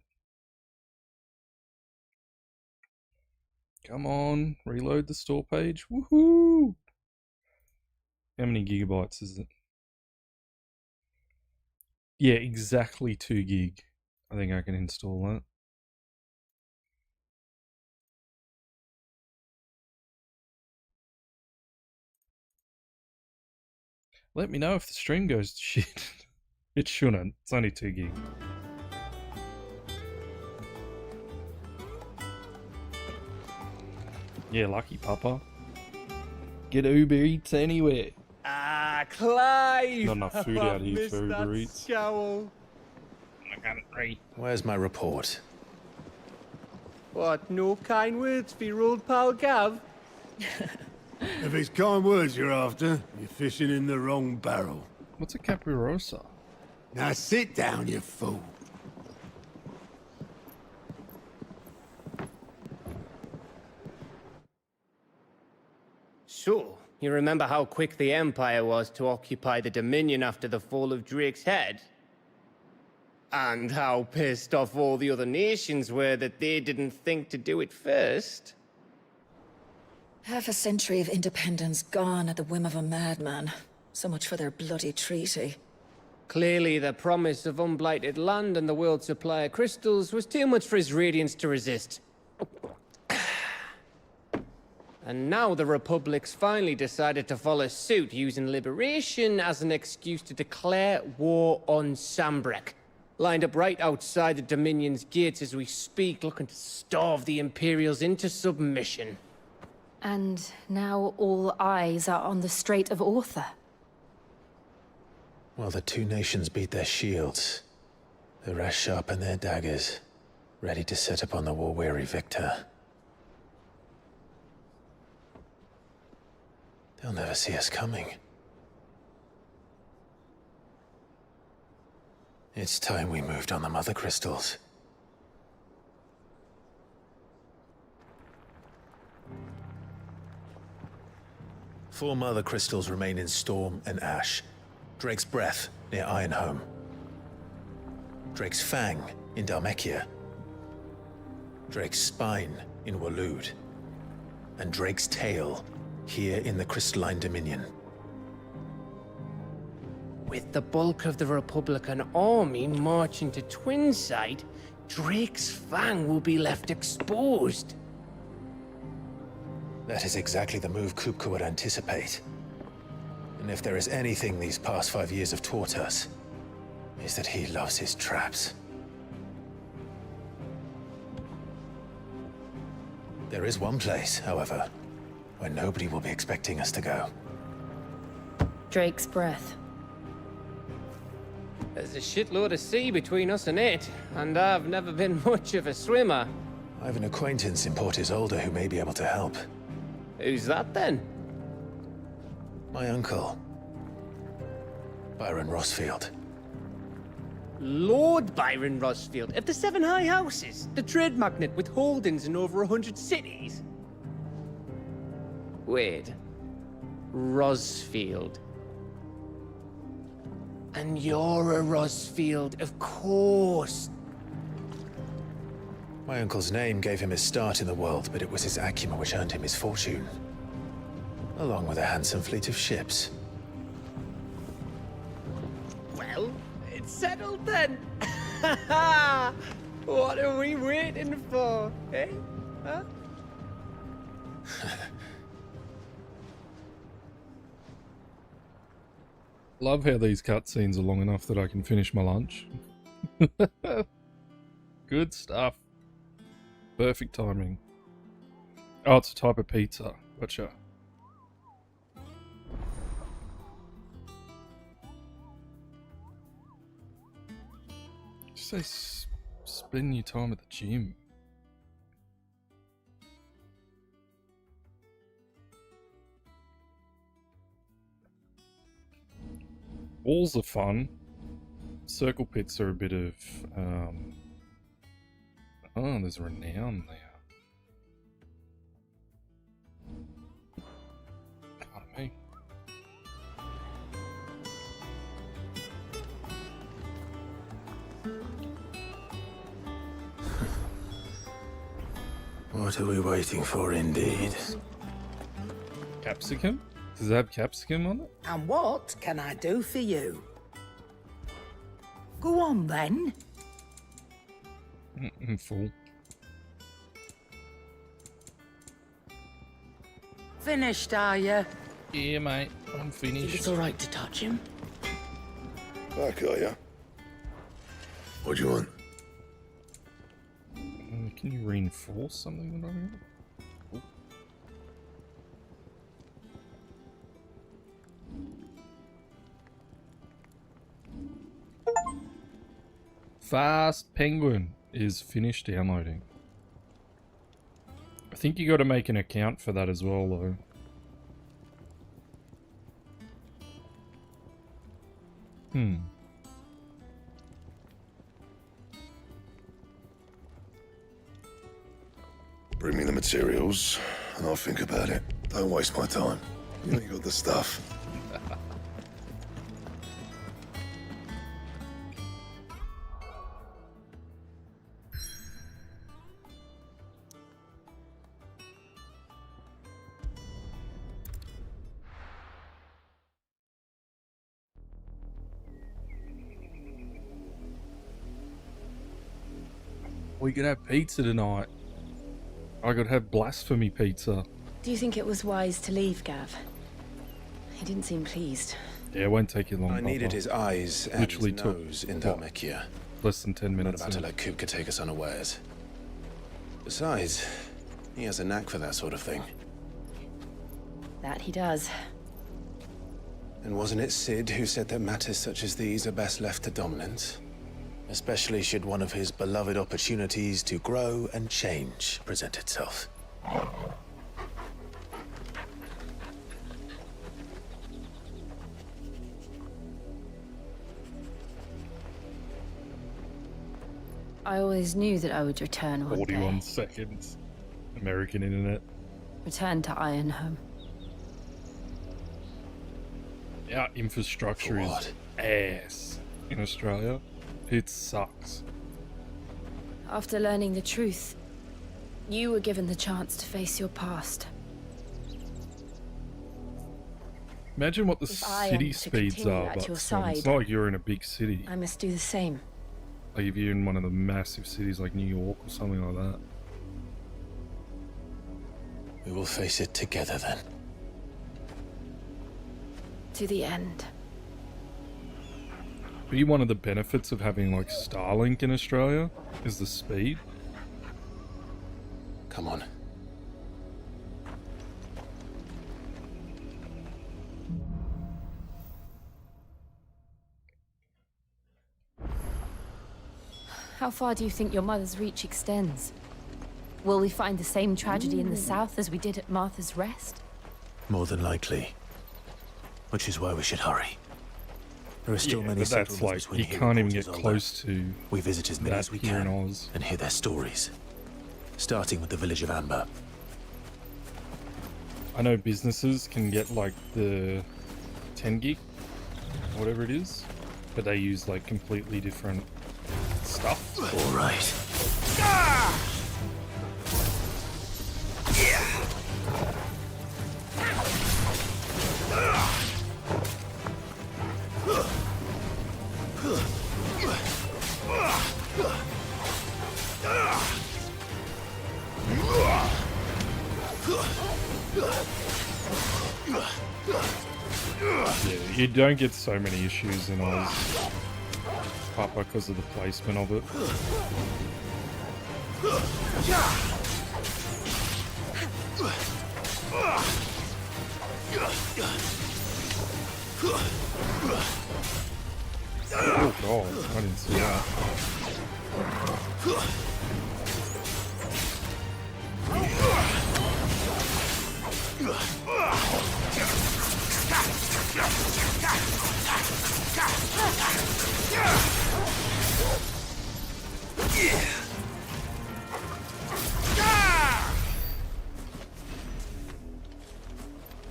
Come on. Reload the store page. Woohoo! How many gigabytes is it? Yeah, exactly 2 gig. I think I can install that. Let me know if the stream goes to shit. It shouldn't. It's only 2 gig. Yeah, lucky Papa. Get Uber Eats anywhere. Ah, Clive! Not enough food out here for Missed Uber that Eats. scowl. I can't read. Where's my report? What, no kind words for your old pal Gav? If it's kind words you're after, you're fishing in the wrong barrel. What's a caprirosa? Now sit down, you fool. You remember how quick the Empire was to occupy the Dominion after the fall of Drake's head? And how pissed off all the other nations were that they didn't think to do it first? Half a century of independence gone at the whim of a madman. So much for their bloody treaty. Clearly, the promise of unblighted land and the world's supply of crystals was too much for his radiance to resist. And now the Republic's finally decided to follow suit, using liberation as an excuse to declare war on Sambrek. Lined up right outside the Dominion's gates as we speak, looking to starve the Imperials into submission. And now all eyes are on the Strait of Author. While the two nations beat their shields, the rest sharpen their daggers, ready to set upon the war-weary victor. They'll never see us coming. It's time we moved on the Mother Crystals. Four Mother Crystals remain in Storm and Ash. Drake's Breath near Ironhome. Drake's Fang in Dhalmekia. Drake's Spine in Waloed. And Drake's Tail here in the Crystalline Dominion. With the bulk of the Republican army marching to Twinside, Drake's Fang will be left exposed. That is exactly the move Kupka would anticipate. And if there is anything these past 5 years have taught us, is that he loves his traps. There is one place, however, where nobody will be expecting us to go. Drake's Breath. There's a shitload of sea between us and it, and I've never been much of a swimmer. I have an acquaintance in Port Isolde who may be able to help. Who's that then? My uncle, Byron Rossfield. Lord Byron Rossfield of the Seven High Houses, the trade magnate with holdings in over 100 cities. Wait, Rossfield. And you're a Rossfield, of course. My uncle's name gave him his start in the world, but it was his acumen which earned him his fortune. Along with a handsome fleet of ships. Well, it's settled then. What are we waiting for, eh? Huh? Love how these cutscenes are long enough that I can finish my lunch. Good stuff. Perfect timing. Oh, it's a type of pizza. Gotcha. Just say spend your time at the gym. Walls are fun. Circle pits are a bit of, oh, there's renown there. Pardon me. What are we waiting for, indeed? Capsicum? Does it have capsicum on it? And what can I do for you? Go on, then. I'm full. Finished, are you? Yeah, mate. I'm finished. It's all right to touch him. Back, are ya? What do you want? Can you reinforce something that I have? Fast Penguin is finished downloading. I think you got to make an account for that as well, though. Bring me the materials, and I'll think about it. Don't waste my time. You ain't got the stuff. We could have pizza tonight. I could have blasphemy pizza. Do you think it was wise to leave, Gav? He didn't seem pleased. Yeah, it won't take you long. I needed his eyes and Literally his took, nose in what, Dalmacia. less than 10 minutes. Not about to let Kupka take us unawares. Besides, he has a knack for that sort of thing. That he does. And wasn't it Sid who said that matters such as these are best left to dominance? Especially should one of his beloved opportunities to grow and change present itself. I always knew that I would return one 41 day. seconds. American internet. Return to Ironhome. Our infrastructure is ass in Australia. It sucks. After learning the truth, you were given the chance to face your past. Imagine what the If I am city to speeds continue are, at but your it's side, not like you're in a big city. I must do the same. Like if you're in one of the massive cities like New York or something like that. We will face it together then. To the end. Be one of the benefits of having like Starlink in Australia is the speed. Come on. How far do you think your mother's reach extends? Will we find the same tragedy in the south as we did at Martha's Rest? More than likely. Which is why we should hurry. There are still many but that's settlements like between you here can't and even get Porter's close to. We visit as many that as we here in can Oz. and hear their stories. Starting with the village of Amber. I know businesses can get like the 10 gig, whatever it is, but they use like completely different stuff. All right. Yeah, you don't get so many issues in Oz, Papa, because of the placement of it. Oh god, I didn't see that.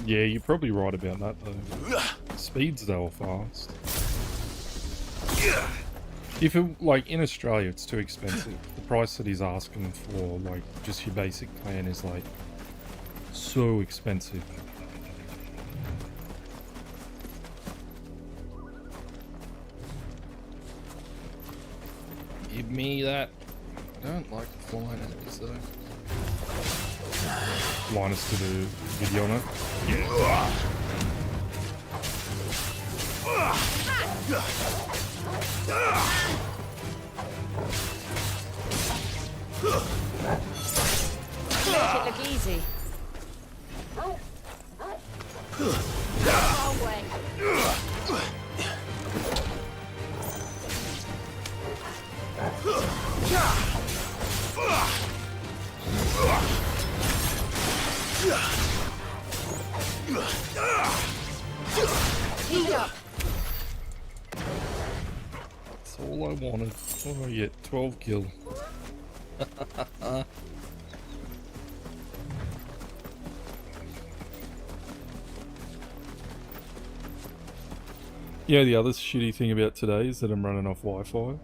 Yeah, you're probably right about that though. Speeds though are fast. If it, like in Australia it's too expensive. The price that he's asking for like just your basic plan is like so expensive. Give me that. I don't like flying enemies though. Linus to the video on it. Yeah. Make it look easy. Wrong way. Heat up. That's all I wanted. What do I get? 12 kill. Yeah, the other shitty thing about today is that I'm running off Wi-Fi.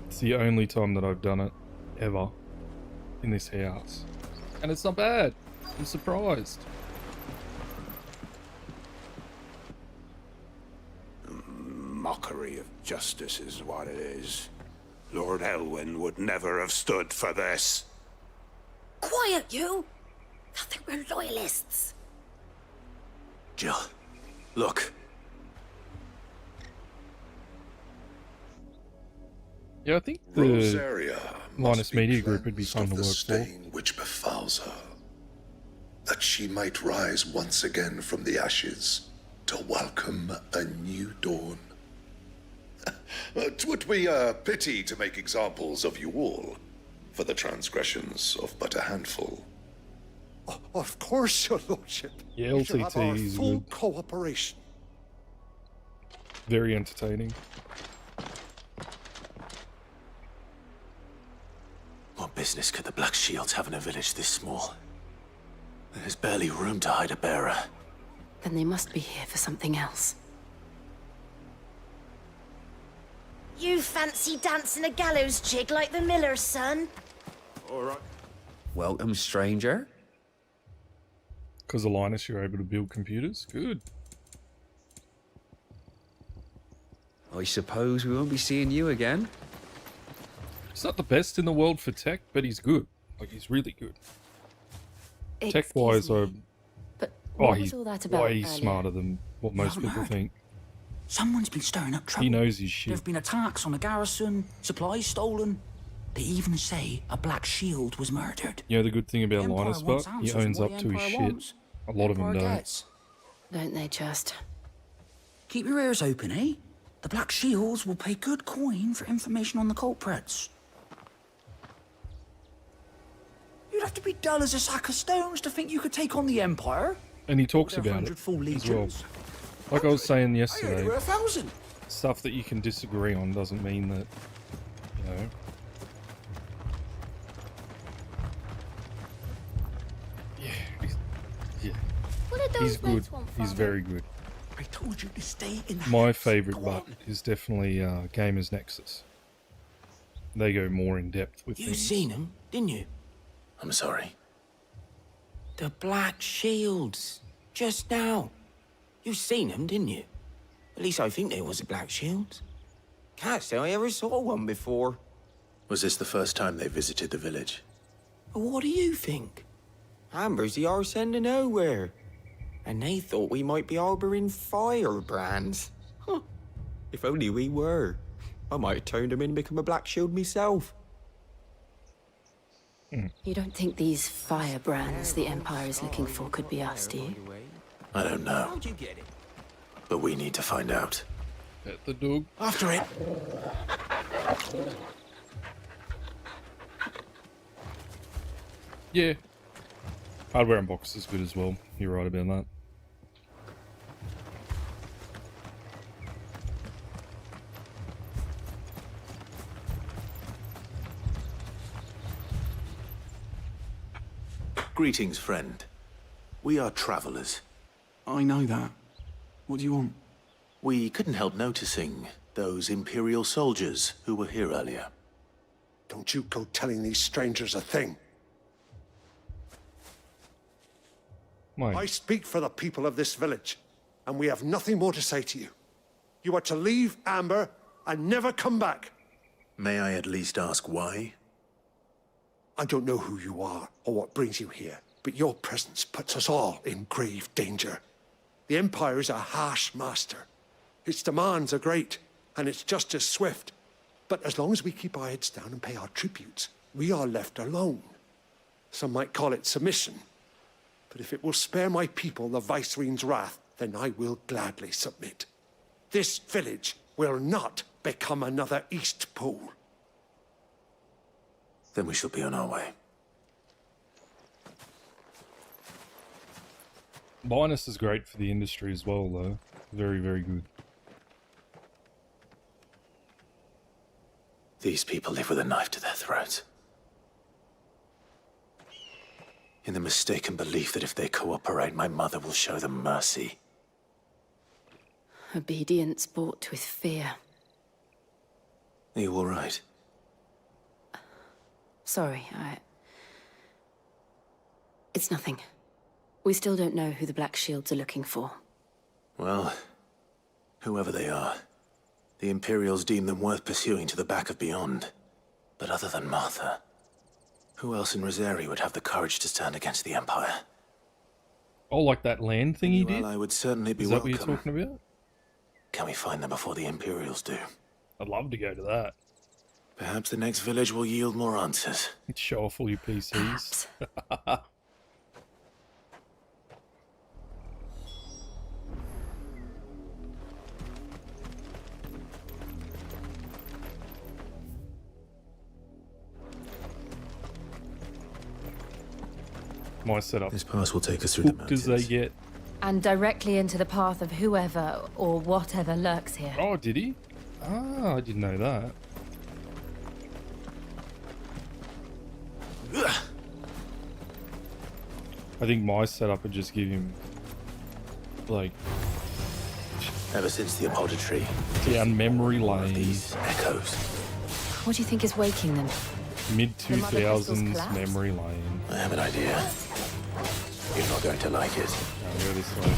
It's the only time that I've done it, ever, in this house. And it's not bad. I'm surprised. Mockery of justice is what it is. Lord Elwyn would never have stood for this. Quiet, you! I think we're loyalists. Jill, look. Yeah, I think the Rosaria Linus Media Group would be fun to the work for. stain which befalls her, that she might rise once again from the ashes to welcome a new dawn. 'Twould be a pity to make examples of you all, for the transgressions of but a handful. Of course, your lordship. Yeah, You shall have our LTT is full good. cooperation. Very entertaining. What business could the Black Shields have in a village this small? There's barely room to hide a bearer. Then they must be here for something else. You fancy dancing a gallows jig like the miller's son? All right. Welcome, stranger. Because of Linus, you're able to build computers. Good. I suppose we won't be seeing you again. He's not the best in the world for tech, but he's good. Like, he's really good. Tech-wise, But oh, what he's was all that about way earlier? smarter than what most haven't people heard. think. Someone's been stirring up trouble. He knows his There shit. have been attacks on the garrison, supplies stolen. They even say a Black Shield was murdered. You know the good thing about Empire Linus, wants but he answers owns what up the to his Empire shit. wants. A lot of them Empire don't. gets. Don't they just? Keep your ears open, eh? The Black Shields will pay good coin for information on the culprits. You'd have to be dull as a sack of stones to think you could take on the Empire. And he talks With their about it 100 full as well. legions. Like I was saying I heard yesterday, there were 1,000. stuff that you can disagree on doesn't mean that, you know. Yeah, What did those he's good. blokes want, He's Father? very good. I told you to stay in the My house. favourite Go but on. is definitely Gamers Nexus. They go more in depth with You things. seen him, didn't you? I'm sorry. The Black Shields. Just now. You seen them, didn't you? At least I think there was a Black Shield. Can't say I ever saw one before. Was this the first time they visited the village? What do you think? Amber's the arse end of nowhere. And they thought we might be harboring firebrands. Huh. If only we were. I might have turned them in and become a Black Shield myself. You don't think these firebrands the Empire is looking for could be us, do you? I don't know. How'd you get it? But we need to find out. Pet the dog. After it. Yeah. Hardware Unboxed is good as well. You're right about that. Greetings, friend. We are travelers. I know that. What do you want? We couldn't help noticing those Imperial soldiers who were here earlier. Don't you go telling these strangers a thing. Why? I speak for the people of this village, and we have nothing more to say to you. You are to leave Amber and never come back. May I at least ask why? I don't know who you are or what brings you here, but your presence puts us all in grave danger. The Empire is a harsh master. Its demands are great, and its justice swift. But as long as we keep our heads down and pay our tributes, we are left alone. Some might call it submission. But if it will spare my people the Viceroy's wrath, then I will gladly submit. This village will not become another East Pool. Then we shall be on our way. Linus is great for the industry as well, though. Very, very good. These people live with a knife to their throats. In the mistaken belief that if they cooperate, my mother will show them mercy. Obedience bought with fear. Are you all right? Sorry, It's nothing. We still don't know who the Black Shields are looking for. Well, whoever they are, the Imperials deem them worth pursuing to the back of beyond. But other than Martha, who else in Rosaria would have the courage to stand against the Empire? Oh, like that land thing he did? Well, I would certainly be Is that welcome. what you're talking about? Can we find them before the Imperials do? I'd love to go to that. Perhaps the next village will yield more answers. Show off all your PCs. My setup. This pass will take us through the mountains. Does they get? And directly into the path of whoever or whatever lurks here. Oh, did he? Ah, I didn't know that. I think my setup would just give him, like, ever since the apodatory, down memory lane. These echoes. What do you think is waking them? Mid The mother crystal's 2000s collapse? memory lane. I have an idea. You're not going to like it. I'll go this way.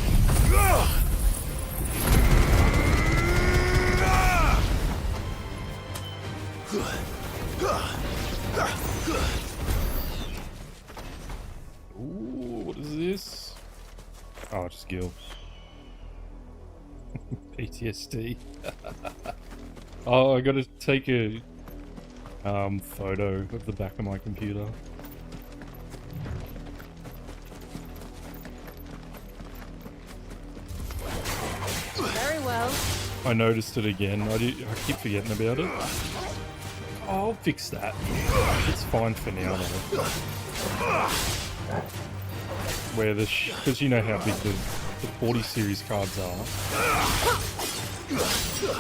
Ooh, what is this? Oh, just Gil. PTSD. Oh, I gotta take a photo of the back of my computer. Very well. I noticed it again. I keep forgetting about it. I'll fix that. It's fine for now though. Where the because you know how big the 40 series cards are,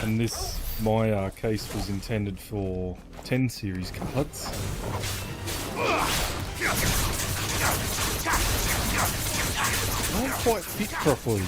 and this my case was intended for 10 series cards. Don't quite fit properly.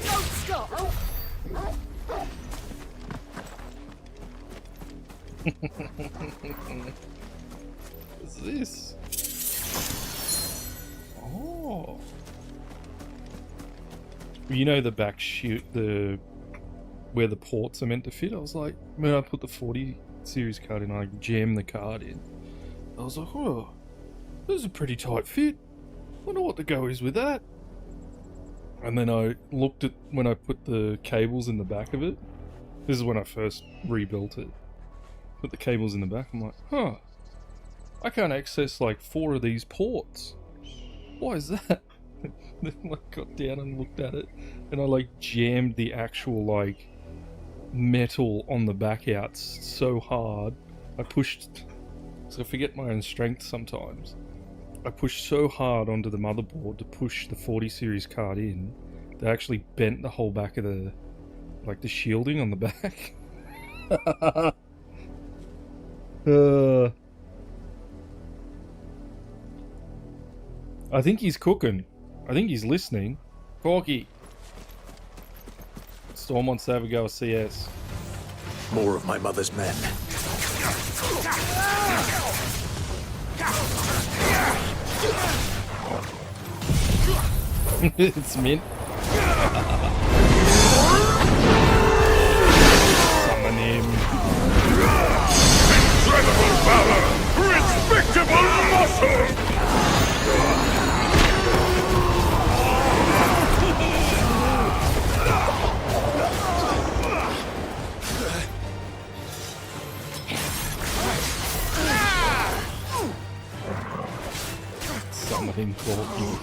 Don't stop! What's this? Oh. You know the back shoot, where the ports are meant to fit? I was like, when I put the 40 series card in, I jammed the card in. I was like, oh, this is a pretty tight fit. Wonder what the go is with that. And then I looked at when I put the cables in the back of it. This is when I first rebuilt it. Put the cables in the back. I'm like, huh. I can't access like 4 of these ports. Why is that? Then I got down and looked at it, and I like jammed the actual like metal on the back out so hard. I pushed, so I forget my own strength sometimes. I pushed so hard onto the motherboard to push the 40 series card in, they actually bent the whole back of the, like the shielding on the back. I think he's cooking. I think he's listening. Corky. Storm wants to have a go at CS. More of my mother's men. It's mint. Summon him. Incredible valor! Respectable muscle! Summon him, Corky.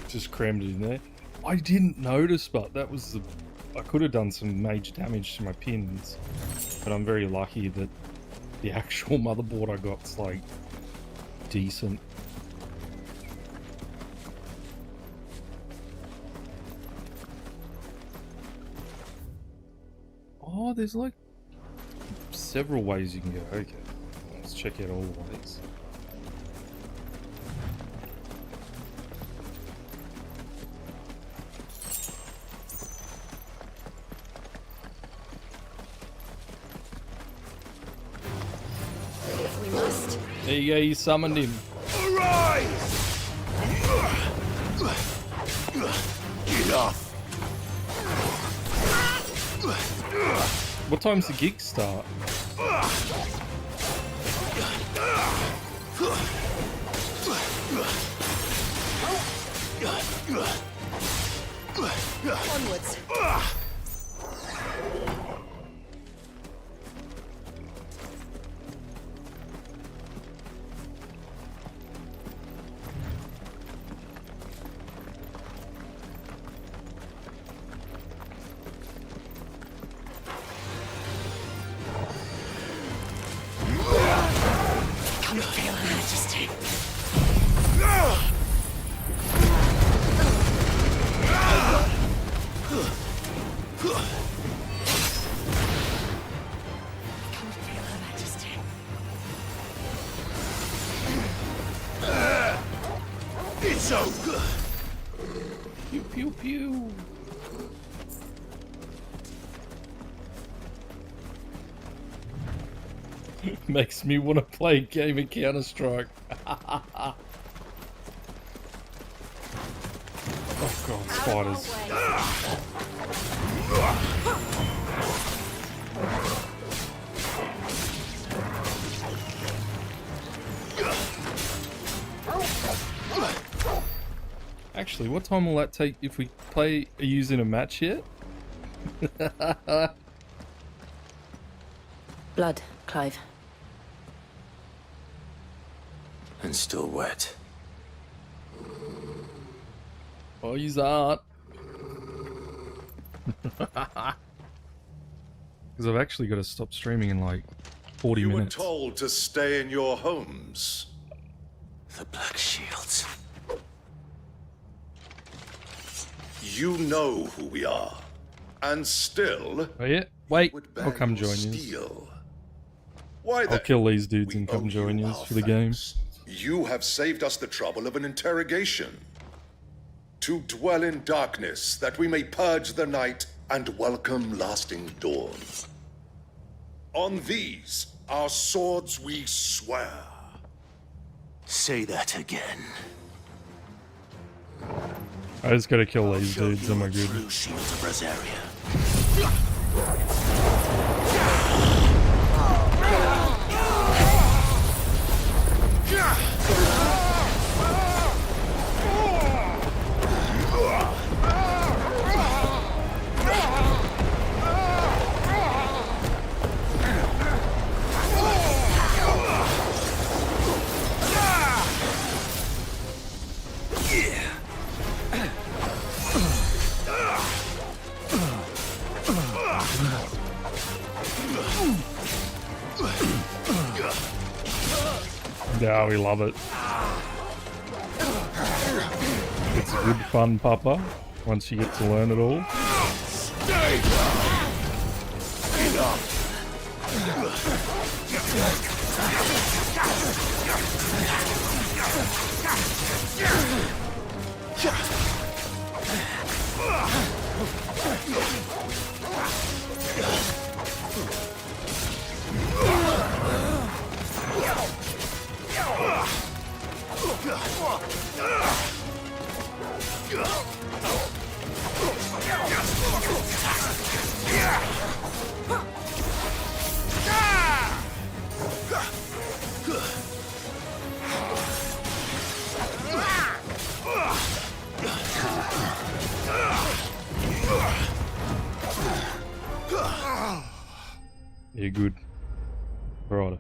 Just crammed it in there. I didn't notice, but that was the I could have done some major damage to my pins, but I'm very lucky that the actual motherboard I got's like decent. Oh, there's like several ways you can go. Okay, let's check out all the ways. We must. There you go, you summoned him. Arise! Get off! What time's the gig start? Onwards. Come feel her majesty. Come feel her majesty. It's over! Pew pew pew. Makes me want to play a game of Counter-Strike. Oh god, spiders. Actually, what time will that take if we play a use in a match yet? Blood, Clive. And still wet. Oh, he's art. Because I've actually got to stop streaming in like 40 You were minutes. told to stay in your homes. The Black Shields. You know who we are. And still... Oh yeah? Wait, would I'll ban come your join you. steel. Why I'll then? kill these dudes We and owe come join you you our for the game. thanks. You have saved us the trouble of an interrogation. To dwell in darkness, that we may purge the night and welcome lasting dawn. On these, our swords we swear. Say that again. I just gotta kill these Show dudes, you am I a good? true shield of Rosaria. Yeah, we love it. It's good fun, Papa, once you get to learn it all. Stay! Enough! Yeah, good. Right.